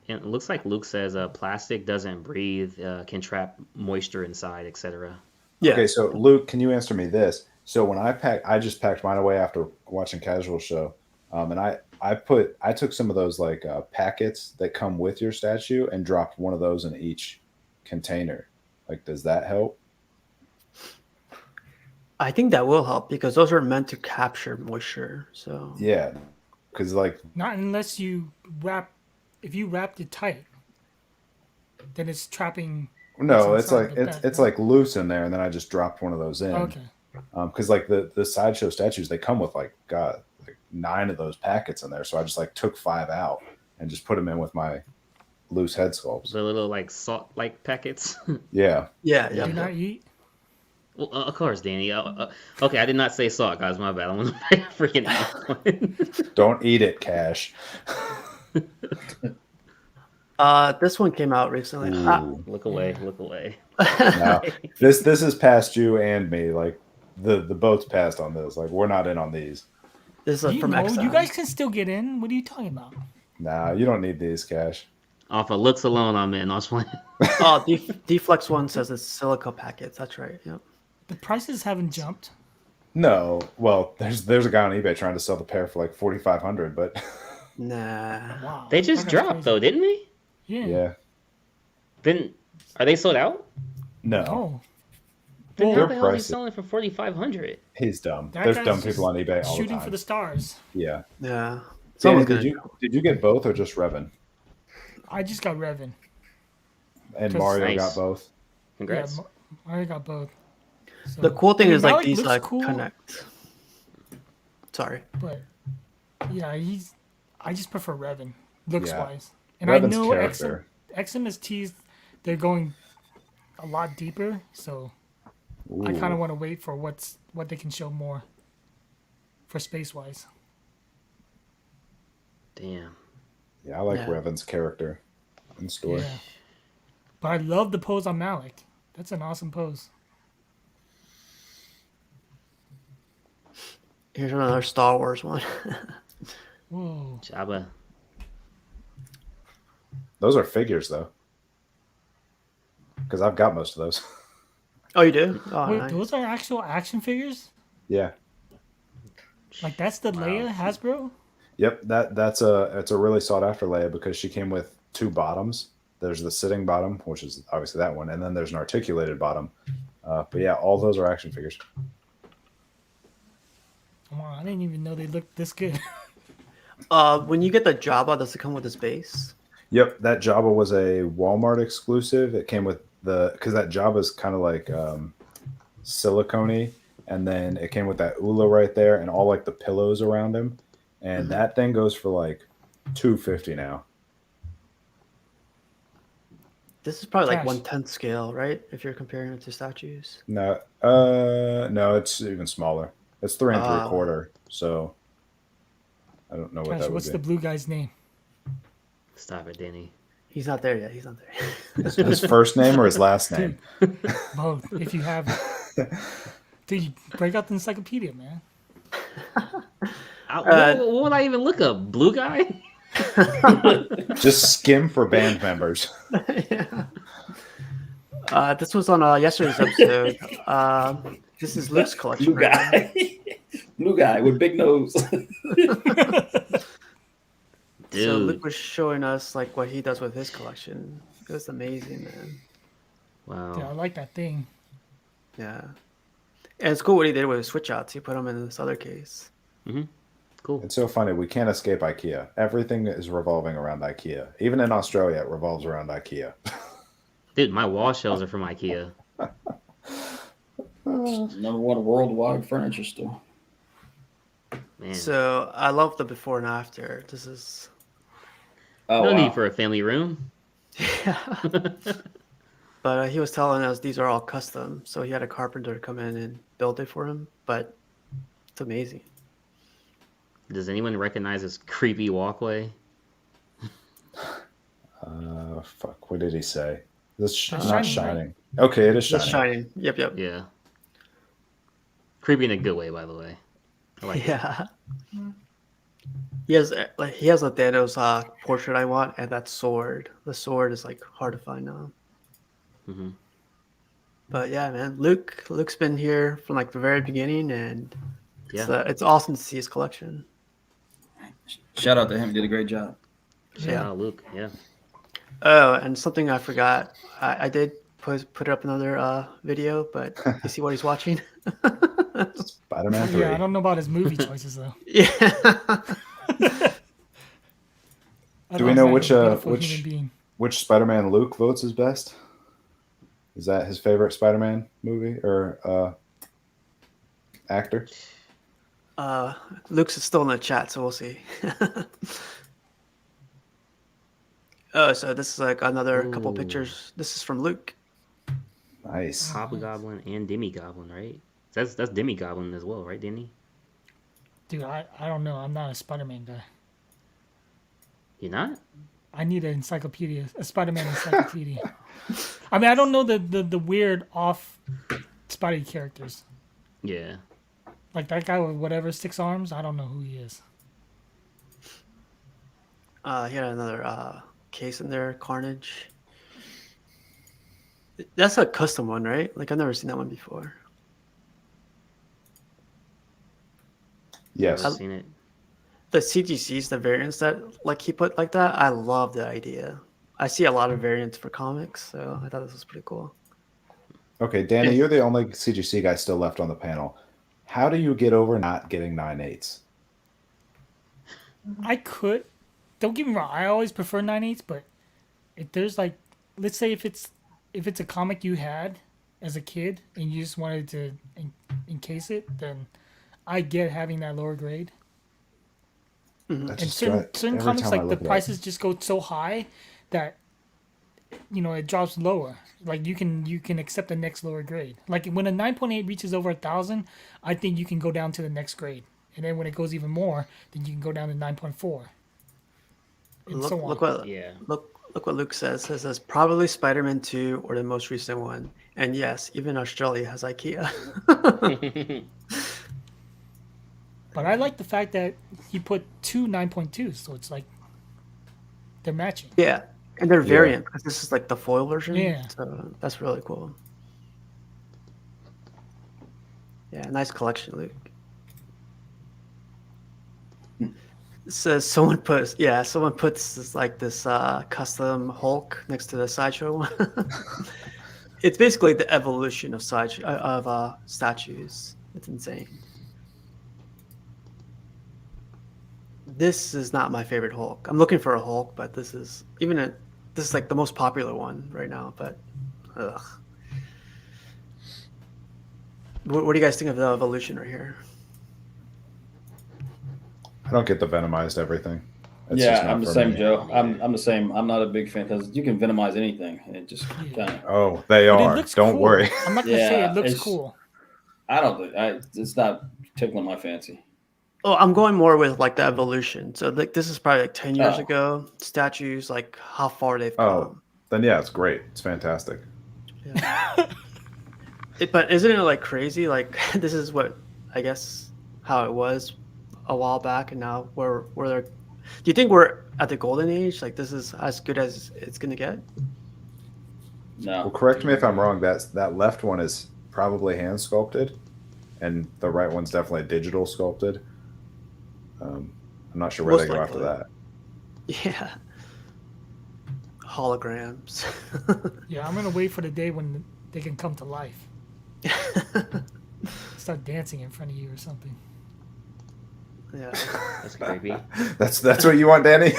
And it looks like Luke says plastic doesn't breathe, can trap moisture inside, etc. Yeah. Okay, so Luke, can you answer me this? So when I just packed mine away after watching Casual Show, and I took some of those like packets that come with your statue and dropped one of those in each container. Like, does that help? I think that will help because those are meant to capture moisture. So Yeah, because like Not unless you wrap. If you wrapped it tight, then it's trapping. no, what's it's like inside the bag, it's right? like loose in there, and then I just dropped one of those in. Okay. Because like the Sideshow statues, they come with like 9 of those packets in there, so I just like took 5 out and just put them in with my loose head sculpts. The little like salt like packets. Yeah. yeah, Do yeah. not eat. Well, of course, Danny. Okay, I did not say salt, guys. My bad. I'm gonna freaking out. Don't eat it, Cash. This one came out recently. Ooh. Look away. Look away. No, this is past you and me. Like the boat's passed on this. Like we're not in on these. This is from You XM. guys can still get in. What are you talking about? Nah, you don't need these, Cash. Off of looks alone, I'm in. I was playing. Oh, Deflex one says it's silica packets. That's right. Yep. The prices haven't jumped. No, well, there's a guy on eBay trying to sell the pair for like 4,500, but Nah. Wow. They just that guy's dropped crazy. though, didn't they? Yeah. yeah, Then are they sold out? no, Oh, Then They're how the hell are they pricey. selling for 4,500? he's dumb. that There's guy's dumb just people on eBay all the shooting time. for the stars. Yeah. Yeah. Danny, Someone's did gonna. you get both or just Revan? I just got Revan. And 'Cause- Mario Nice. got both. Congrats. Yeah, I got both. So, The cool thing I mean, is like Malik these looks like cool, connect. Sorry. but yeah, I just prefer Revan looks Yeah. wise, and I Revan's know character. XM has teased they're going a lot deeper, so I kind Ooh. of want to wait for what they can show more for space wise. Damn. Yeah, I like Yeah. Revan's character in story. Yeah, but I love the pose on Malik. That's an awesome pose. Here's another Star Wars one. Whoa. Jabba. Those are figures though, because I've got most of those. Oh, you do? Oh, Wait, nice. those are actual action figures? Yeah. Like that's the Leia Hasbro? Yep. It's a really sought after Leia because she came with 2 bottoms. There's the sitting bottom, which is obviously that one, and then there's an articulated bottom. But yeah, all those are action figures. Wow, I didn't even know they looked this good. When you get the Jabba, does it come with this base? Yep, that Jabba was a Walmart exclusive. It came with because that Jabba's kind of like silicone, and then it came with that Ula right there, and all like the pillows around him. and that thing goes for like $250 now. This is probably like Cash. 1/10 scale, right? If you're comparing it to statues. No, no, it's even smaller. It's 3 3/4. So I don't know what Cash, that would what's be. the blue guy's name? Stop it, Denny. He's not there yet. He's not there. His first name or his last name? Both, if you have it. Dude, you break out the encyclopedia, man. What would I even look up? Blue guy? Just skim for band members. Yeah. This was on yesterday's episode. This is Luke's collection. Blue guy. Blue guy with big nose. Dude. So Luke was showing us like what he does with his collection. It was amazing, man. Wow. Dude, I like that thing. Yeah. And it's cool what he did with his switch outs. He put them in this other case. Cool. It's so funny. We can't escape IKEA. Everything is revolving around IKEA. Even in Australia, it revolves around IKEA. Dude, my wall shelves are from IKEA. Number one worldwide furniture store. Man. So I love the before and after. This is Oh, no wow. need for a family room. yeah. But he was telling us these are all custom. So he had a carpenter come in and build it for him. But it's amazing. Does anyone recognize this creepy walkway? Fuck. What did he say? This not Shining, shining. Okay, it is It's shining. shining. Yep. Yeah. Creepy in a good way, by the way. I like it. Yeah. He has a Thanos portrait I want, and that sword. The sword is like hard to find now. Mm-hmm. But yeah, man, Luke's been here from like the very beginning, and Yeah. it's awesome to see his collection. Shout out to him. Did a great job. Shout out Luke. Yeah. Oh, and something I forgot. I did put up another video, but you see what he's watching? Spider-Man 3. Yeah, I don't know about his movie choices though. Yeah. I Do we don't know he's which a beautiful which human being. which Spider-Man Luke votes is best? Is that his favorite Spider-Man movie or actor? Luke's is still in the chat, so we'll see. Oh, so this is like another couple Ooh. pictures. This is from Luke. Nice. Hobgoblin and Demi-Goblin, right? That's Demi-Goblin as well, right, Denny? Dude, I don't know. I'm not a Spider-Man guy. You're not? I need an encyclopedia, a Spider-Man encyclopedia. I mean, I don't know the weird off Spidey characters. Yeah. Like that guy with whatever 6 arms. I don't know who he is. He had another case in there, Carnage. That's a custom one, right? Like I've never seen that one before. Yes. Never seen it. The CGCs, the variants that like he put like that, I love the idea. I see a lot of variants for comics, so I thought this was pretty cool. Okay, Danny, Yeah. you're the only CGC guy still left on the panel. How do you get over not getting 9/8? I could. Don't get me wrong. I always prefer 9/8, but if there's like, let's say if it's a comic you had as a kid and you just wanted to encase it, then I get having that lower grade. That And just certain every comics, time I like the look at it. prices just go so high that it drops lower. Like you can accept the next lower grade. Like when a 9.8 reaches over 1,000, I think you can go down to the next grade. And then when it goes even more, then you can go down to 9.4. And so on. Look what Yeah. look what Luke says. It says probably Spider-Man 2 or the most recent one. And yes, even Australia has IKEA. But I like the fact that he put 2 9.2s, so it's like they're matching. Yeah, and they're Yeah. variant because this is like the foil version. Yeah. So that's really cool. Yeah, nice collection, Luke. So someone puts this like this custom Hulk next to the Sideshow one. It's basically the evolution of statues. It's insane. This is not my favorite Hulk. I'm looking for a Hulk, but this is like the most popular one right now. But ugh. What do you guys think of the evolution right here? I don't get the venomized everything. It's yeah, just not I'm the for same, me. Joe. I'm the same. I'm not a big fan because you can venomize anything, and it just kind of. Oh, they But it are. looks Don't cool. worry. I'm not gonna say Yeah, it looks it's- cool. I don't think it's not tickling my fancy. Oh, I'm going more with like the evolution. So like this is probably like 10 years Oh. ago. Statues, like how far they've Oh, come. then yeah, it's great. It's fantastic. Yeah. But isn't it like crazy? Like this is what I guess how it was a while back, and now we're there. Do you think we're at the golden age? Like this is as good as it's gonna get? No. Well, correct me if I'm wrong. That left one is probably hand sculpted, and the right one's definitely digital sculpted. I'm not sure where Most they go after likely. that. Yeah. Holograms. Yeah, I'm gonna wait for the day when they can come to life. Start dancing in front of you or something. Yeah. That's creepy. That's what you want, Danny.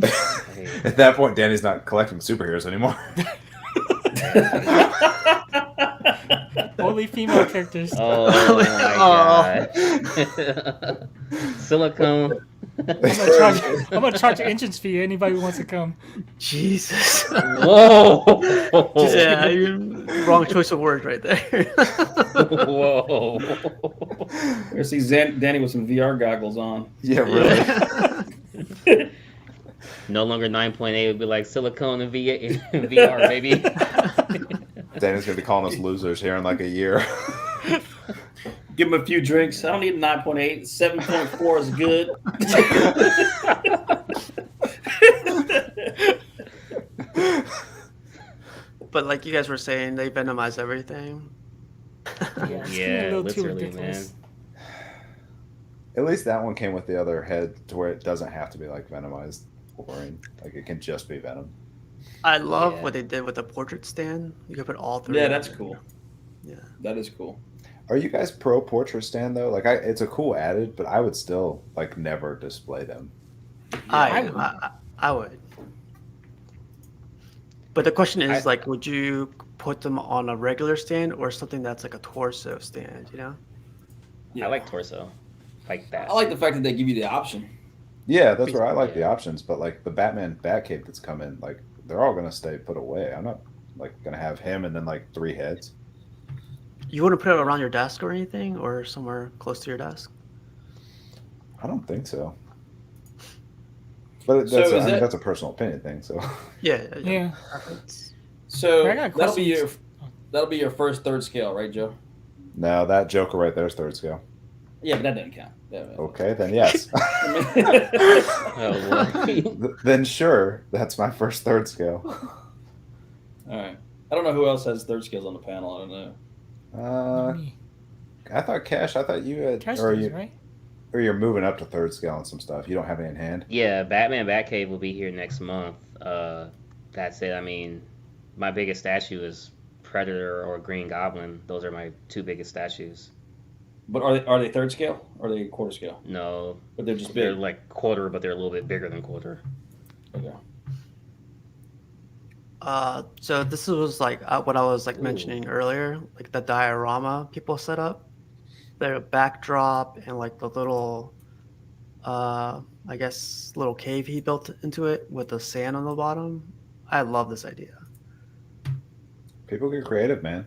Hey, At that point, Danny's not collecting superheroes anymore. Only female characters. oh my god. Silicone. I'm gonna charge an entrance fee. Anybody who wants to come. Jesus. Whoa. Yeah, wrong choice of words right there. Whoa. I see Danny with some VR goggles on. Yeah, really. No longer 9.8 would be like silicone and VR, baby. Danny's gonna be calling us losers here in like a year. Give him a few drinks. I don't need a 9.8. 7.4 is good. But like you guys were saying, they venomize everything. Yeah, it's getting a Yeah, little too literally, ridiculous. At least that one came with the other head to where it doesn't have to be like venomized Wolverine. Like it can just be Venom. I love Yeah. what they did with the portrait stand. You can put all three. Yeah, in that's there. cool. Yeah. That is cool. Are you guys pro portrait stand though? Like it's a cool added, but I would still like never display them. I would. But the question is, I- like, would you put them on a regular stand or something that's like a torso stand? You know? Yeah. I like torso. Like that. I like the fact that they give you the option. Yeah, that's where I like the Yeah. options, but like the Batman Batcave that's coming, like they're all gonna stay put away. I'm not like gonna have him and then like 3 heads. You wouldn't put it around your desk or anything, or somewhere close to your desk? I don't think so. But So that's, is I mean, that- that's a personal opinion thing. So Yeah. Yeah. Preference. So I got that'll be questions. that'll be your first third scale, right, Joe? no, that Joker right there is 3rd scale. Yeah, but that doesn't count. Okay, then yes. Oh, boy. Then sure, that's my first 3rd scale. All right. I don't know who else has third scales on the panel. I don't know. Me. I thought Cash. I thought you had, Cash or does, you, right? or you're moving up to 3rd scale on some stuff. You don't have any in hand. Yeah, Batman Batcave will be here next month. That's it. I mean, my biggest statue is Predator or Green Goblin. Those are my 2 biggest statues. But are they third scale or are they quarter scale? No, But they're just they're big. like quarter, but they're a little bit bigger than quarter. Okay. So this was like what I was like Ooh. mentioning earlier, like the diorama people set up, their backdrop and like the little, I guess little cave he built into it with the sand on the bottom. I love this idea. People get creative, man.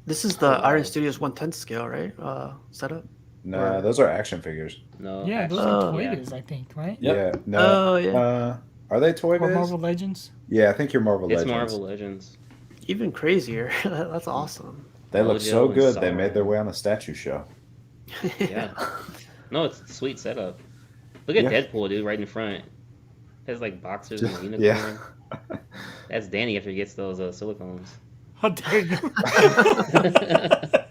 This is the Oh, wow. Iron Studios 1/10 scale, right? Setup. No, Right. those are action figures. No. Yeah, those Oh, are yeah. Toy Biz, I think, right? Yep. Yeah. No. Oh, yeah. Are they Toy Or Biz? Marvel Legends. Yeah, I think you're Marvel It's Legends. Marvel Legends. Even crazier. That's awesome. They look Mojo so and good. They Sauron. made their way on the statue show. Yeah. No, it's a sweet setup. Look at Yeah. Deadpool, dude, right in front. Has like boxers and a unicorn. Yeah. That's Danny after he gets those silicones. How dare you? I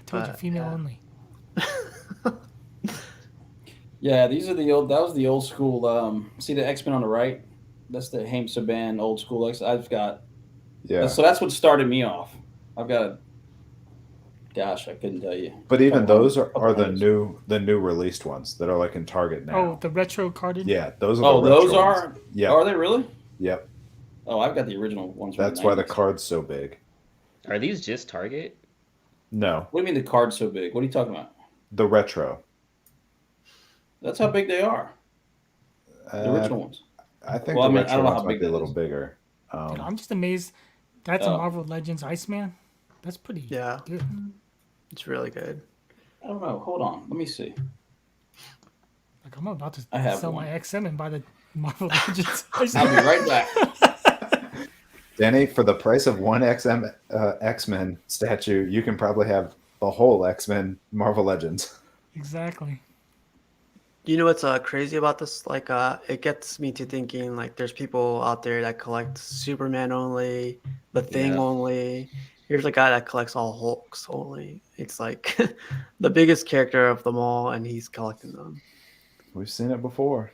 told you, female yeah. only. Yeah, these are the old. That was the old school. See the X-Men on the right. That's the Haim Saban old school X. I've got. Yeah. So that's what started me off. I've got. Gosh, I couldn't tell you. But even Couple those are hundred. the new released ones that are like in Target now. Oh, the retro carded. Yeah, those are. Oh, the those retro are. ones. Yeah. Are they really? Yep. Oh, I've got the original ones. From That's the why the 90s. card's so big. Are these just Target? No, What do you mean the card's so big? What are you talking about? the retro. That's how big they are. The Uh, original ones. I think Well, the I mean, I retro don't know ones how might big be a that little is. bigger. Dude, I'm just amazed. That's a Oh. Marvel Legends Iceman. That's pretty Yeah, good. it's really good. I don't know. Hold on. Let me see. Like I'm about to I have sell one. my XM and buy the Marvel Legends I'll Iceman. be right back. Danny, for the price of one X-Men statue, you can probably have the whole X-Men Marvel Legends. Exactly. You know what's crazy about this? Like, it gets me to thinking like there's people out there that collect Superman only, the Thing Yeah. only. Here's a guy that collects all Hulks only. It's like the biggest character of them all, and he's collecting them. We've seen it before.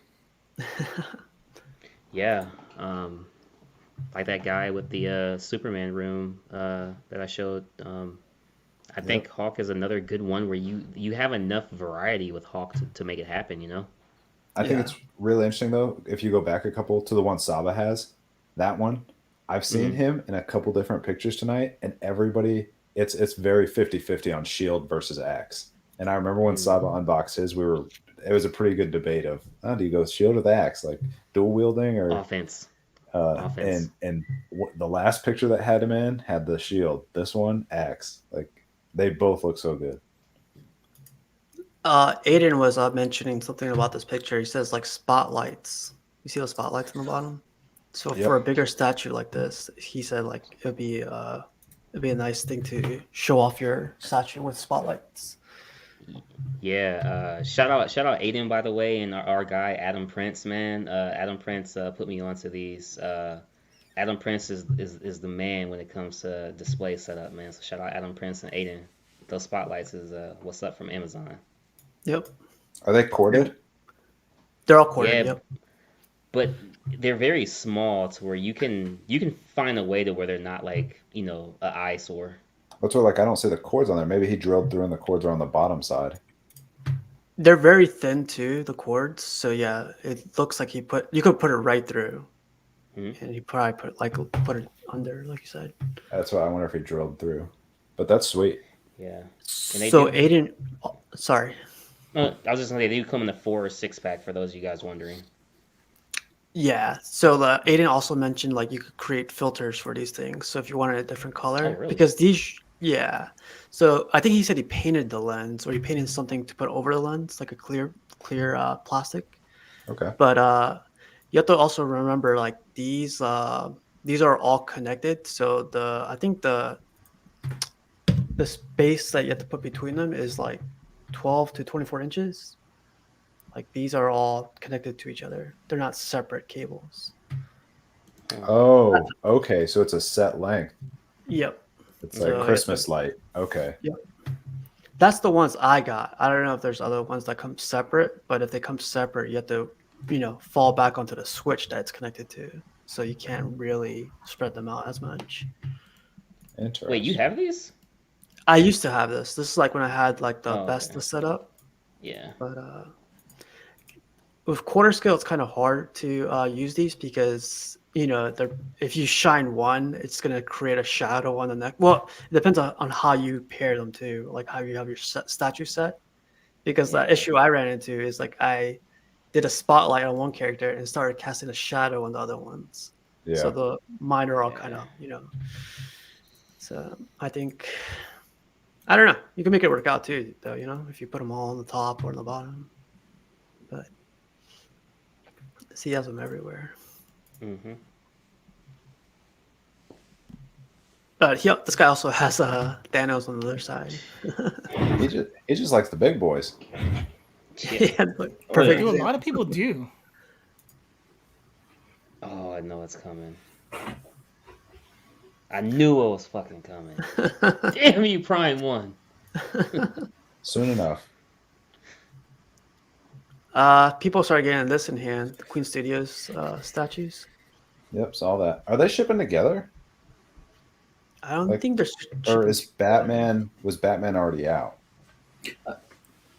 Yeah. Like that guy with the Superman room that I showed. I think Hawk is another good one where you have enough variety with Hawk to make it happen, you know? I think it's really interesting though. If you go back a couple to the one Saba has, that one, I've seen him in a couple different pictures tonight, and everybody, it's very 50-50 on Shield versus Axe. And I remember when Saba unboxed his, it was a pretty good debate of, do you go Shield or the Axe, like dual wielding or Offense. Offense. and the last picture that had him in had the Shield. This one Axe, like they both look so good. Aiden was mentioning something about this picture. He says like spotlights. You see those spotlights on the bottom? So Yep. for a bigger statue like this, he said like it'd be a nice thing to show off your statue with spotlights. Yeah, shout out Aiden, by the way, and our guy Adam Prince, man. Adam Prince put me onto these. Adam Prince is the man when it comes to display setup, man. So shout out Adam Prince and Aiden. Those spotlights is what's up from Amazon. Yep, Are they corded? they're all corded. Yeah, Yep. but they're very small to where you can find a way to where they're not like an eyesore. What's like I don't see the cords on there. Maybe he drilled through and the cords are on the bottom side. They're very thin too, the cords. So yeah, it looks like you could put it right through, and he probably put it under, like you said. That's why I wonder if he drilled through. But that's sweet. Yeah. And they So do, Aiden, sorry. I was just gonna say they do come in the 4 or 6 pack for those of you guys wondering. Yeah. So Aiden also mentioned like you could create filters for these things. So if you wanted a different color, really? because these, yeah. So I think he said he painted the lens, or he painted something to put over the lens, like a clear plastic. Okay. But you have to also remember like these are all connected. So I think the space that you have to put between them is like 12 to 24 inches. Like these are all connected to each other. They're not separate cables. Oh, okay. So it's a set length. Yep. It's So like Christmas light. Okay. Yep. That's the ones I got. I don't know if there's other ones that come separate, but if they come separate, you have to, fall back onto the switch that it's connected to. So you can't really spread them out as much. Interesting. Wait, you have these? I used to have this. This is like when I had like the Oh, best okay. set up. Yeah. But with quarter scale, it's kind of hard to use these because if you shine one, it's gonna create a shadow on the neck. Well, it depends on how you pair them too, like how you have your statue set. Because the issue I ran into is like I did a spotlight on one character and started casting a shadow on the other ones. Yeah. So mine are all kind of So I think I don't know. You can make it work out too, though. If you put them all on the top or on the bottom. But he has them everywhere. Mm-hmm. This guy also has Thanos on the other side. He just likes the big boys. Yeah, perfect. Dude, a lot of people do. Oh, I know it's coming. I knew it was fucking coming. Damn you, Prime One. Soon enough. People started getting this in hand. The Queen Studios statues. Yep, saw that. Are they shipping together? I don't think they're. Or was Batman already out?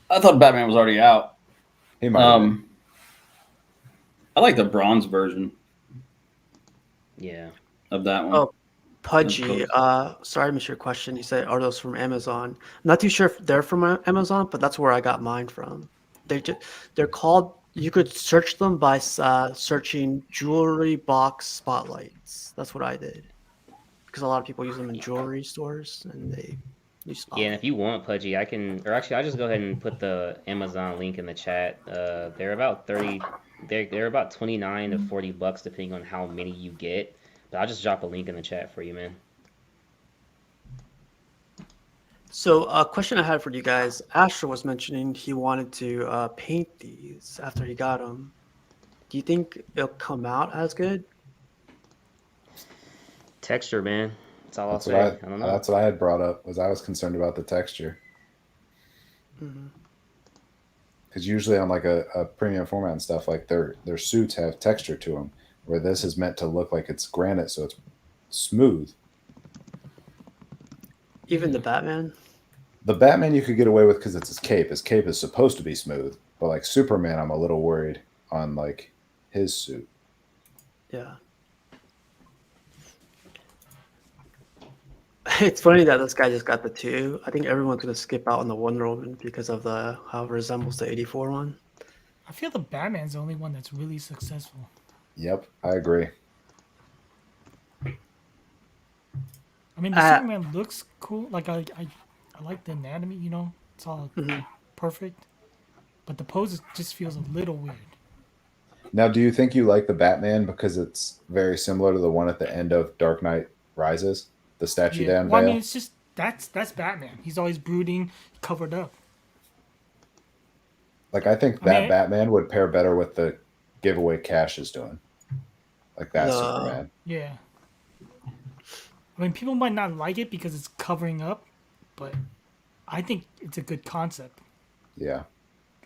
I thought Batman was already out. He might have been. I like the bronze version Yeah. of that one. Oh, Pudgy, sorry I missed your question. You said, are those from Amazon? I'm not too sure if they're from Amazon, but that's where I got mine from. They're called, you could search them by searching jewelry box spotlights. That's what I did. Because a lot of people use them in jewelry stores and they use Yeah, and spotlights. if you want Pudgy, I can, or actually, I'll just go ahead and put the Amazon link in the chat. They're about 30, they're about 29 to $40 depending on how many you get. But I'll just drop a link in the chat for you, man. So a question I had for you guys, Asher was mentioning he wanted to paint these after he got them. Do you think it'll come out as good? Texture, man. That's all I'll That's say. what I don't know. that's what I had brought up. Was I was concerned about the texture. Mhm. Because usually on like a premium format and stuff, like their suits have texture to them, where this is meant to look like it's granite, so it's smooth. Even the Batman? The Batman you could get away with because it's his cape. His cape is supposed to be smooth, but like Superman, I'm a little worried on like his suit. Yeah. It's funny that this guy just got the 2. I think everyone's gonna skip out on the Wonder Woman because of the how it resembles the 84 one. I feel the Batman's the only one that's really successful. Yep, I agree. I mean, the Superman looks cool. Like I like the anatomy. You know, it's all perfect. But the pose just feels a little weird. Now, do you think you like the Batman because it's very similar to the one at the end of Dark Knight Rises, the statue they unveil? Well, I mean, it's just that's Batman. He's always brooding, covered up. Like I think that Batman would pair better with the giveaway Cash is doing. Like that Superman. Yeah. I mean, people might not like it because it's covering up, but I think it's a good concept. Yeah.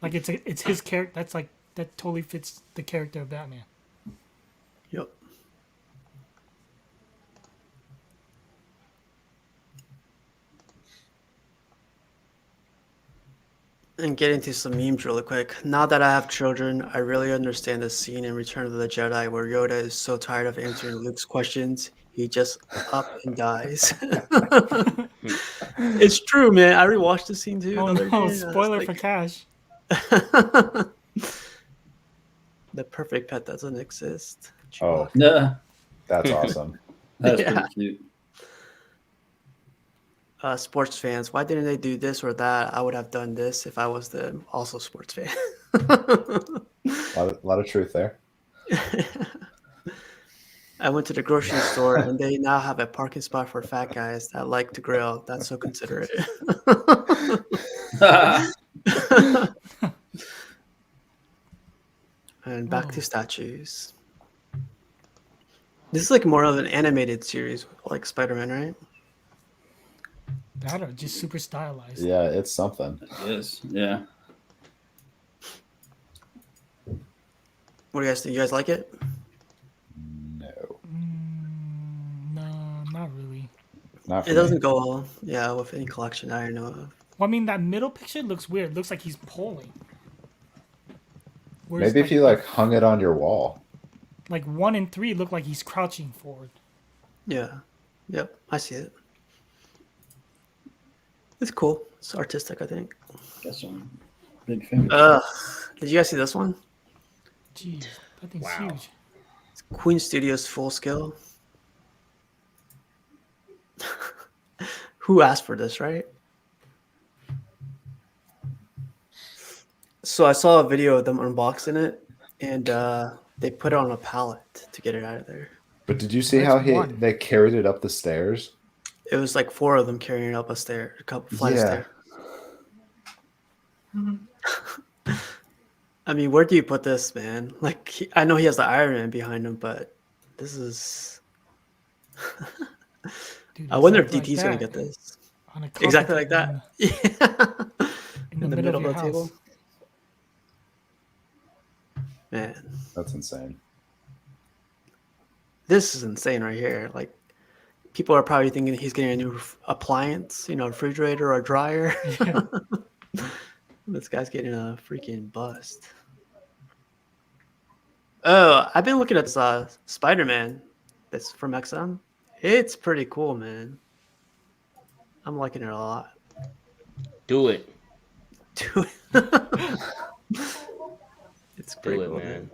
Like it's his character. That's like that totally fits the character of Batman. Yep. And get into some memes really quick. Now that I have children, I really understand the scene in Return of the Jedi where Yoda is so tired of answering Luke's questions, he just up and dies. It's true, man. I rewatched the scene too. Oh The other no! day, Spoiler for Cash. The perfect pet doesn't exist. Oh, Yeah, that's awesome. that's Yeah. pretty cute. Sports fans, why didn't they do this or that? I would have done this if I was the also sports fan. A lot of truth there. I went to the grocery store and they now have a parking spot for fat guys that like to grill. That's so considerate. And back to statues. This is like more of an animated series, like Spider-Man, right? That or just super stylized. Yeah, it's something. Yes, yeah. What do you guys think? You guys like it? No. No, not really. Not for It doesn't me. go well, yeah, with any collection I know of. Well, I mean, that middle picture looks weird. It looks like he's pulling. Whereas, Maybe if you like hung it on your wall. like 1 and 3 look like he's crouching forward. Yeah. Yep, I see it. It's cool. It's artistic, I think. Got some big fingers. Did you guys see this one? Jeez, that thing's Wow. huge. Queen Studios Full Scale. Who asked for this, right? So I saw a video of them unboxing it, and they put it on a pallet to get it out of there. But did you see That's how one. they carried it up the stairs? It was like 4 of them carrying it up a flight of stairs. I mean, where do you put this, man? Like, I know he has the Iron Man behind him, but this is. Dude, I wonder if exactly DT's like gonna that. get this. On a coffee Exactly like table that. Yeah. in the middle of your house. table. Man, That's insane. this is insane right here. Like, people are probably thinking he's getting a new appliance, refrigerator or dryer. Yeah. This guy's getting a freaking bust. Oh, I've been looking at this Spider-Man that's from XM, It's pretty cool, man. I'm liking it a lot. Do it. Dude. It's pretty Do it, cool, man. dude.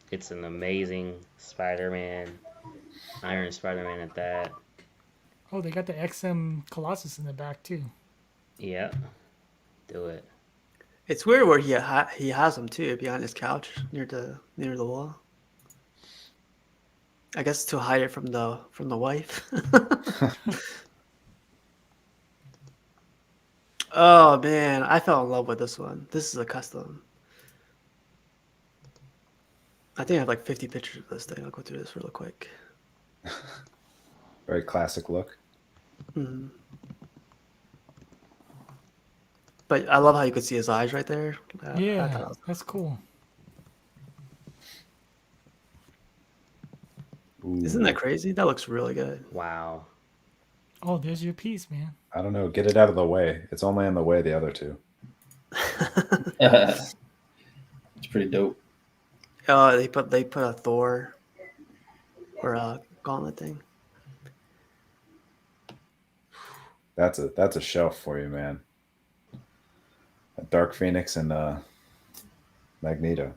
It's an amazing Spider-Man, Iron Spider-Man at that. Oh, they got the XM Colossus in the back too. Yeah. Do it. It's weird where he has them too, behind his couch near the wall. I guess to hide it from the wife. Oh man, I fell in love with this one. This is a custom. I think I have like 50 pictures of this thing. I'll go through this real quick. Very classic look. Mhm. But I love how you could see his eyes right there. I thought Yeah, that was- that's cool. Isn't that crazy? That looks really good. Wow. Oh, there's your piece, man. I don't know. Get it out of the way. It's only in the way the other two. It's pretty dope. They put a Thor or a gauntlet thing. That's a shelf for you, man. A Dark Phoenix and Magneto.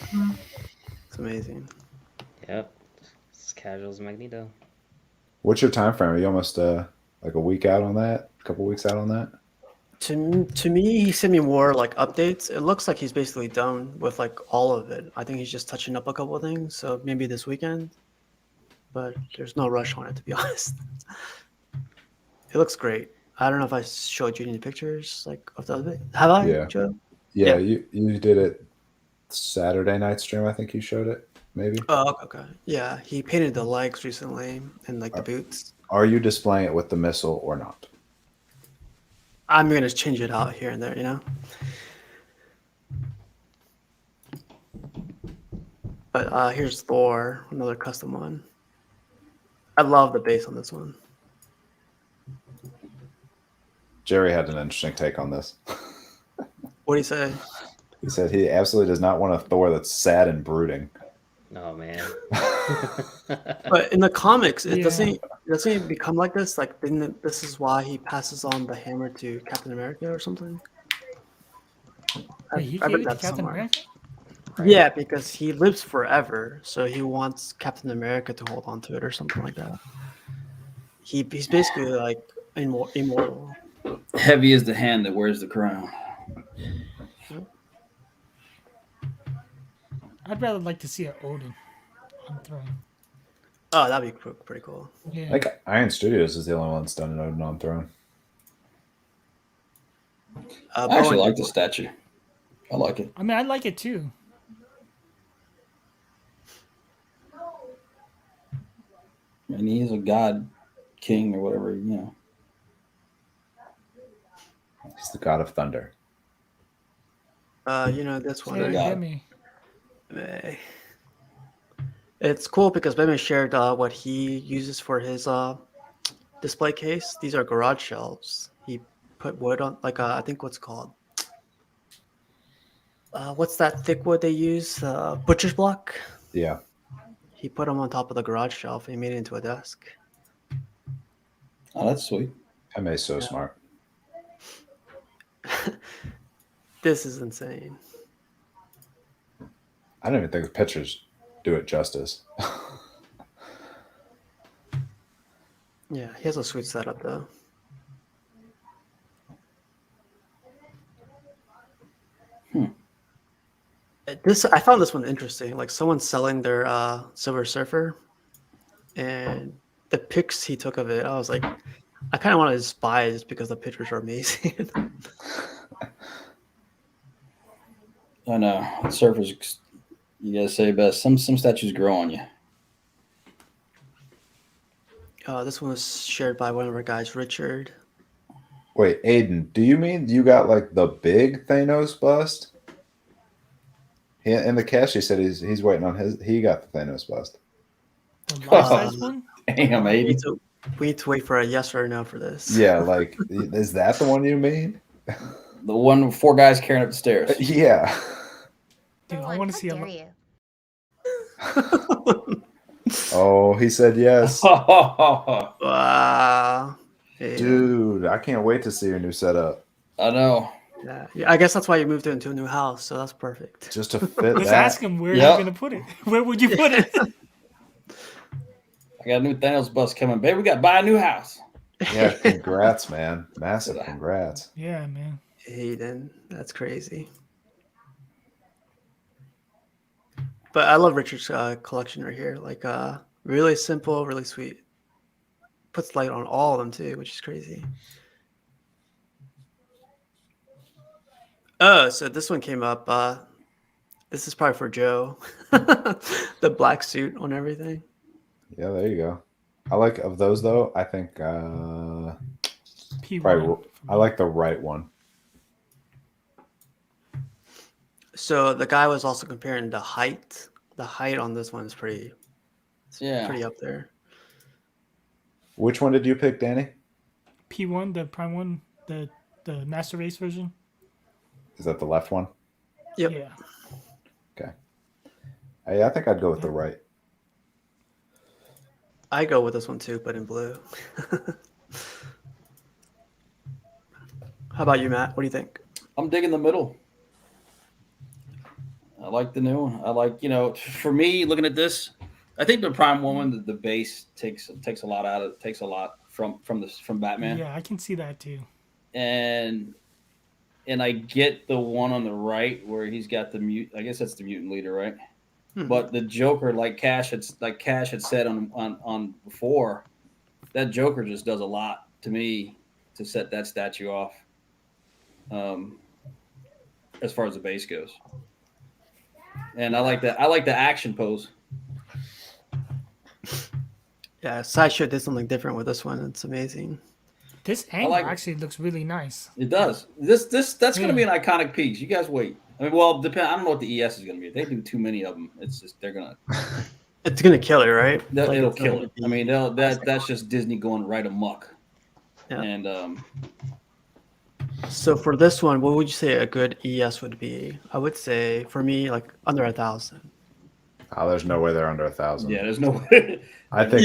It's amazing. Yep. It's casual as Magneto. What's your time frame? Are you almost like a week out on that? A couple weeks out on that? To me, he sent me more like updates. It looks like he's basically done with like all of it. I think he's just touching up a couple of things. So maybe this weekend, but there's no rush on it, to be honest. It looks great. I don't know if I showed you any pictures like of the other bit. Have I, Yeah. Joe? Yeah, Yeah. you did it Saturday night stream. I think you showed it. Maybe. Oh, okay. Yeah, he painted the legs recently and like the boots. Are you displaying it with the missile or not? I'm gonna change it out here and there, you know. But here's Thor, another custom one. I love the base on this one. Jerry had an interesting take on this. What do you say? He said he absolutely does not want a Thor that's sad and brooding. Oh man. But in the comics, it Yeah. doesn't it become like this? Like, this is why he passes on the hammer to Captain America or something? Wait, he I gave read it to that Captain somewhere. America? Yeah, because he lives forever, so he wants Captain America to hold on to it or something like that. He's basically like immortal. Heavy is the hand that wears the crown. I'd rather like to see an Odin on throne. Oh, that'd be pretty cool. Yeah. I think Iron Studios is the only one that's done an Odin on Throne. I actually Bowen like did the statue. I like it. I mean, I like it too. I mean, he's a god king or whatever, you know. He's the god of thunder. this one. Say Right? got it. Demi. Eh. It's cool because Batman shared what he uses for his display case. These are garage shelves. He put wood on, like I think what's it called. What's that thick wood they use? Butcher's block. Yeah. He put them on top of the garage shelf and he made it into a desk. Oh, that's sweet. MA's so smart. This is insane. I don't even think the pictures do it justice. Yeah, he has a sweet setup though. I found this one interesting. Like someone's selling their Silver Surfer, and the pics he took of it, I was like, I kind of want to just buy it just because the pictures are amazing. I know. Surfers, you gotta say best. Some statues grow on you. This one was shared by one of our guys, Richard. Wait, Aiden, do you mean you got like the big Thanos bust? In the cash, he said he's waiting on his. He got the Thanos bust. The life-size one? Damn, We Aiden. need to wait for a yes or a no for this. Yeah, like is that the one you mean? The one with 4 guys carrying up the stairs. Yeah. Dude, I Everyone, want to how see a dare li- you? Oh Oh, he said yes. Wow. Hey, Dude, I can't wait to see your new setup. I know. yeah, I guess that's why you moved into a new house, so that's perfect. Just to fit Let's that. ask him where Yep. he's gonna put it. Where would you put it? I got a new Thanos bus coming. Baby, we got to buy a new house. Yeah, congrats, man. Massive congrats. Yeah, man. Hayden, that's crazy. But I love Richard's collection right here. Like, really simple, really sweet. Puts light on all of them too, which is crazy. Oh, so this one came up. This is probably for Joe. The black suit on everything. Yeah, there you go. I like of those though. I think P1. probably I like the right one. So the guy was also comparing the height. The height on this one is pretty up there. Which one did you pick, Danny? P1, the Prime one, the Master Race version. Is that the left one? Yep. Yeah. Okay. I think I'd go with the right. I go with this one too, but in blue. How about you, Matt? What do you think? I'm digging the middle. I like the new one. I like, for me, looking at this, I think the Prime Woman, the base takes a lot out of, takes a lot from Batman. Yeah, I can see that too. And I get the one on the right where he's got I guess that's the mutant leader, right? But the Joker, like Cash had said on before, that Joker just does a lot to me to set that statue off. As far as the base goes, and I like that. I like the action pose. Yeah, Sideshow did something different with this one. It's amazing. This angle like it. actually looks really nice. It does. That's going to be an iconic piece. You guys wait. I mean, well, depend. I don't know what the ES is going to be. If they do too many of them, it's just they're gonna. It's gonna kill it, right? It'll kill it. I mean, that's just Disney going right amok. Yeah. And So for this one, what would you say a good ES would be? I would say for me, like under 1,000. Oh, there's no way they're under 1,000. yeah, there's no way. I think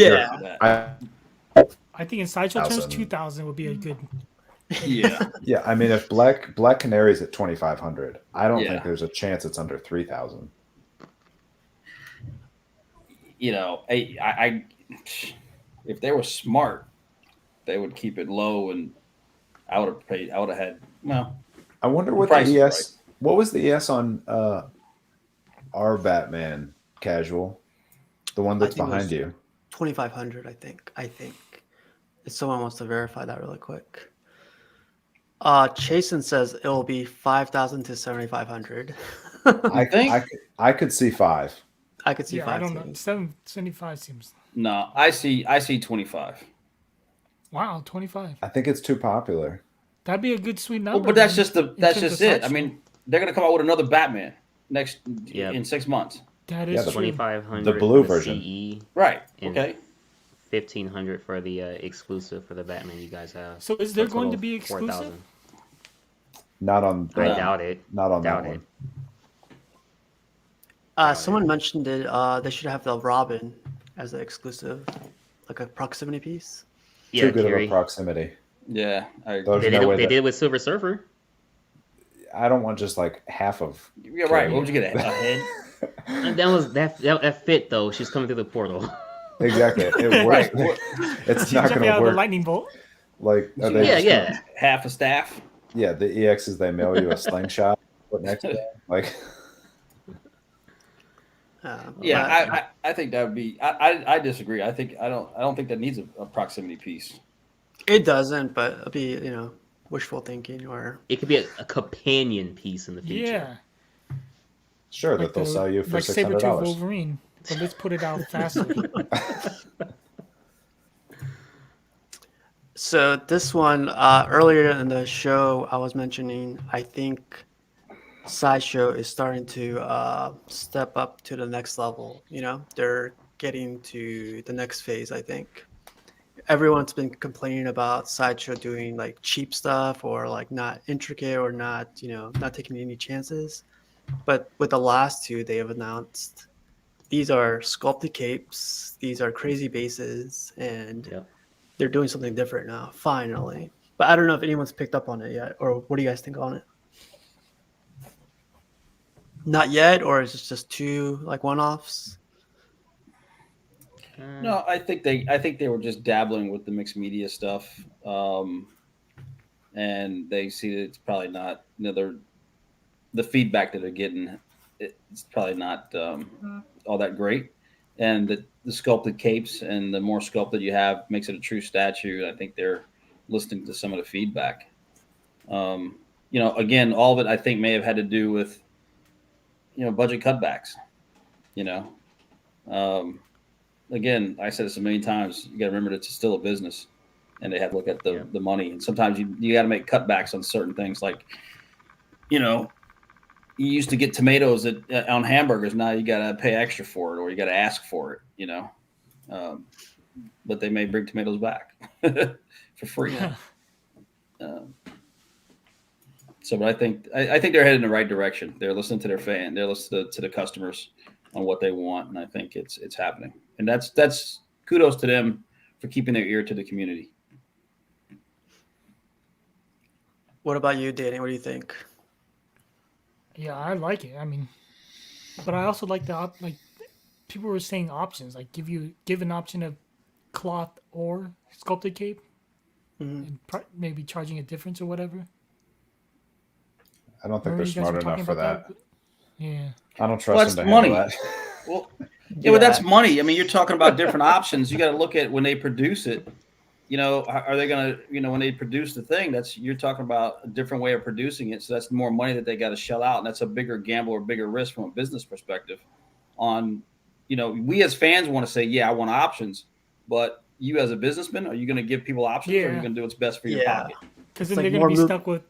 I think in Sideshow terms, 1,000. 2,000 would be a good. Yeah, I mean, if Black Canary's at 2,500, I don't Yeah. think there's a chance it's under 3,000. I if they were smart, they would keep it low, and I would have paid. I would have had. Well, I wonder what price the is ES. What was the ES on our Batman casual? The one that's I think it behind was you. 2,500, I think. If someone wants to verify that really quick. Chasen says it will be 5,000 to 7,500. I think. I could see 5. I could see Yeah, 5 I don't too. know. 775 seems. No, I see 25. Wow, 25. I think it's too popular. That'd be a good sweet number. Well, but that's man, just in that's terms just of it. I Sideshow. mean, they're gonna come out with another Batman Yep. in 6 months. That Yeah, is the true. 2,500 The blue for version. CE, Right. And- Okay. 1,500 for the exclusive for the Batman you guys have. So is there For a going to total be of exclusive? 4,000. Not on I that. doubt it. Not on Doubt that it. one. Someone mentioned it. They should have the Robin as an exclusive, like a proximity piece. Yeah, Too good Carrie. of a proximity. Yeah. There's They no way did that- it with Silver Surfer. I don't want just like half of. Yeah. Right. What would you get? A head? And that fit though. She's coming through the portal. Exactly. It works. Right. It's She's not jumping going out to of the work. lightning bolt. Like, are they Yeah, just yeah. Half a staff. Yeah, the EXs they mail you a slingshot. Put next to it. Like, Yeah, But I think that would be. I disagree. I don't think that needs a proximity piece. it doesn't, but it'll be wishful thinking or It could be a companion piece in the future. Yeah. sure that they'll sell you for like Saber-tooth $600. Wolverine. But let's put it out faster. So this one, earlier in the show, I was mentioning, I think Sideshow is starting to step up to the next level. They're getting to the next phase, I think. Everyone's been complaining about Sideshow doing like cheap stuff or like not intricate or not taking any chances. But with the last two, they have announced these are sculpted capes, these are crazy bases, and Yep. they're doing something different now, finally. But I don't know if anyone's picked up on it yet, or what do you guys think on it? Not yet, or is it just two like one-offs? No, I think they were just dabbling with the mixed media stuff, and they see that it's probably not. The feedback that they're getting, it's probably not all that great, and the sculpted capes and the more sculpted you have makes it a true statue. I think they're listening to some of the feedback. Again, all of it I think may have had to do with budget cutbacks. You know, again, I said this a million times. You got to remember that it's still a business, and they have to look at the money. And sometimes you got to make cutbacks on certain things. Like, you used to get tomatoes on hamburgers. Now you got to pay extra for it, or you got to ask for it. But they may bring tomatoes back for free. But I think they're headed in the right direction. They're listening to their fan. They're listening to the customers on what they want, and I think it's happening. And that's kudos to them for keeping their ear to the community. What about you, Danny? What do you think? Yeah, I like it. I mean, but I also like like people were saying options, like give an option of cloth or sculpted cape, and maybe charging a difference or whatever. I don't think Remember they're you guys were smart enough talking for about that. Yeah. I don't trust them to money. handle that. Well, but that's money. I mean, you're talking about different options. You got to look at when they produce it. Are they going to, when they produce the thing, you're talking about a different way of producing it. So that's more money that they got to shell out. And that's a bigger gamble or bigger risk from a business perspective we as fans want to say, yeah, I want options, but you as a businessman, are you going to give people options or are you going to do what's best for your pocket? Because then they're going to be stuck with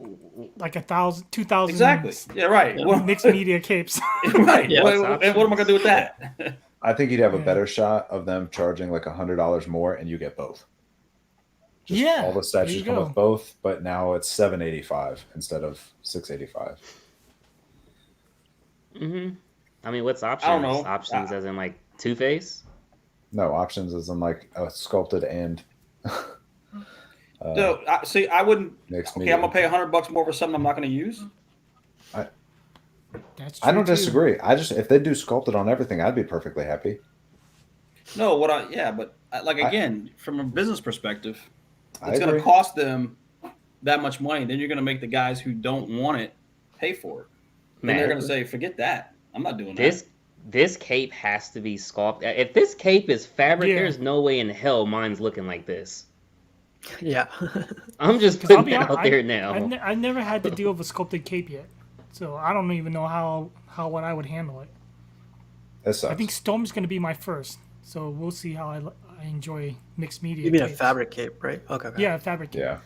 like 1,000, 2,000. Exactly. Yeah, right. Mixed media capes. Right. What am I going to do with that? I think you'd have a better shot of them charging like $100 more, and you get both. All the statues come with both, but now it's $785 instead of $685. Mm-hmm. I mean, what's options? I don't know. Options as in like Two-Face? No, options as in like a sculpted and. No, see, I wouldn't. Okay, I'm gonna pay $100 more for something I'm not gonna use. That's true I don't disagree. If they do sculpted on everything, I'd be perfectly happy. No, again, from a business perspective, it's going agree. to cost them that much money. Then you're going to make the guys who don't want it pay for it. And they're going to say, forget that. I'm not doing that. This cape has to be sculpted. If this cape is fabric, there's no way in hell mine's looking like this. Yeah. I'm just putting it out there now. I never had to deal with a sculpted cape yet. So I don't even know how I would handle it. That sucks. I think Storm's going to be my first. So we'll see how I enjoy mixed media. You mean capes. a fabric cape, right? Okay. Yeah, a fabric cape. Yeah.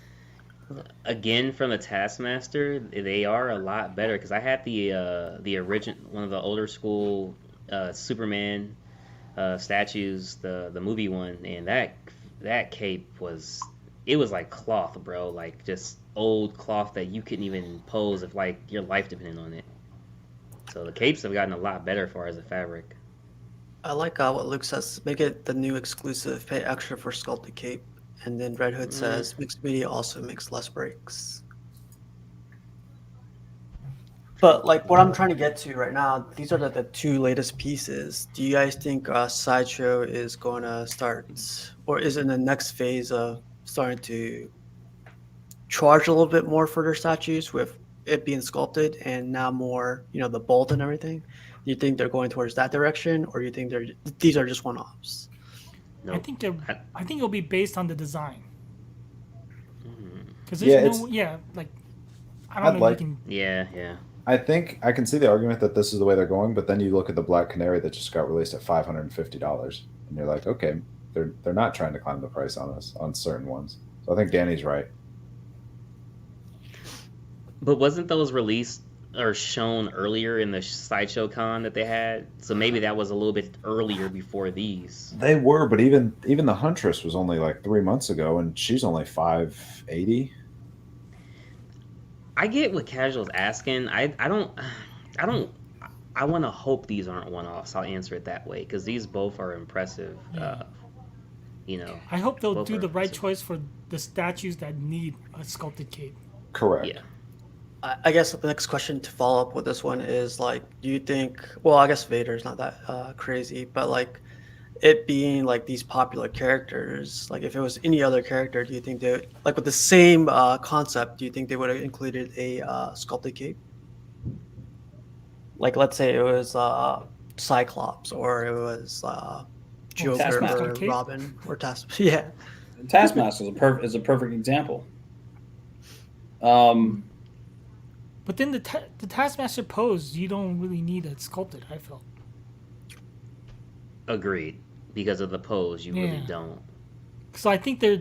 Again, from the Taskmaster, they are a lot better because I had the original, one of the older school Superman statues, the movie one, and that cape was like cloth, bro, like just old cloth that you couldn't even pose if like your life depended on it. So the capes have gotten a lot better as far as the fabric. I like what Luke says. Make it the new exclusive. Pay extra for sculpted cape. And then Red Hood says mixed media also makes less breaks. But like what I'm trying to get to right now, these are the two latest pieces. Do you guys think Sideshow is going to start, or is in the next phase of starting to charge a little bit more for their statues with it being sculpted and now more, the bolt and everything? Do you think they're going towards that direction, or do you think these are just one-offs? Nope. I think it'll be based on the design. Because Yeah, I don't know if you can. Yeah. I think I can see the argument that this is the way they're going, but then you look at the Black Canary that just got released at $550, and you're like, okay, they're not trying to climb the price on us on certain ones. So I think Danny's right. But wasn't those released or shown earlier in the Sideshow Con that they had? So maybe that was a little bit earlier before these. They were, but even the Huntress was only like 3 months ago, and she's only $580. I get what Casual's asking. I don't I want to hope these aren't one-offs. I'll answer it that way because these both are impressive. Yeah. You know, I hope they'll both do are the right impressive. choice for the statues that need a sculpted cape. Correct. Yeah. I guess the next question to follow up with this one is like, do you think? Well, I guess Vader's not that crazy, but like it being like these popular characters, like if it was any other character, do you think they like with the same concept? Do you think they would have included a sculpted cape? Like, let's say it was Cyclops, or it was Joker, Taskmaster. or Cape? Robin, or Taskmaster. Yeah, Taskmaster is a perfect example. But then the Taskmaster pose, you don't really need it sculpted. I felt. Agreed. Because of the pose, you really Yeah. don't. So I think they're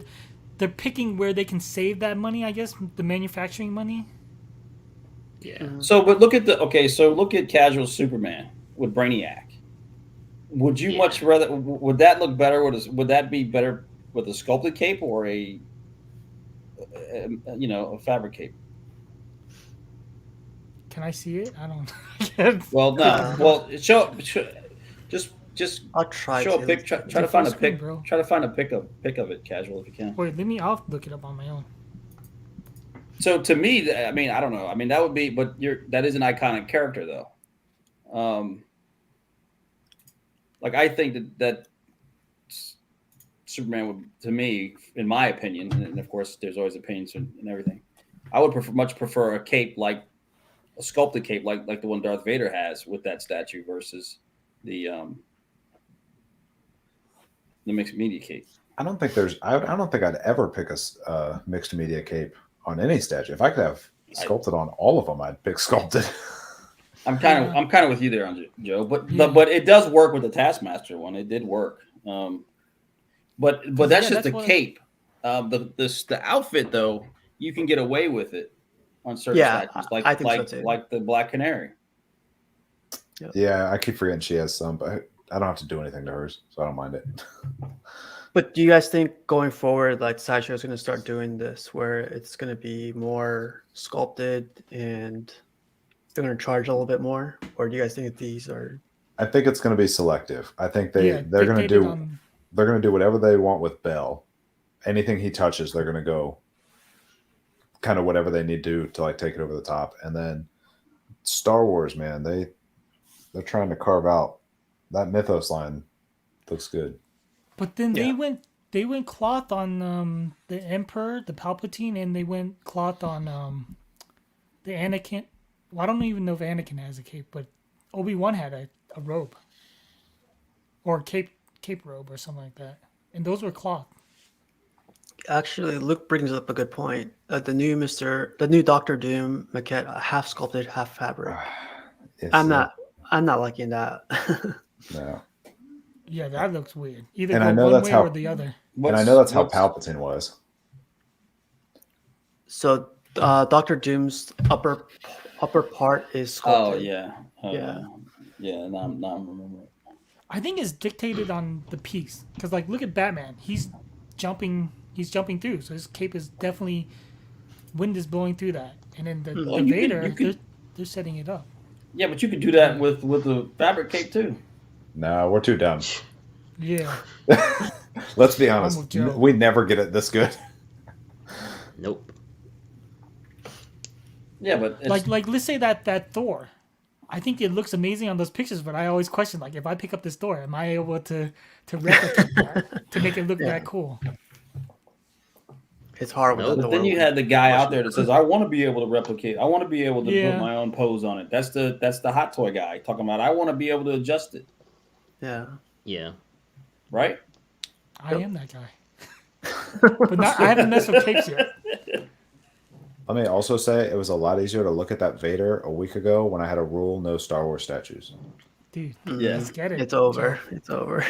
picking where they can save that money. I guess the manufacturing money. Yeah. So, but look at casual Superman with Brainiac. Would you Yeah. much rather? Would that look better? Would that be better with a sculpted cape or a fabric cape? Can I see it? I don't. Well, no. Well, just I'll try show to. a pic. Try It's to a find full a screen, pic. bro. Try to find a pic of it, casual, if you can. Wait, I'll look it up on my own. So to me, I mean, I don't know. I mean, that would be, but that is an iconic character, though. Like I think that Superman would, to me, in my opinion, and of course, there's always opinions and everything. I would much prefer a cape like a sculpted cape, like the one Darth Vader has with that statue, versus the mixed media cape. I don't think I don't think I'd ever pick a mixed media cape on any statue. If I could have sculpted on all of them, I'd pick sculpted. I'm kind of with you there, on Joe, but Yeah. but it does work with the Taskmaster one. It did work, but that's just that's the what- cape. The outfit though, you can get away with it on certain Yeah, statues, I think so too. like the Black Canary. Yeah, I keep forgetting she has some, but I don't have to do anything to hers, so I don't mind it. But do you guys think going forward, like Sideshow is going to start doing this, where it's going to be more sculpted and they're going to charge a little bit more, or do you guys think that these are? I think it's going to be selective. I think they're going to dictated do on- they're going to do whatever they want with Bell. Anything he touches, they're going to go kind of whatever they need to like take it over the top. And then Star Wars, man, they're trying to carve out that Mythos line. Looks good. But then Yeah. they went cloth on the Emperor, the Palpatine, and they went cloth on the Anakin. Well, I don't even know if Anakin has a cape, but Obi-Wan had a robe or a cape robe or something like that, and those were cloth. Actually, Luke brings up a good point. The new Doctor Doom maquette, half sculpted, half fabric. It's, I'm not liking that. No. Yeah, that looks weird. Either And go I know one that's way how- or the other. And I know that's how Palpatine was. So Doctor Doom's upper part is Oh sculpted. yeah, Yeah. yeah. Now I'm remembering. I think it's dictated on the piece because, like, look at Batman. He's jumping through, so his cape is definitely wind is blowing through that, and then the Well, you Vader, could- they're setting it up. Yeah, but you could do that with the fabric cape too. No, we're too dumb. Yeah, Let's be honest. with Joe. We never get it this good. Nope. Yeah, but it's, like let's say that Thor. I think it looks amazing on those pictures, but I always question, like, if I pick up this Thor, am I able to replicate that to make it look that cool? It's hard with No, the but then Thor you one. had the guy out there that says, "I want to be able to replicate. I want to be able to Yeah. put my own pose on it." That's the hot toy guy talking about. I want to be able to adjust it. Yeah. Yeah. Right? I am that guy, but I haven't messed with capes yet. Let me also say it was a lot easier to look at that Vader a week ago when I had a rule no Star Wars statues. Dude, Yeah. let's get it. It's over. It's over.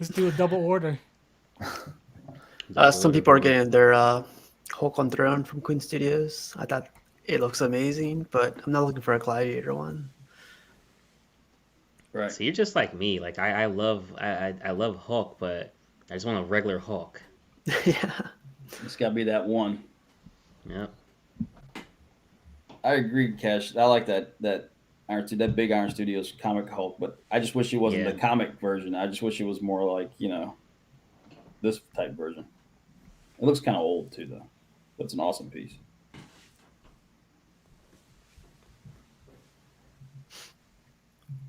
Let's do a double order. Some people are getting their Hulk on Throne from Queen Studios. I thought it looks amazing, but I'm not looking for a Gladiator one. Right. So you're just like me. Like I love Hulk, but I just want a regular Hulk. Yeah. It's got to be that one. Yep. I agree, Cash. I like that that big Iron Studios comic Hulk, but I just wish it wasn't Yeah. the comic version. I just wish it was more like, this type version. It looks kind of old too, though. But it's an awesome piece.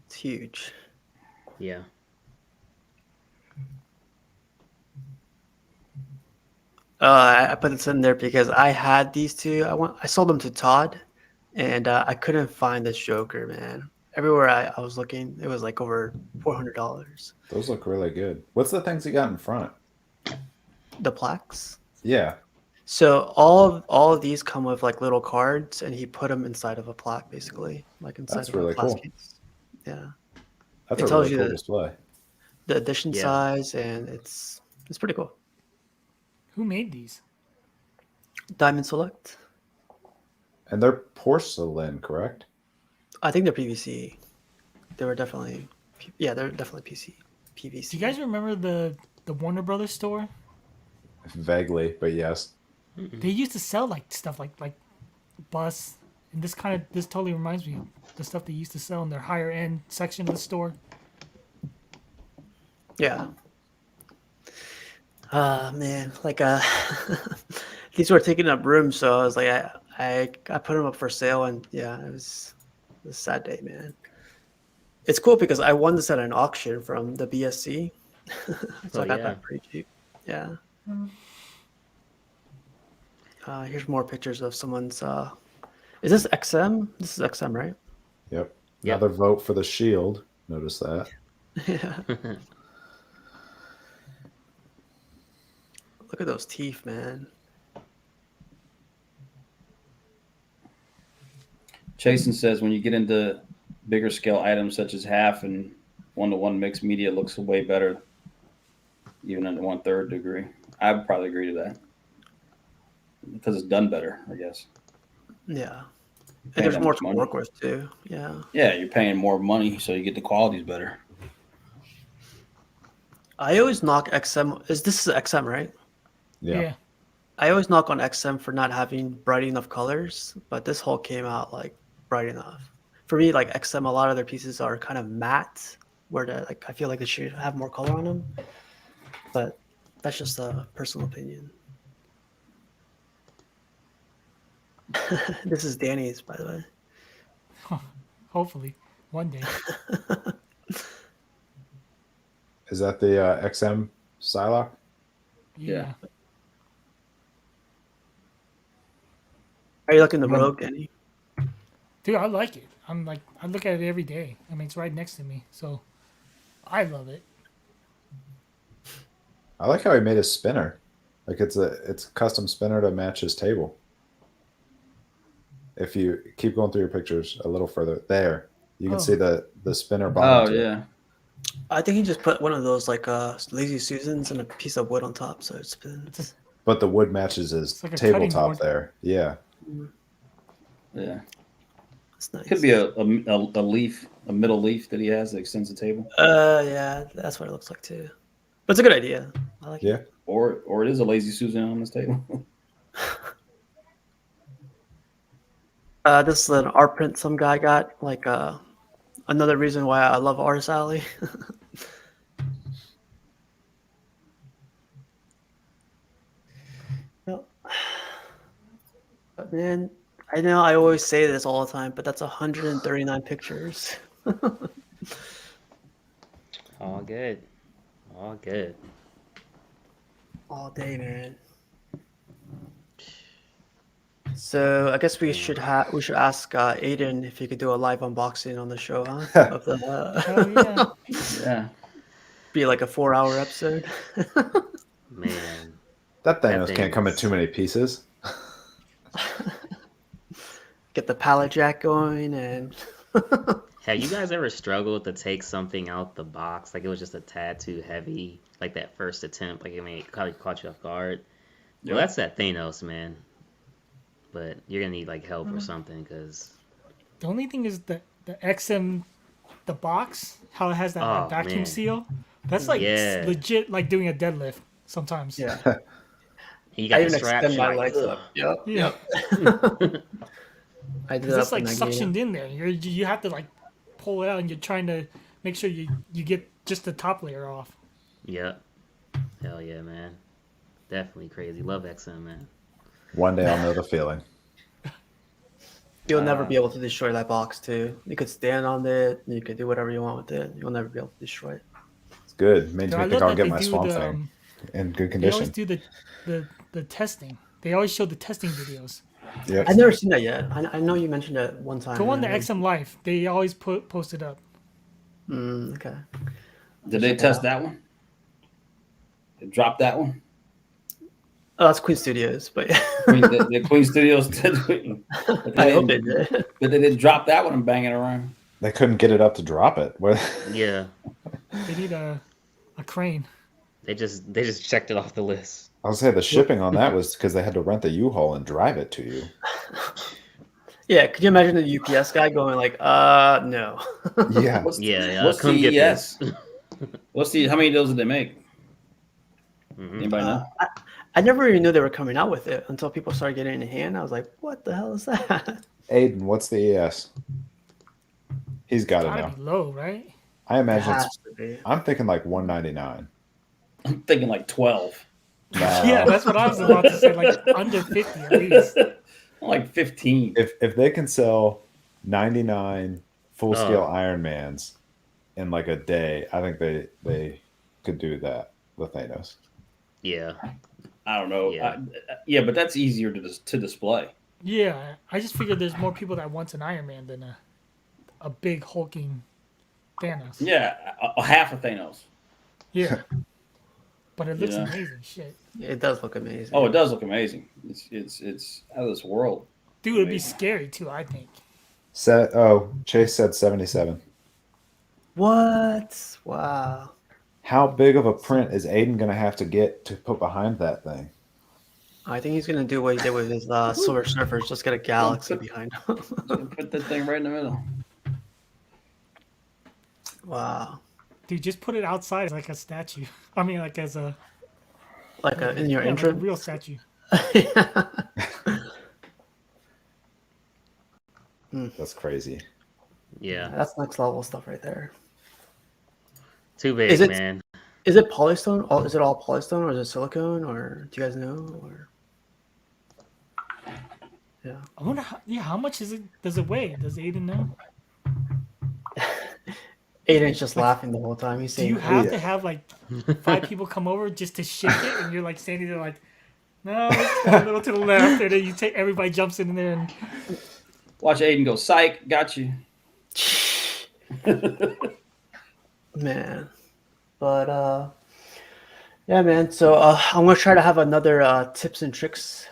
It's huge. Yeah. I put this in there because I had these two. I sold them to Todd, and I couldn't find this Joker, man. Everywhere I was looking, it was like over $400. Those look really good. What's the things you got in front? The plaques. Yeah. So all of these come with like little cards, and he put them inside of a plaque, basically, like inside That's of really a glass cool. case. Yeah, That's It a tells really you cool that- display. the edition Yeah. size, and it's pretty cool. Who made these? Diamond Select. And they're porcelain, correct? I think they're PVC. They were definitely, yeah, they're definitely PVC. Do you guys remember the Warner Brothers store? Vaguely, but yes. They used to sell like stuff like bus, and this totally reminds me of the stuff they used to sell in their higher end section of the store. Yeah. Man, like these were taking up room, so I was like, I put them up for sale, and yeah, it was a sad day, man. It's cool because I won this at an auction from the BSC, so Oh, I got yeah. that pretty cheap. Yeah. Here's more pictures of someone's. Is this XM? This is XM, right? Yep. Yep. Another vote for the shield. Notice that. Yeah. Look at those teeth, man. Chasen says when you get into bigger scale items such as half and 1-to-1 mixed media, it looks way better, even at 1/3 degree. I would probably agree to that because it's done better, I guess. Yeah. And Paying there's that more much to money. work with too. Yeah. Yeah, you're paying more money, so you get the qualities better. I always knock XM. This is XM, right? Yeah. I always knock on XM for not having bright enough colors, but this whole came out like bright enough. For me, like XM, a lot of their pieces are kind of matte, where like I feel like they should have more color on them. But that's just a personal opinion. This is Danny's, by the way. Hopefully, one day. Is that the XM Psylocke? Yeah. Are you looking the Rogue, Danny? Dude, I like it. I look at it every day. I mean, it's right next to me, so I love it. I like how he made a spinner. Like it's a custom spinner to match his table. If you keep going through your pictures a little further, there you can Oh. see the spinner bottom. Oh to it. yeah, I think he just put one of those like Lazy Susans and a piece of wood on top, so it spins. But the wood matches his It's like a cutting tabletop board. there. Yeah. yeah. It's nice. Could be a leaf, a middle leaf that he has that extends the table, Yeah, that's what it looks like too. But it's a good idea. I like it. Yeah. or it is a lazy Susan on this table. This is an art print some guy got. Like another reason why I love Artist Alley. Yep. But man, I know I always say this all the time, but that's 139 pictures. All good. All good. All day, man. So I guess we should ask Aiden if he could do a live unboxing on the show, huh? Of the Hell yeah. Yeah, be like a 4-hour episode. Man. That That Thanos thing can't come in is- too many pieces. Get the pallet jack going, and Have you guys ever struggled to take something out the box? Like it was just a tad too heavy, like that first attempt. Like it probably caught you off guard. Well, Yeah. that's that Thanos, man. But you're gonna need like help or something, because The only thing is the XM, the box, how it has that Oh, vacuum man. seal. That's like Yeah. legit, like doing a deadlift sometimes. yeah, you got I the even straps. extend you're my like, legs "Ugh." up. Yep, Yeah. yep. I did Because that it's like in that game. suctioned in there. You have to like pull it out, and you're trying to make sure you get just the top layer off. Yep. Hell yeah, man. Definitely crazy. Love XM, man. One day I'll know the feeling. You'll never be able to destroy that box too. You could stand on it, you could do whatever you want with it. You'll never be able to destroy it. It's good. Makes I me think love I'll that get they my do Swamp the Thing in good they always condition. do the testing. They always show the testing videos. Yep. I've never seen that yet. I know you mentioned it one time. Go on the and I- XM Live. They always post it up. Okay. Did they Check it test out. that one? They dropped that one? Oh, that's Queen Studios, but The Queen Studios did. But I hope they did. But they didn't drop that one and bang it around. They couldn't get it up to drop it. Yeah. They need a crane. They just checked it off the list. I was say the shipping on that was because they had to rent the U-Haul and drive it to you. Yeah, could you imagine the UPS guy going like, no. Yeah. What's Yeah, come the get ES? this. How many of those did they make? Mhm. Anybody know? I never even knew they were coming out with it until people started getting it in hand. I was like, what the hell is that? Aiden, what's the ES? He's got it Gotta now. be low, right? I It imagine has it's, to be. I'm thinking like 199. I'm thinking like 12. No. Yeah, that's what I was about to say. Like under 50 at least. Like 15. If they can sell 99 full scale Oh. Iron Mans in like a day, I think they could do that with Thanos. Yeah. I don't know. Yeah. Yeah, but that's easier to display. Yeah, I just figured there's more people that wants an Iron Man than a big hulking Thanos. Yeah, a half of Thanos. Yeah. But it looks Yeah. amazing. Shit. It does look amazing. Oh, it does look amazing. It's out of this world. Dude, it'd be scary too, I think. Chase said 77. What? Wow. How big of a print is Aiden going to have to get to put behind that thing? I think he's gonna do what he did with his Silver Surfers. Just get a galaxy behind him. Put that thing right in the middle. Wow. Dude, just put it outside as like a statue. I mean, like as a Like in your like a intro. real statue. That's crazy. Yeah. That's next level stuff right there. Too big, Is it- man. Is it polystone? Is it all polystone or is it silicone? Or do you guys know? Or yeah. I wonder how much does it weigh? Does Aiden know? Aiden's just laughing the whole time. He's Do saying, you have to have like 5 people come over just to shake it and you're like standing there like, no, let's go a little to the left, and then you take everybody jumps in there and Watch Aiden go, psych, got you. man. But yeah, man. So I'm gonna try to have another tips and tricks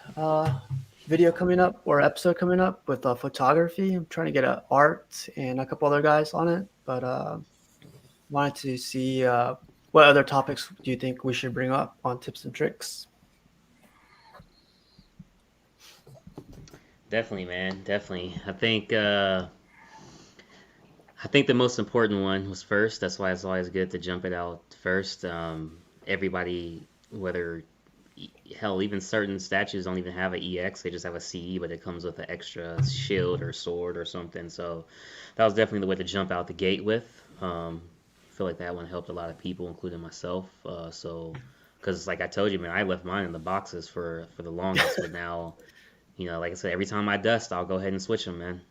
video coming up or episode coming up with photography. I'm trying to get art and a couple other guys on it, but wanted to see what other topics do you think we should bring up on tips and tricks. Definitely, man. Definitely. I think the most important one was first. That's why it's always good to jump it out first. Everybody, whether hell, even certain statues don't even have an EX. They just have a CE, but it comes with an extra shield or sword or something. So that was definitely the way to jump out the gate with. I feel like that one helped a lot of people, including myself. Because like I told you, man, I left mine in the boxes for the longest, but now, like I said, every time I dust, I'll go ahead and switch them, man.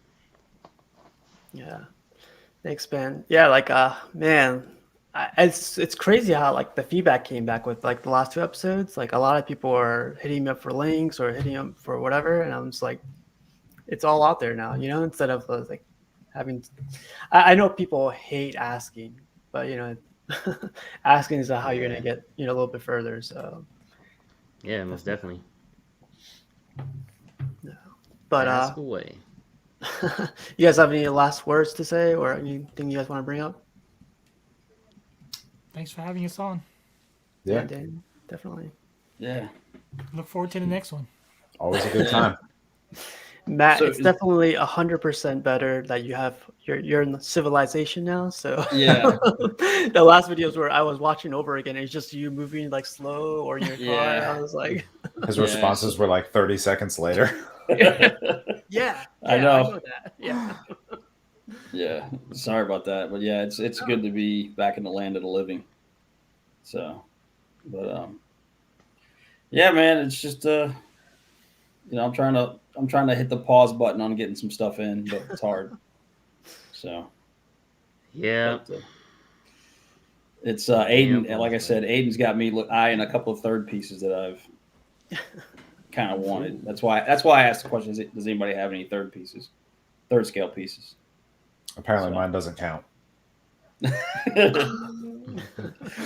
Yeah. Thanks, man. Yeah, like man, it's crazy how like the feedback came back with like the last 2 episodes. Like a lot of people are hitting me up for links or hitting up for whatever, and I'm just like, it's all out there now, instead of like having. I know people hate asking, but asking is how you're gonna get a little bit further. So Yeah, most definitely. but Ask away. you guys have any last words to say or anything you guys want to bring up? thanks for having us on. Yeah. Dan, definitely. Yeah. Look forward to the next one. Always a good time. Matt, So it's definitely 100% better that you're in civilization now. So Yeah. the last videos where I was watching over again, it's just you moving like slow or in your car. Yeah. I was like, His Yeah. responses were like 30 seconds later. Yeah, I I know. know that. Yeah. Yeah, sorry about that, but yeah, it's good to be back in the land of the living. So, but yeah, man, it's just I'm trying to hit the pause button on getting some stuff in, but it's hard. So, Yeah. but it's Damn Aiden, and like I pause said, button. Aiden's got me eyeing a couple of third pieces that I've kind of wanted. That's why I asked the question: does anybody have any third scale pieces? Apparently, So. mine doesn't count.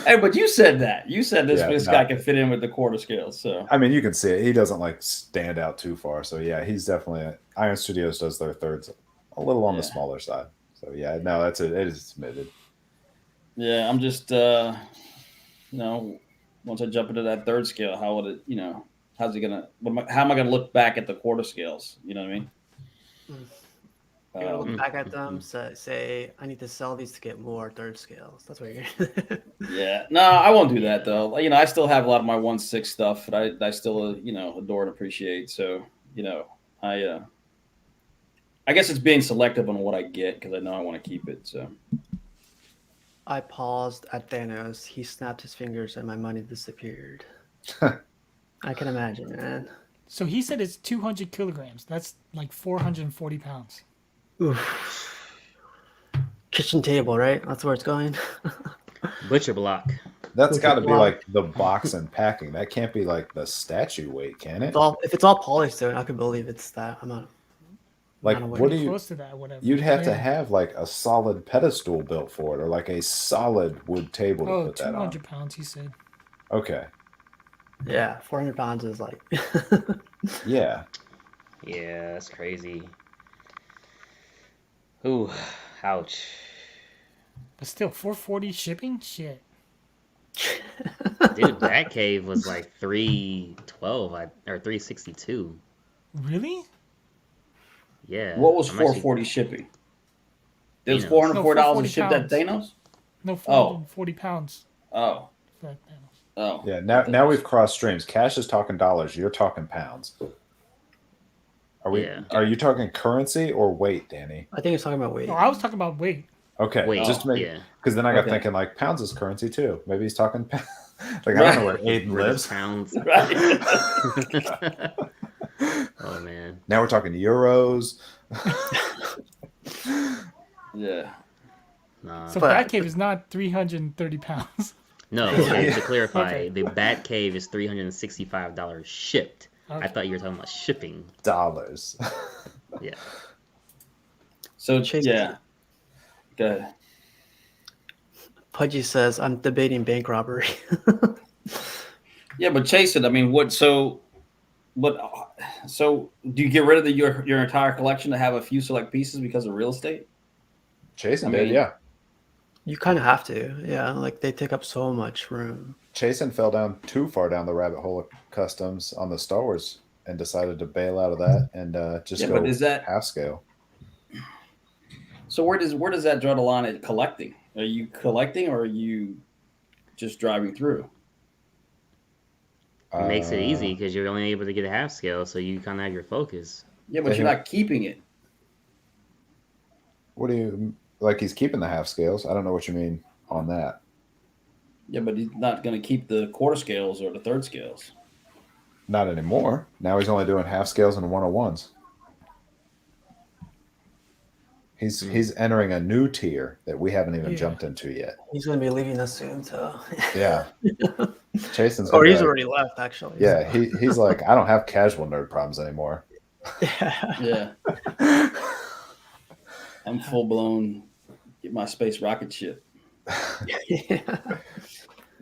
Hey, but you said that. You said this Yeah, guy no. can fit in with the quarter scales. So I mean, you can see it. He doesn't like stand out too far. So yeah, he's definitely Iron Studios does their thirds a little on the Yeah. smaller side. So yeah, no, that's it. It is admitted. yeah, I'm just once I jump into that third scale, how would it how's it gonna how am I gonna look back at the quarter scales? You know what I mean? You're gonna look back at Mhm. them, say, I need to sell these to get more third scales. That's what you're. Yeah, no, I won't do that though. I still have a lot of my 1/6 stuff that I still adore and appreciate. So I guess it's being selective on what I get because I know I want to keep it. So I paused at Thanos. He snapped his fingers and my money disappeared. I can imagine, man. So he said it's 200 kilograms. That's like 440 pounds. Oof. Kitchen table, right? That's where it's going. Butcher block. That's Which got to is be why- like the box and packing. That can't be like the statue weight, can it? If it's all polystone, I can believe it's that amount. Like, amount of weight. what do Pretty you? close to that, whatever. You'd have to Yeah. have like a solid pedestal built for it, or like a solid wood table to Oh, put that 200 on. pounds, he said. Okay, Yeah, 400 pounds is like. yeah. Yeah, that's crazy. Ooh, ouch. But still, 440 shipping? Shit. Dude, Batcave was like 312 or 362. Really? Yeah. what was I'm actually- 440 shipping? It was Thanos. $404 No, to ship that 440 Thanos. No, 440 pounds. Oh, For that Thanos. oh, Yeah, now we've crossed streams. Cash is talking dollars. You're talking pounds. Are we? Yeah. Are you talking currency or weight, Danny? I think it's talking about weight. No, I was talking about weight. Okay, Wait, just to make yeah. because then I got Okay. thinking like pounds is currency too. Maybe he's talking like I don't know where Aiden British lives. pounds. right. Oh man. Now we're talking euros. Yeah. Nah. So But- Batcave is not 330 pounds. No, Yeah. to clarify, Okay. the Batcave is $365 shipped. I Okay. thought you were talking about shipping. Dollars. Yeah. So Chase- yeah. Go ahead. Pudgy says, I'm debating bank robbery. Yeah, but chase it. I mean, so do you get rid of your entire collection to have a few select pieces because of real estate? Chasen I did, mean- yeah. You kind of have to. Yeah, like they take up so much room. Chasen fell down too far down the rabbit hole of customs on the Star Wars and decided to bail out of that and just Yeah, go but is that half scale. so? Where does that draw the line at collecting? Are you collecting or are you just driving through? It makes it Uh, easy because you're only able to get a half scale, so you kind of have your focus. Yeah, but you're not keeping it. What do you like? He's keeping the half scales. I don't know what you mean on that. Yeah, but he's not going to keep the quarter scales or the third scales. Not anymore. Now he's only doing half scales and 101s. He's entering a new tier that we haven't even Yeah. jumped into yet. He's going to be leaving us soon, so. Yeah. Chasen's Or gonna he's be like- already left, actually. Yeah, he's like, I don't have casual nerd problems anymore. Yeah. Yeah, I'm full blown. Get my space rocket ship.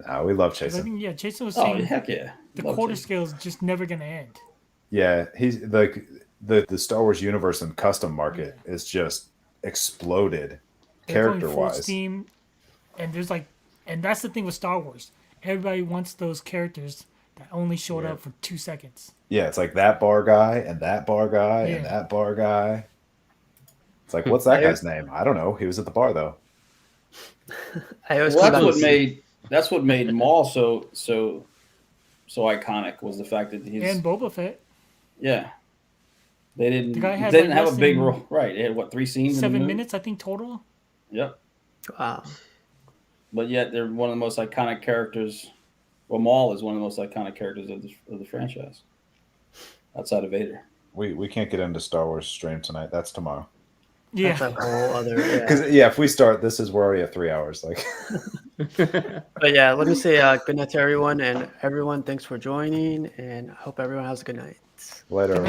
No, we love 'Cause I Chasen. think, yeah, Jason was Oh saying heck yeah! the Love quarter Jason. scale is just never going to end. Yeah, he's like the Star Wars universe and custom market is just exploded They're going character full wise. steam, and there's like, and that's the thing with Star Wars. Everybody wants those characters that only showed up for 2 seconds. Yeah, it's like that bar guy and that bar guy and Yeah. that bar guy. It's like, what's that guy's name? I don't know. He was at the bar though. I always Well, come that's back what made Maul so iconic was the fact that he's And Boba Fett. yeah. They didn't. The guy had, They didn't like, have a less big than role. Right. They had what, 3 scenes? in the 7 movie? minutes, I think, total. Yep. Wow. But yet they're one of the most iconic characters. Well, Maul is one of the most iconic characters of the franchise, outside of Vader. We can't get into Star Wars stream tonight. That's tomorrow. Yeah. That's a whole other. Yeah. Because yeah, if we start, we're already at 3 hours. Like, But yeah, let me say good night to everyone, and everyone, thanks for joining, and I hope everyone has a good night. later.